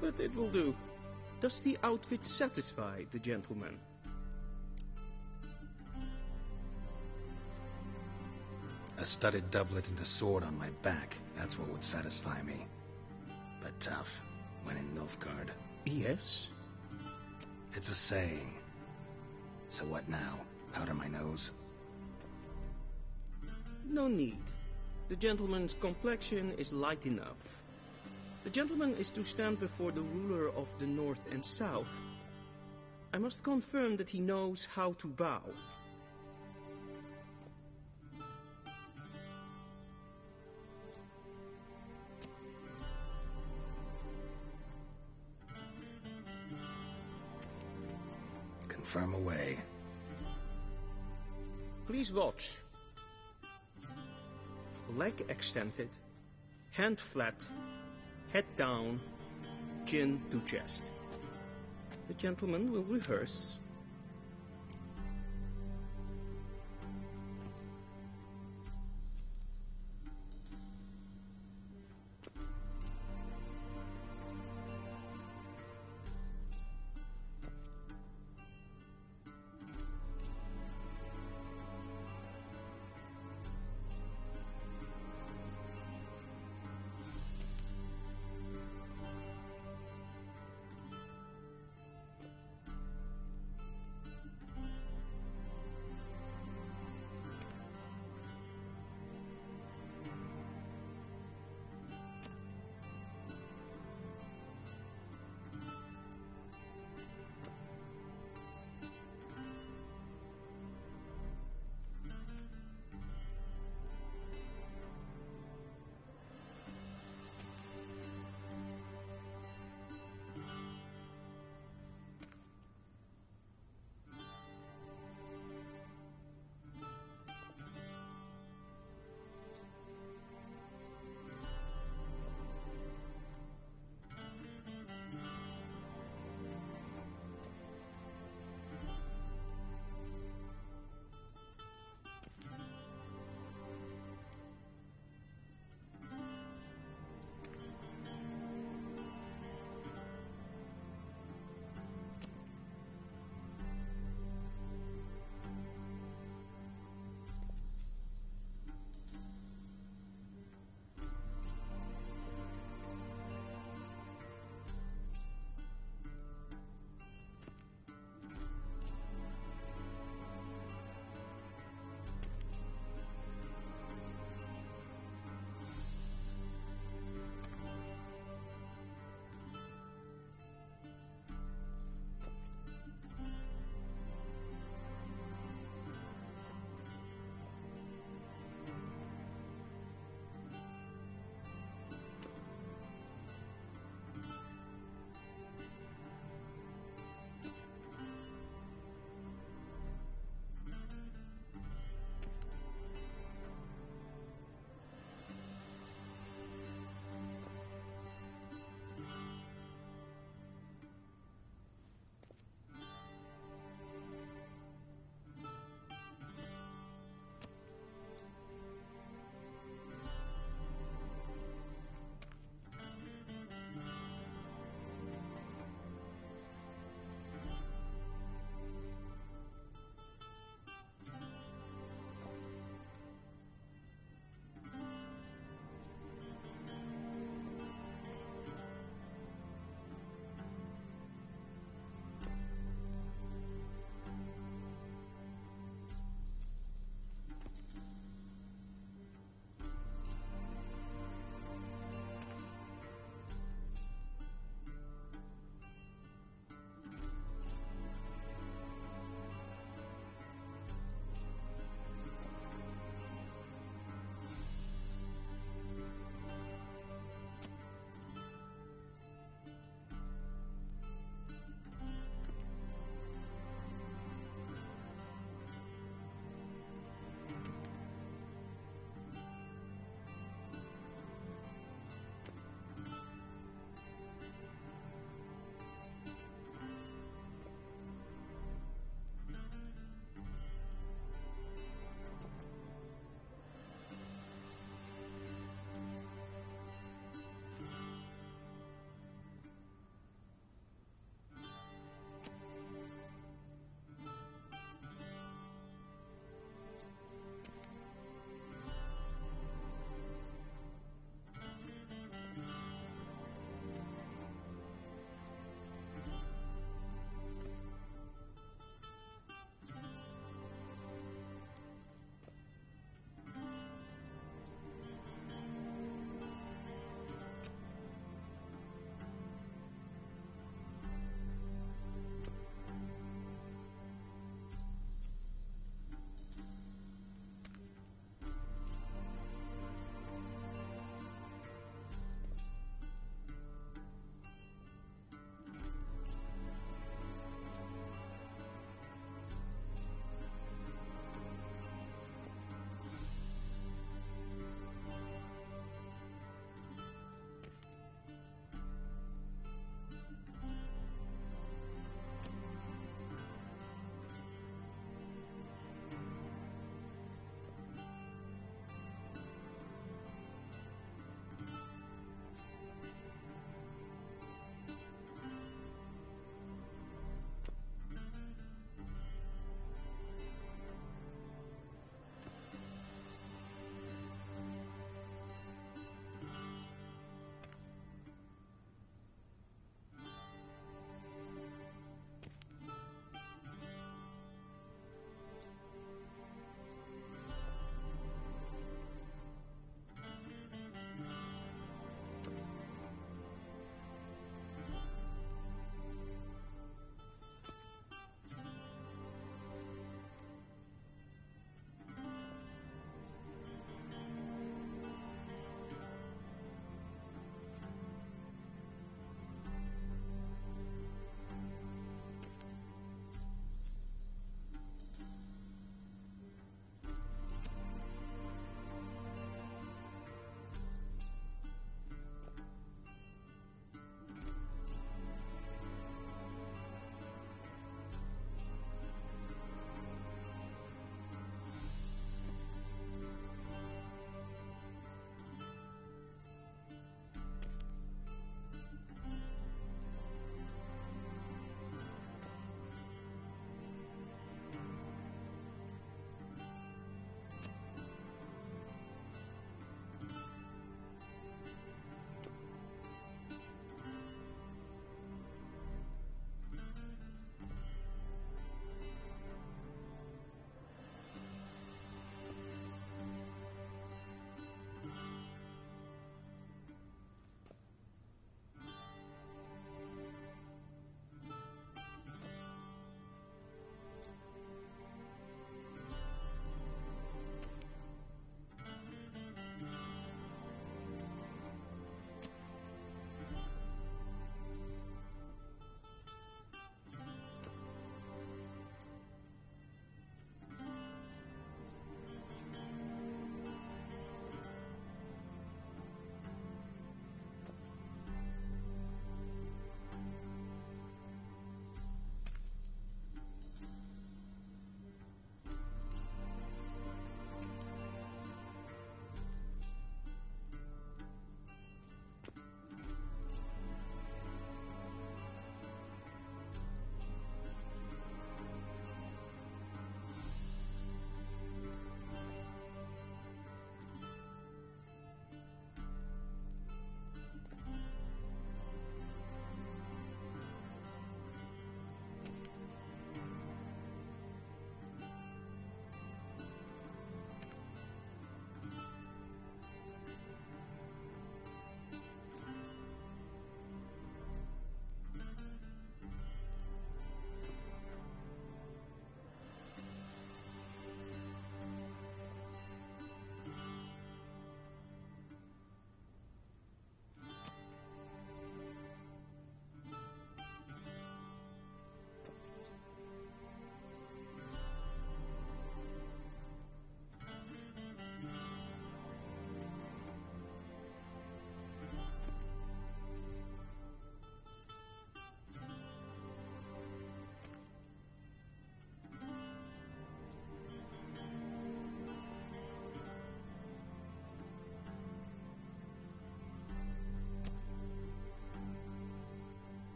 but it will do. Does the outfit satisfy the gentleman? A studded doublet and a sword on my back, that's what would satisfy me. But tough, when in Nilfgaard. Yes? It's a saying. So what now? Powder my nose? No need. The gentleman's complexion is light enough. The gentleman is to stand before the ruler of the North and South. I must confirm that he knows how to bow. firm away. Please watch. Leg extended, hand flat, head down, chin to chest. The gentleman will rehearse.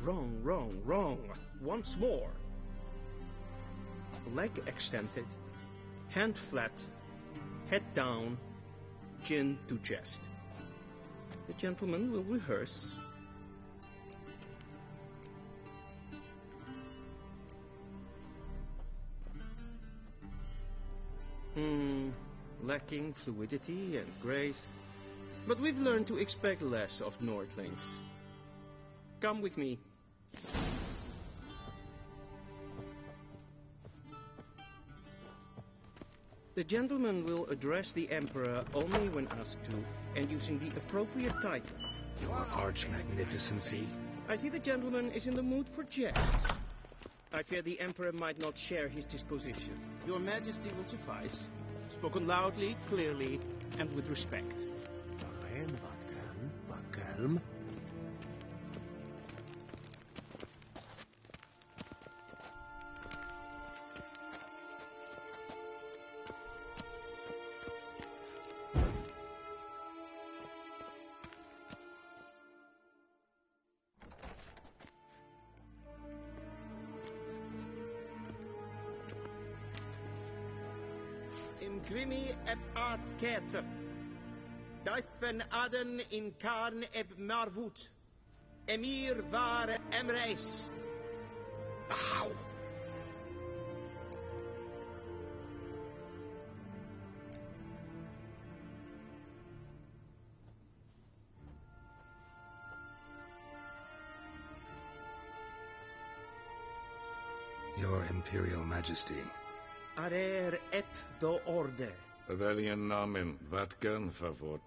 Wrong, wrong, wrong. Once more. Leg extended, hand flat, head down, chin to chest. The gentleman will rehearse. Lacking fluidity and grace. But we've learned to expect less of Nordlings. Come with me. The gentleman will address the Emperor only when asked to, and using the appropriate title. Your Arch Magnificency. I see the gentleman is in the mood for jests. I fear the Emperor might not share his disposition. Your Majesty will suffice. Spoken loudly, clearly, and with respect. Calm. Imprimi et art kerzer. Duifen aden in karn eb marvoet. Emir var emreis. Ow! Your Imperial Majesty. Arer ep do orde. Weljen namen, wat kan favort?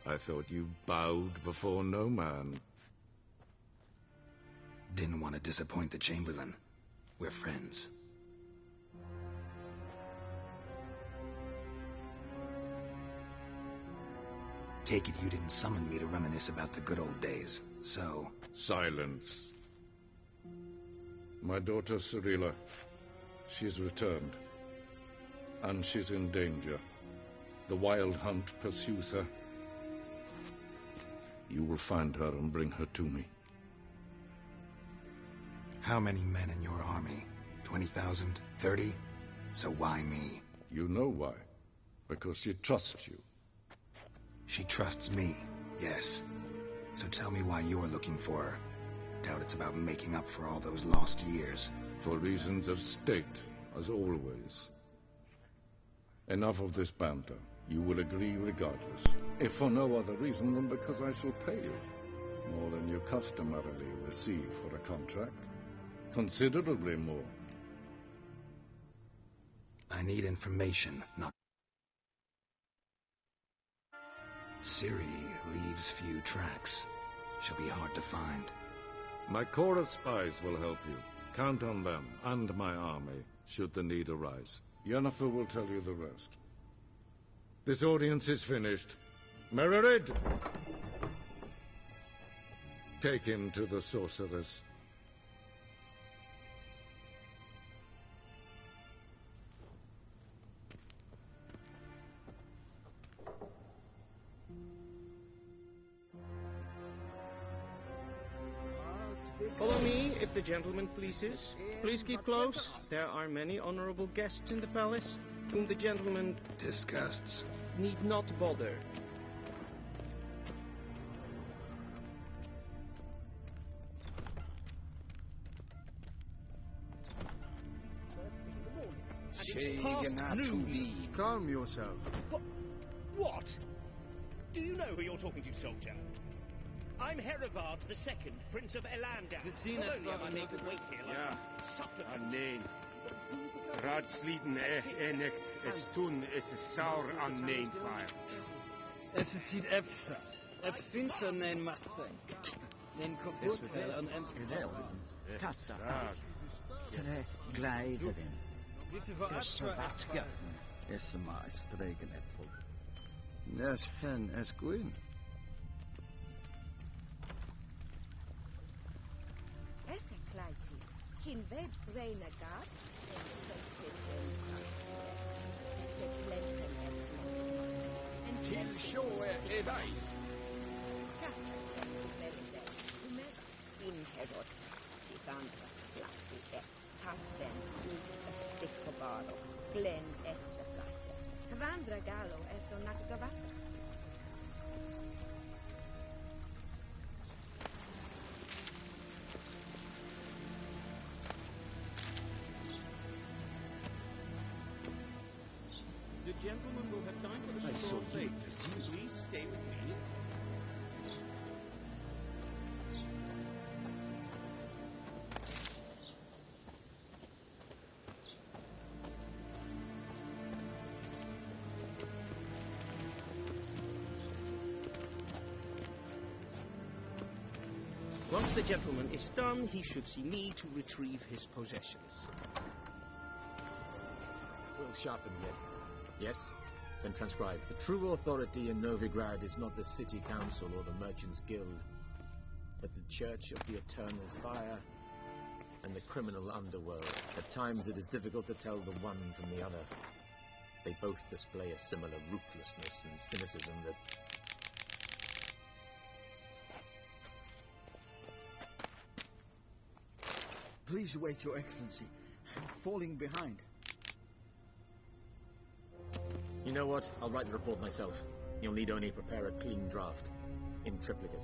I thought you bowed before no man. Didn't want to disappoint the Chamberlain. We're friends. Take it you didn't summon me to reminisce about the good old days, so... Silence. My daughter Cirilla, she's returned. And she's in danger. The Wild Hunt pursues her. You will find her and bring her to me. How many men in your army? 20,000? 30? So why me? You know why. Because she trusts you. She trusts me, yes. So tell me why you're looking for her. Doubt it's about making up for all those lost years. For reasons of state, as always. Enough of this banter. You will agree regardless. If for no other reason than because I shall pay you. More than you customarily receive for a contract. Considerably more. I need information, not... Ciri leaves few tracks. She'll be hard to find. My corps of spies will help you. Count on them, and my army, should the need arise. Yennefer will tell you the rest. This audience is finished. Mererid! Take him to the sorceress. Follow me, if the gentleman pleases. Please keep close. There are many honorable guests in the palace, whom the gentleman... disgusts. ...need not bother. Calm yourself. What? Do you know who you're talking to, soldier? I'm Herivard II, Prince of Elandar. Although I need to wait here like some supplicant. Nee. Raadsleden echt es tun es saur an neem fire. Es is ziet efsat. Ep finster nein machte. Nein kofutel an empfel. Kasta. Tre gleideren. Vervatgaten. Es maar streken epfel. Nes hen es gwyn. Ese klaiti. Kin ved reina gat. Till show är dig. Inherod, Sivandra Slappi, Kapten, Spicobaro, Glen Esseflasse, Kavandra Gallo, Esso Nakagavasa. The gentleman will have time for the stroll later. Please stay with me. Once the gentleman is done, he should see me to retrieve his possessions. Well sharpened yet. Yes? Then transcribe. The true authority in Novigrad is not the city council or the merchants' guild, but the Church of the Eternal Fire and the criminal underworld. At times it is difficult to tell the one from the other. They both display a similar ruthlessness and cynicism that... Please wait, Your Excellency. I'm falling behind. You know what? I'll write the report myself. You'll need only prepare a clean draft. In triplicate.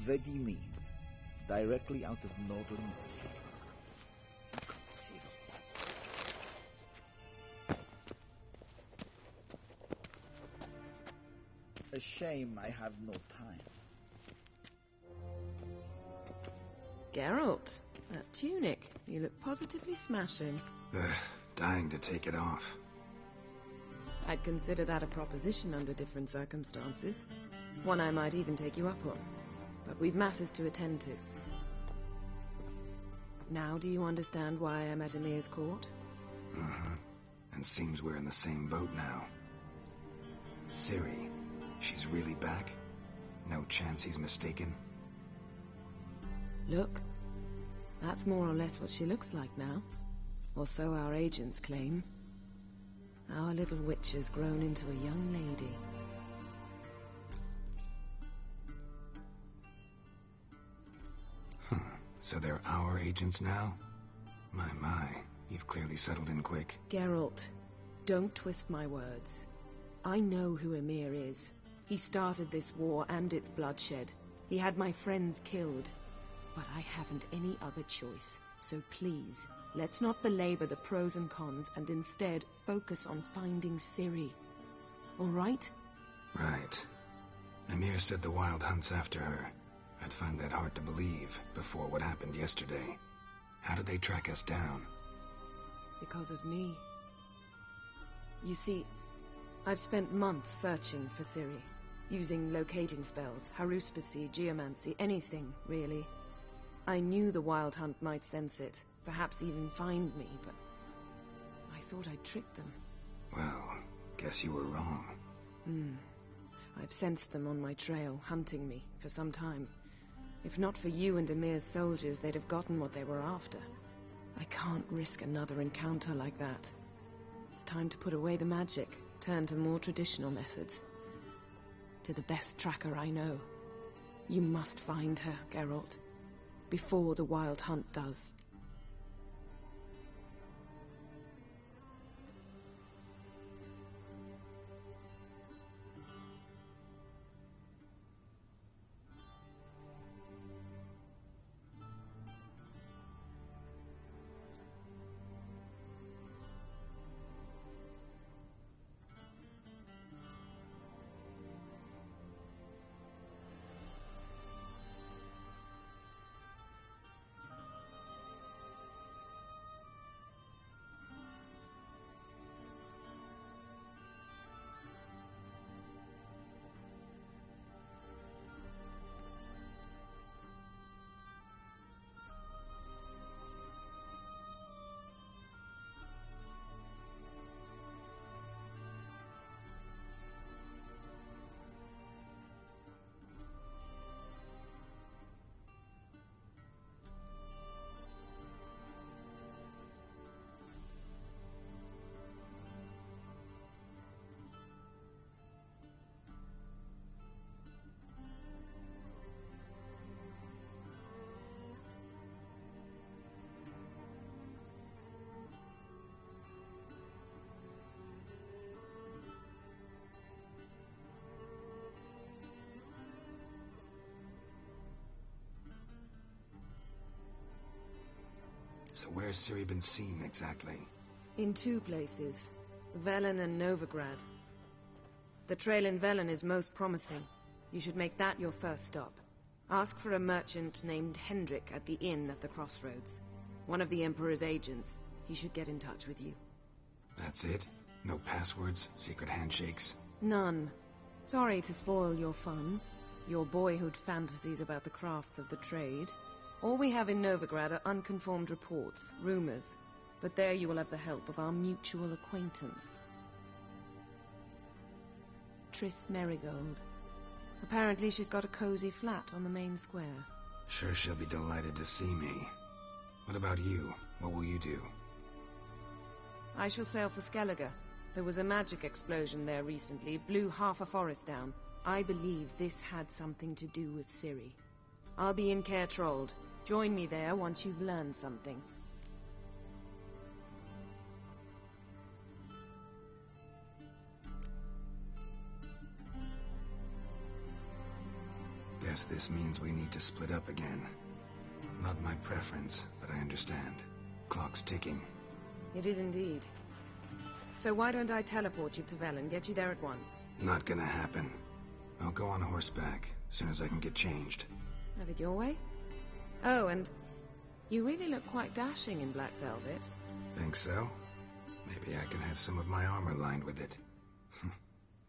Vedimin, directly out of northern tales. A shame I have no time. Geralt, that tunic. You look positively smashing. Dying to take it off. I'd consider that a proposition under different circumstances. One I might even take you up on. But we've matters to attend to. Now do you understand why I'm at Emir's court? Uh-huh. And seems we're in the same boat now. Ciri, she's really back? No chance he's mistaken? Look, that's more or less what she looks like now. Or so our agents claim. Our little witch has grown into a young lady. So they're our agents now? My, you've clearly settled in quick. Geralt, don't twist my words. I know who Emir is. He started this war and its bloodshed. He had my friends killed. But I haven't any other choice. So please, let's not belabor the pros and cons and instead focus on finding Ciri. All right? Right. Emir said the Wild Hunt's after her. I'd find that hard to believe before what happened yesterday. How did they track us down? Because of me. You see, I've spent months searching for Ciri, using locating spells, haruspicy, geomancy, anything, really. I knew the Wild Hunt might sense it, perhaps even find me, but I thought I'd trick them. Well, guess you were wrong. I've sensed them on my trail, hunting me, for some time. If not for you and Emir's soldiers, they'd have gotten what they were after. I can't risk another encounter like that. It's time to put away the magic, turn to more traditional methods. To the best tracker I know. You must find her, Geralt, before the Wild Hunt does. So where's Ciri been seen, exactly? In 2 places, Velen and Novigrad. The trail in Velen is most promising. You should make that your first stop. Ask for a merchant named Hendrik at the inn at the crossroads. One of the Emperor's agents. He should get in touch with you. That's it? No passwords, secret handshakes? None. Sorry to spoil your fun. Your boyhood fantasies about the crafts of the trade. All we have in Novigrad are unconfirmed reports, rumors. But there you will have the help of our mutual acquaintance. Triss Merigold. Apparently she's got a cozy flat on the main square. Sure she'll be delighted to see me. What about you? What will you do? I shall sail for Skellige. There was a magic explosion there recently, blew half a forest down. I believe this had something to do with Ciri. I'll be in Caer Trolde. Join me there once you've learned something. Guess this means we need to split up again. Not my preference, but I understand. Clock's ticking. It is indeed. So why don't I teleport you to Velen, get you there at once? Not gonna happen. I'll go on horseback, as soon as I can get changed. Have it your way? Oh, and you really look quite dashing in black velvet. Think so? Maybe I can have some of my armor lined with it.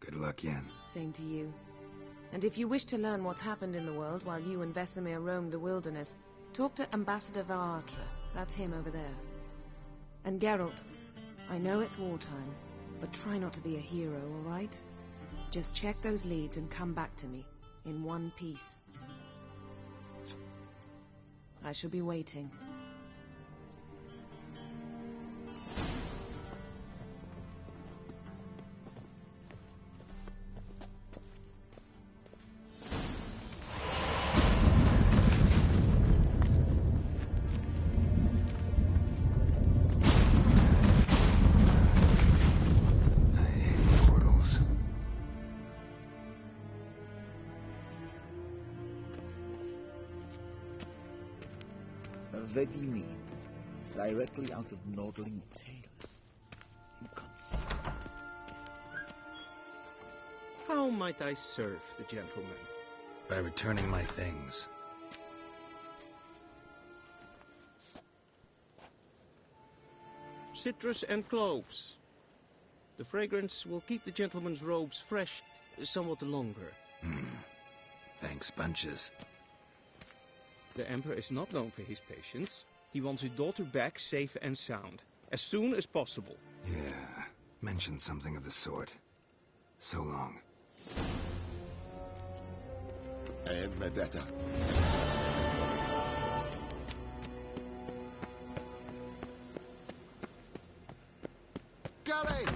Good luck, Yen. Same to you. And if you wish to learn what's happened in the world while you and Vesemir roamed the wilderness, talk to Ambassador Varatra. That's him over there. And Geralt, I know it's wartime, but try not to be a hero, all right? Just check those leads and come back to me, in one piece. I shall be waiting. Vedimi, directly out of Nordling Tales. Inconceivable. How might I serve the gentleman? By returning my things. Citrus and cloves. The fragrance will keep the gentleman's robes fresh somewhat longer. Thanks, bunches. The Emperor is not known for his patience. He wants his daughter back safe and sound, as soon as possible. Yeah, mentioned something of the sort. So long. And Medetta. Gully!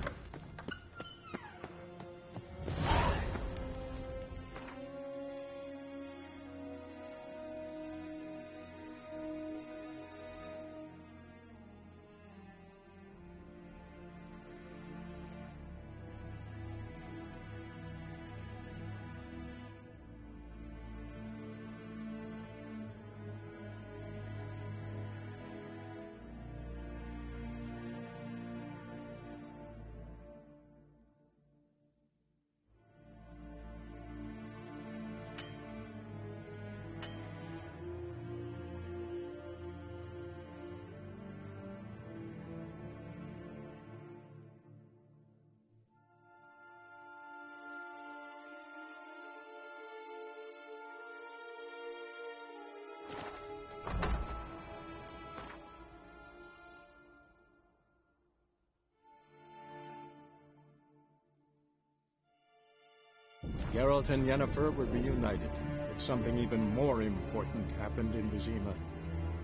Geralt and Yennefer were reunited, but something even more important happened in Vizima.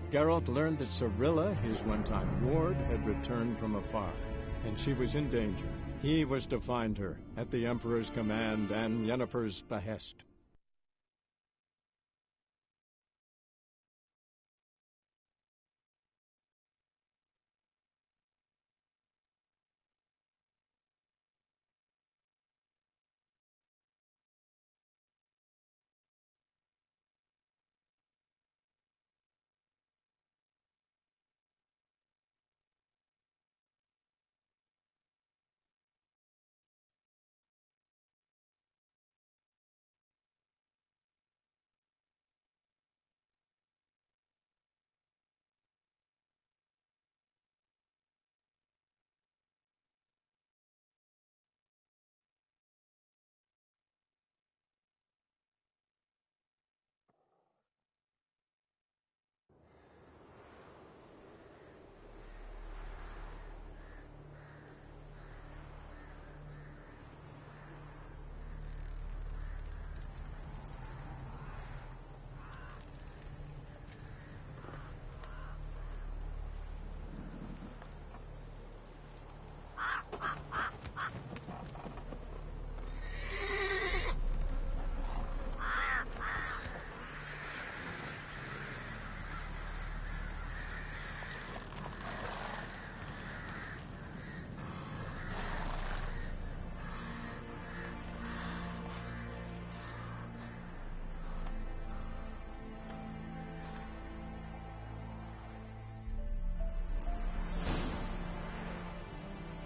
Geralt learned that Cirilla, his one-time ward, had returned from afar, and she was in danger. He was to find her, at the Emperor's command and Yennefer's behest.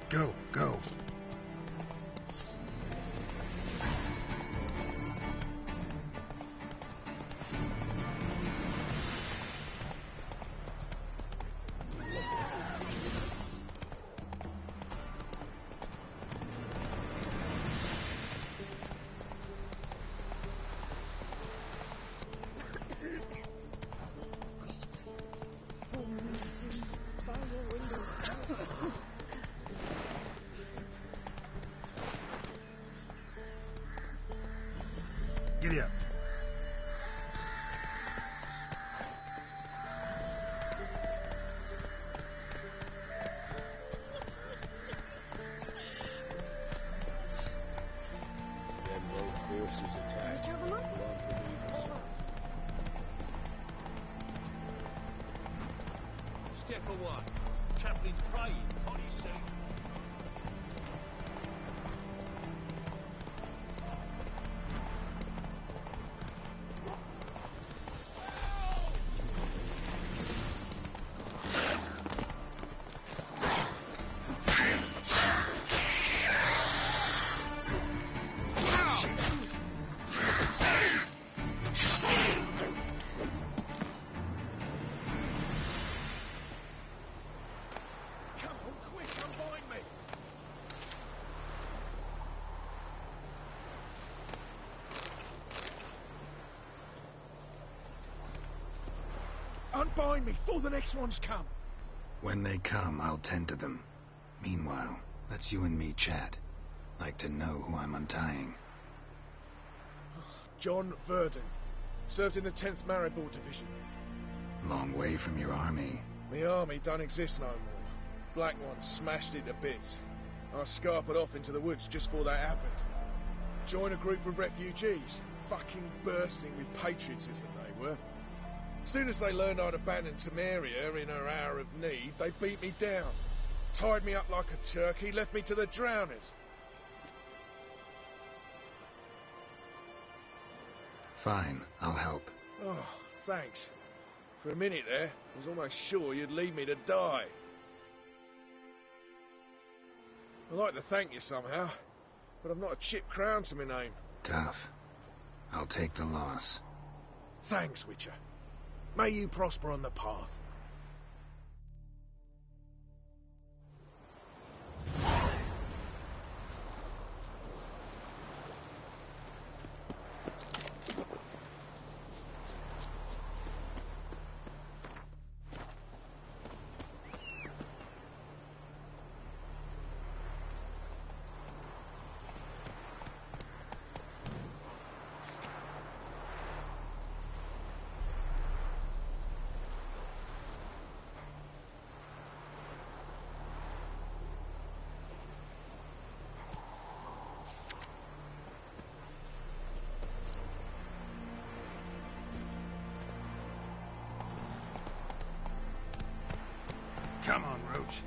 Go, go. Giddy up. Then both forces attack. Step away. Chaplain's praying, on his seat. Unbind me before the next ones come. When they come, I'll tend to them. Meanwhile, let's you and me chat. Like to know who I'm untying. John Verdon. Served in the 10th Maribor Division. Long way from your army. The army don't exist no more. Black One smashed it to bits. I scarpered off into the woods just before that happened. Joined a group of refugees. Fucking bursting with patriotism they were. As soon as they learned I'd abandoned Temeria in her hour of need, they beat me down. Tied me up like a turkey, left me to the drowners. Fine, I'll help. Oh, thanks. For a minute there, I was almost sure you'd leave me to die. I'd like to thank you somehow, but I've not a chip crown to my name. Tough. I'll take the loss. Thanks, Witcher. May you prosper on the path. Come on, Roach.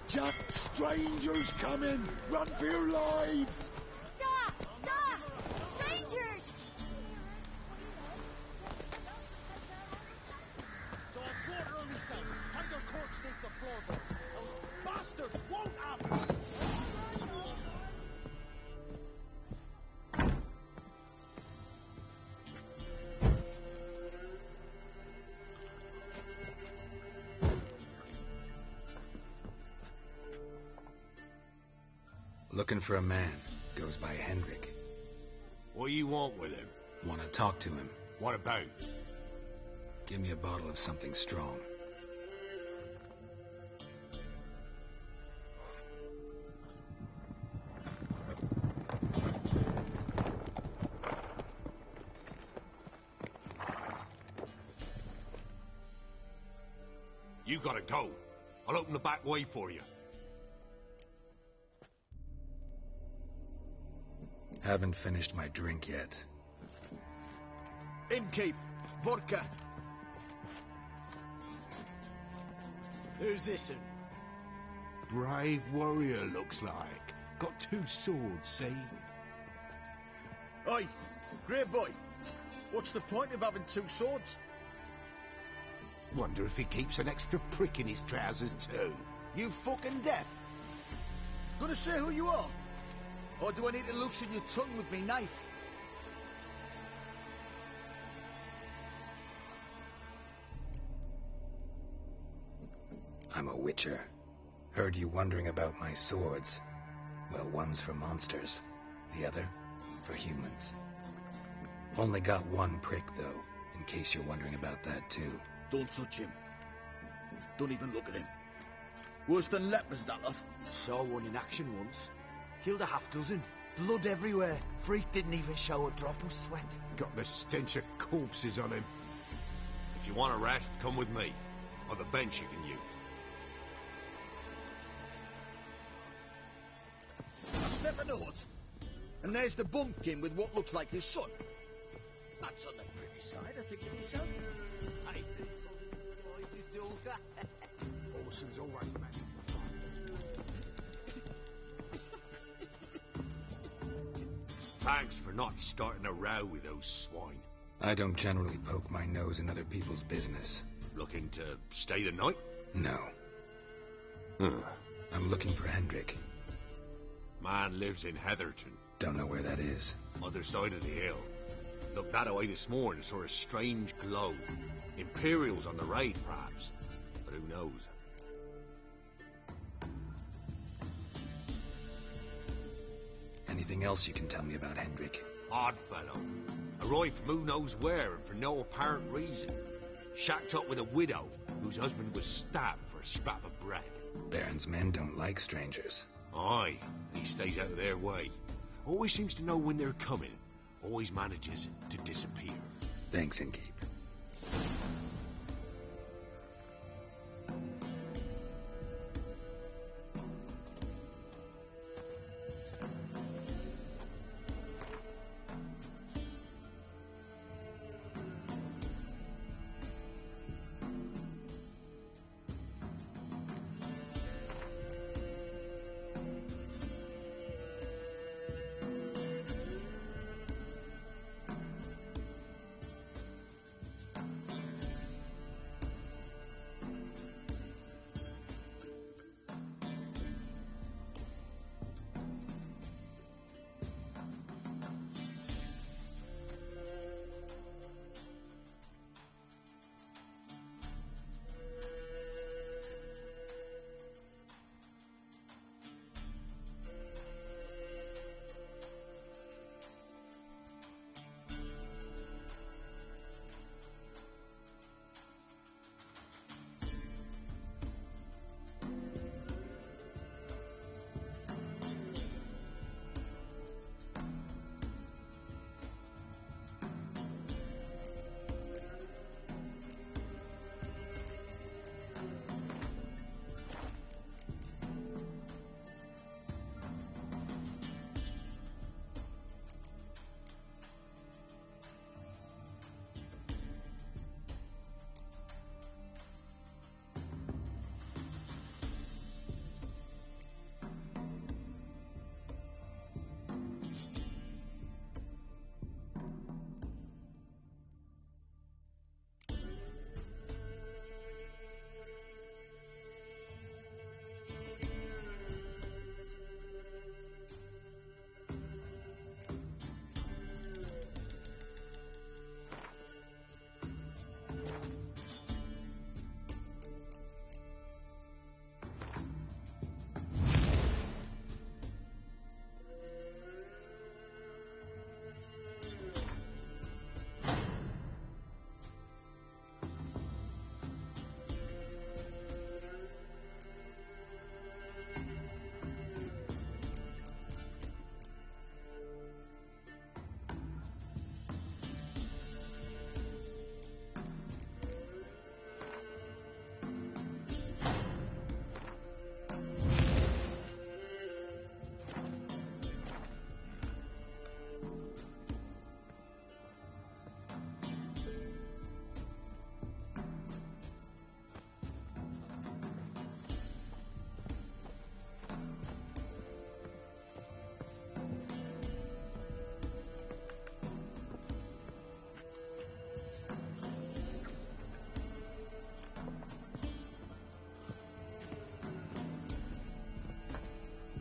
Jack, strangers coming! Run for your lives! Strangers! So I'll slaughter her myself. Hang your corpse against the floorboards. Those bastards won't happen! Looking for a man. Goes by Hendrik. What do you want with him? Want to talk to him. What about? Give me a bottle of something strong. You gotta go. I'll open the back way for you. Haven't finished my drink yet. Innkeep, vodka. Who's this? Brave warrior, looks like. Got 2 swords, see? Oi, grey boy. What's the point of having 2 swords? Wonder if he keeps an extra prick in his trousers too. You fucking deaf? Gonna say who you are? Or do I need to loosen your tongue with me knife? I'm a witcher. Heard you wondering about my swords. Well, one's for monsters, the other for humans. Only got 1 prick, though, in case you're wondering about that, too. Don't touch him. Don't even look at him. Worse than lepers, that lot. Saw one in action once. Killed a half-dozen. Blood everywhere. Freak didn't even show a drop of sweat. Got the stench of corpses on him. If you want a rest, come with me. Or the bench you can use. That's never know it. And there's the bumpkin with what looks like his son. That's on the pretty side, I think, of himself. Hey, it's his daughter. Orson's always magic. Thanks for not starting a row with those swine. I don't generally poke my nose in other people's business. Looking to stay the night? No. I'm looking for Hendrik. Man lives in Heatherton. Don't know where that is. Other side of the hill. Looked that away this morning, saw a strange glow. Imperials on the raid, perhaps. But who knows? Anything else you can tell me about Hendrik? Odd fellow. Arrived from who knows where and for no apparent reason. Shacked up with a widow whose husband was stabbed for a scrap of bread. Baron's men don't like strangers. Aye, he stays out of their way. Always seems to know when they're coming. Always manages to disappear. Thanks, Innkeep.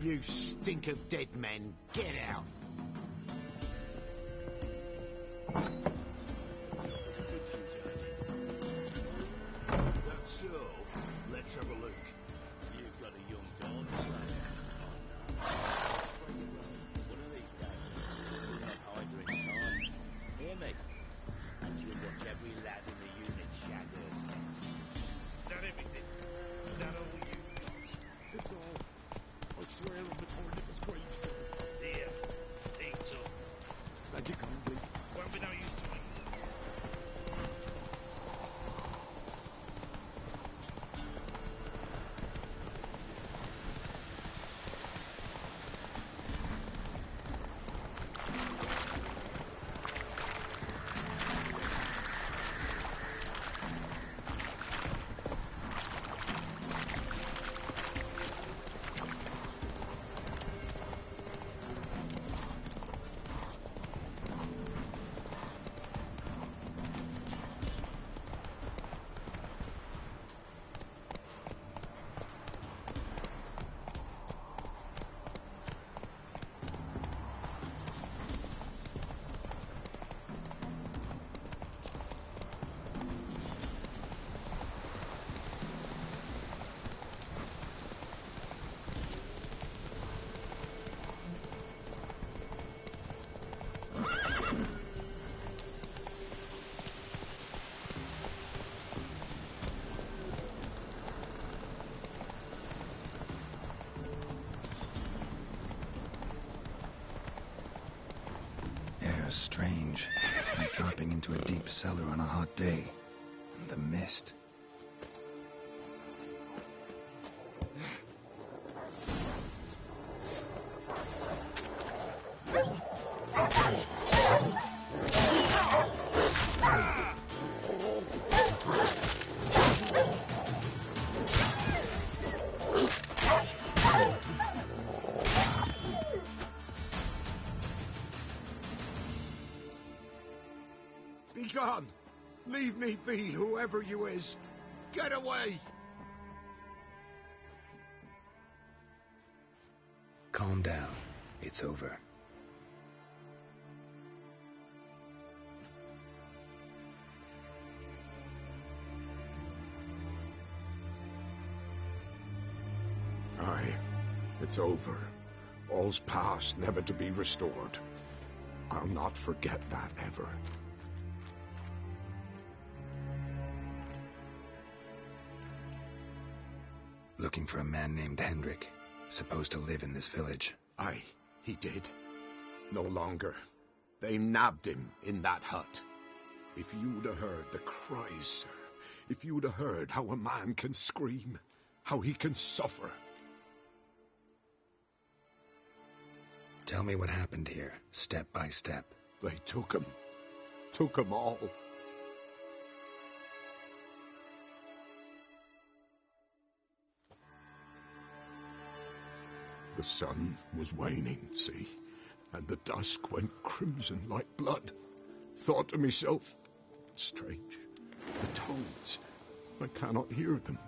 You stink of dead men. Get out. That's so. Let's have a look. You've got a young dog. One of these days, we'll have Hydra in time. Hear me? And you'll watch every lad in the unit shag her senses. Is that everything? Is that all you got? It's all. I swear on the poor nipper's grave, sir. There. Eat up. Thank you kindly. Won't be no use to me. Strange. Like dropping into a deep cellar on a hot day. And the mist. Be gone! Leave me be, whoever you is! Get away! Calm down. It's over. Aye, it's over. All's past, never to be restored. I'll not forget that ever. Looking for a man named Hendrik, supposed to live in this village. Aye, he did. No longer. They nabbed him in that hut. If you'd have heard the cries, sir, if you'd have heard how a man can scream, how he can suffer. Tell me what happened here, step by step. They took him all. The sun was waning, see, and the dusk went crimson like blood. Thought to myself, strange, the toads, I cannot hear them.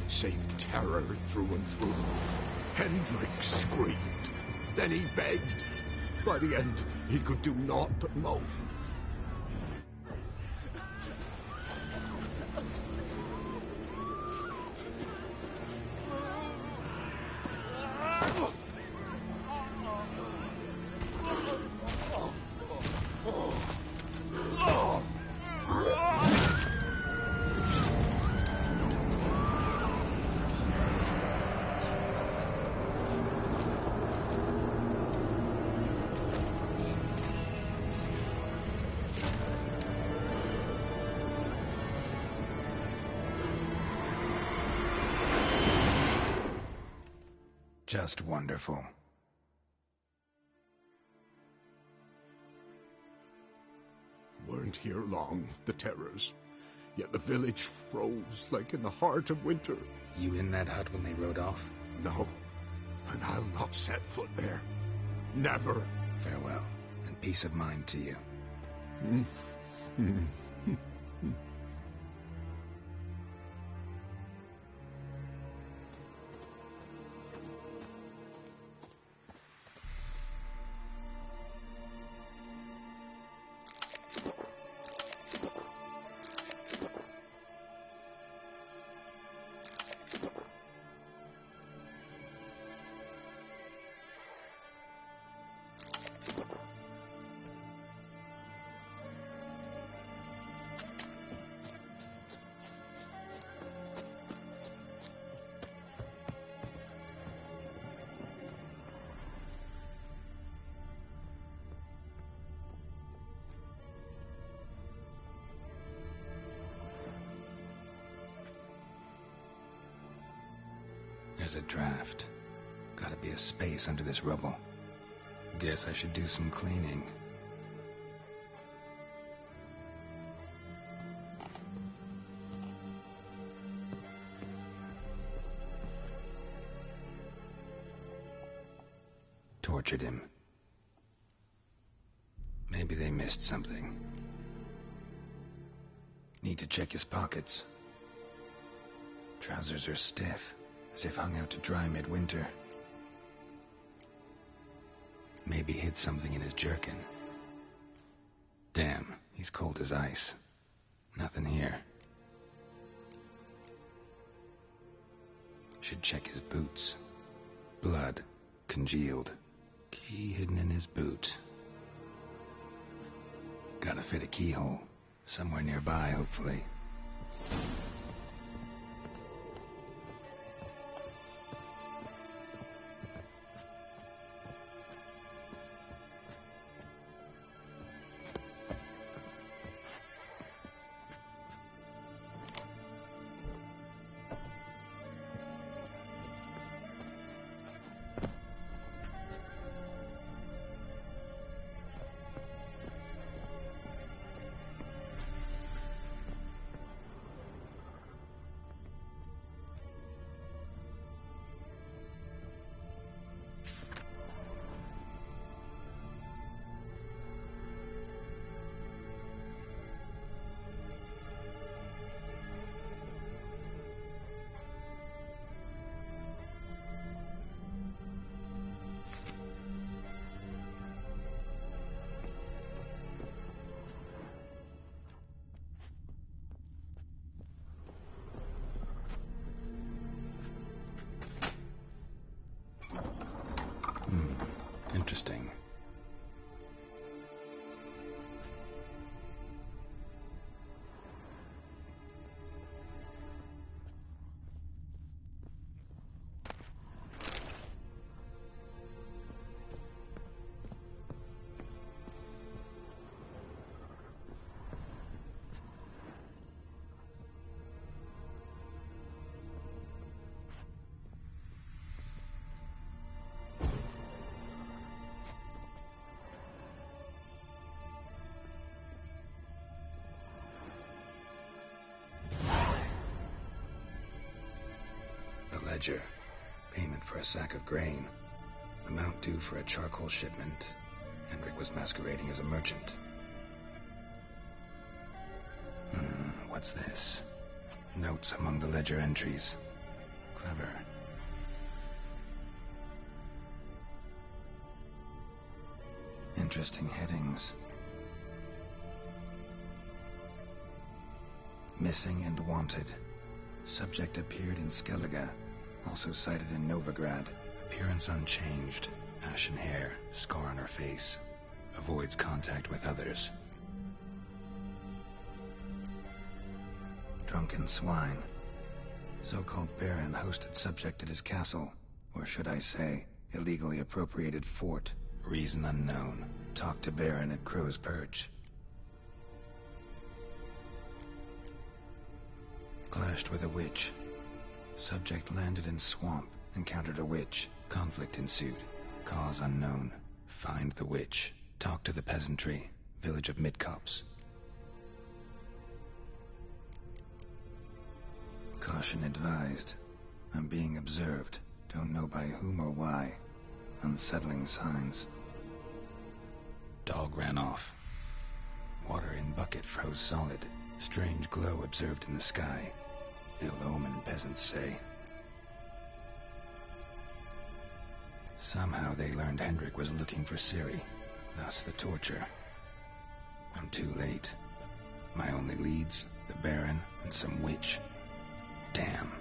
Save terror through and through. Hendrik screamed. Then he begged. By the end, he could do naught but moan. Just wonderful. Weren't here long, the terrors. Yet the village froze like in the heart of winter. You in that hut when they rode off? No, and I'll not set foot there. Never. Farewell, and peace of mind to you. There's a draft. Gotta be a space under this rubble. Guess I should do some cleaning. Tortured him. Maybe they missed something. Need to check his pockets. Trousers are stiff, as if hung out to dry midwinter. Maybe hid something in his jerkin. Damn, he's cold as ice. Nothing here. Should check his boots. Blood, congealed. Key hidden in his boot. Gotta fit a keyhole. Somewhere nearby, hopefully. Interesting. Ledger. Payment for a sack of grain. Amount due for a charcoal shipment. Hendrik was masquerading as a merchant. What's this? Notes among the ledger entries. Clever. Interesting headings. Missing and wanted. Subject appeared in Skellige. Also sighted in Novigrad. Appearance unchanged. Ashen hair. Scar on her face. Avoids contact with others. Drunken swine. So-called baron hosted subject at his castle. Or should I say, illegally appropriated fort. Reason unknown. Talked to baron at Crow's Perch. Clashed with a witch. Subject landed in swamp. Encountered a witch. Conflict ensued. Cause unknown. Find the witch. Talk to the peasantry. Village of Midcopse. Caution advised. I'm being observed. Don't know by whom or why. Unsettling signs. Dog ran off. Water in bucket froze solid. Strange glow observed in the sky. Ill omen, peasants say. Somehow they learned Hendrik was looking for Ciri. Thus the torture. I'm too late. My only leads, the Baron and some witch. Damn.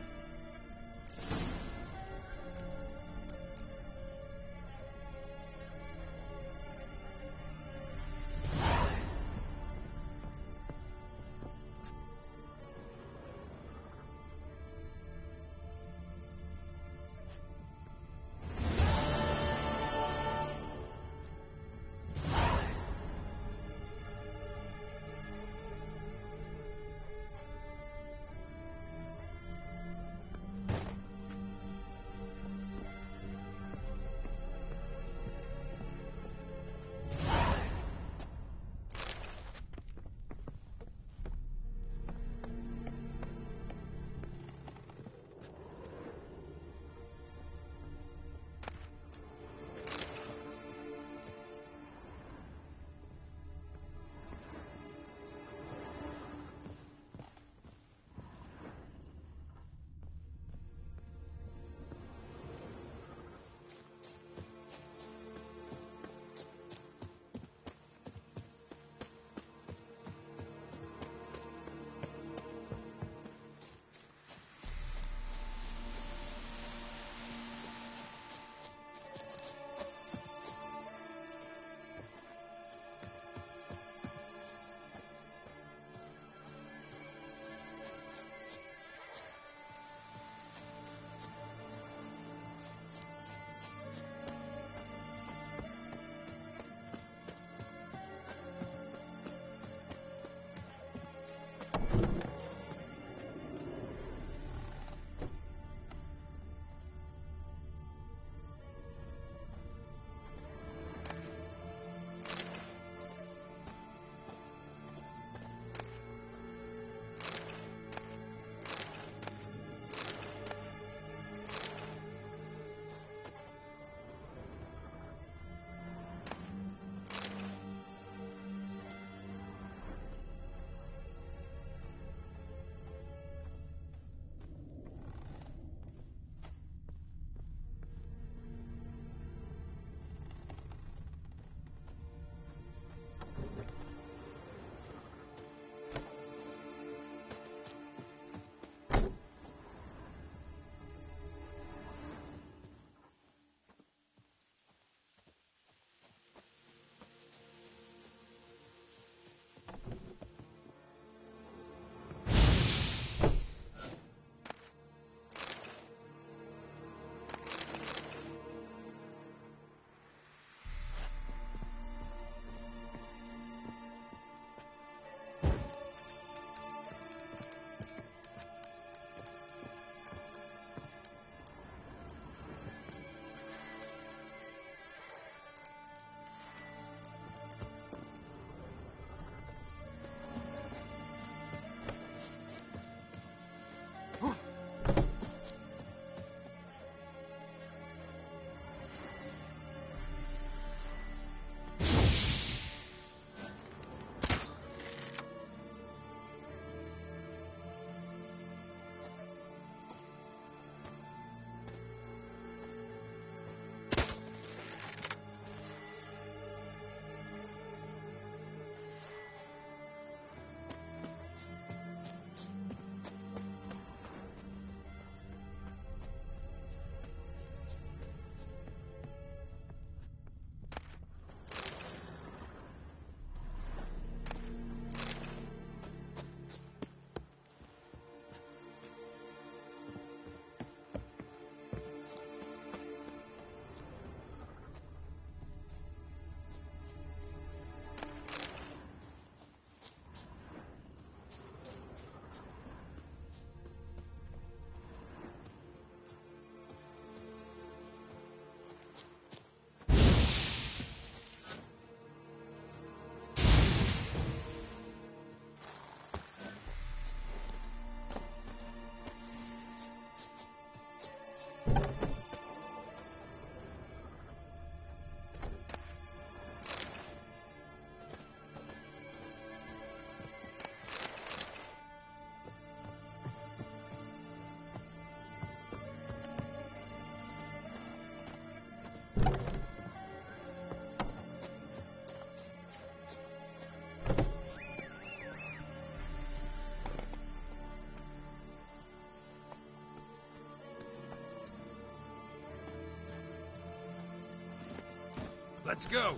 let's go.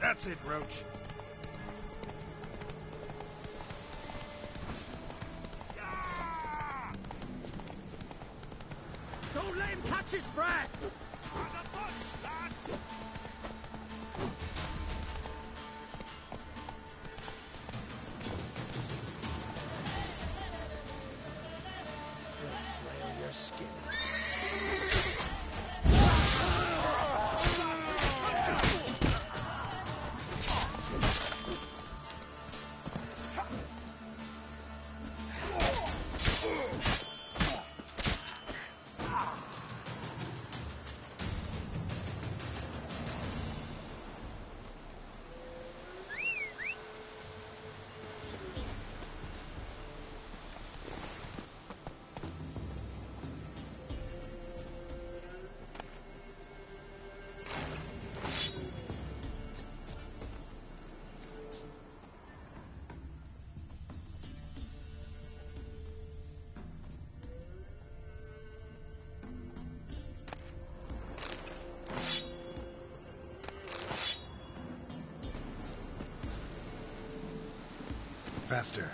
That's it, Roach. Don't let him catch his breath! Your skin. Faster.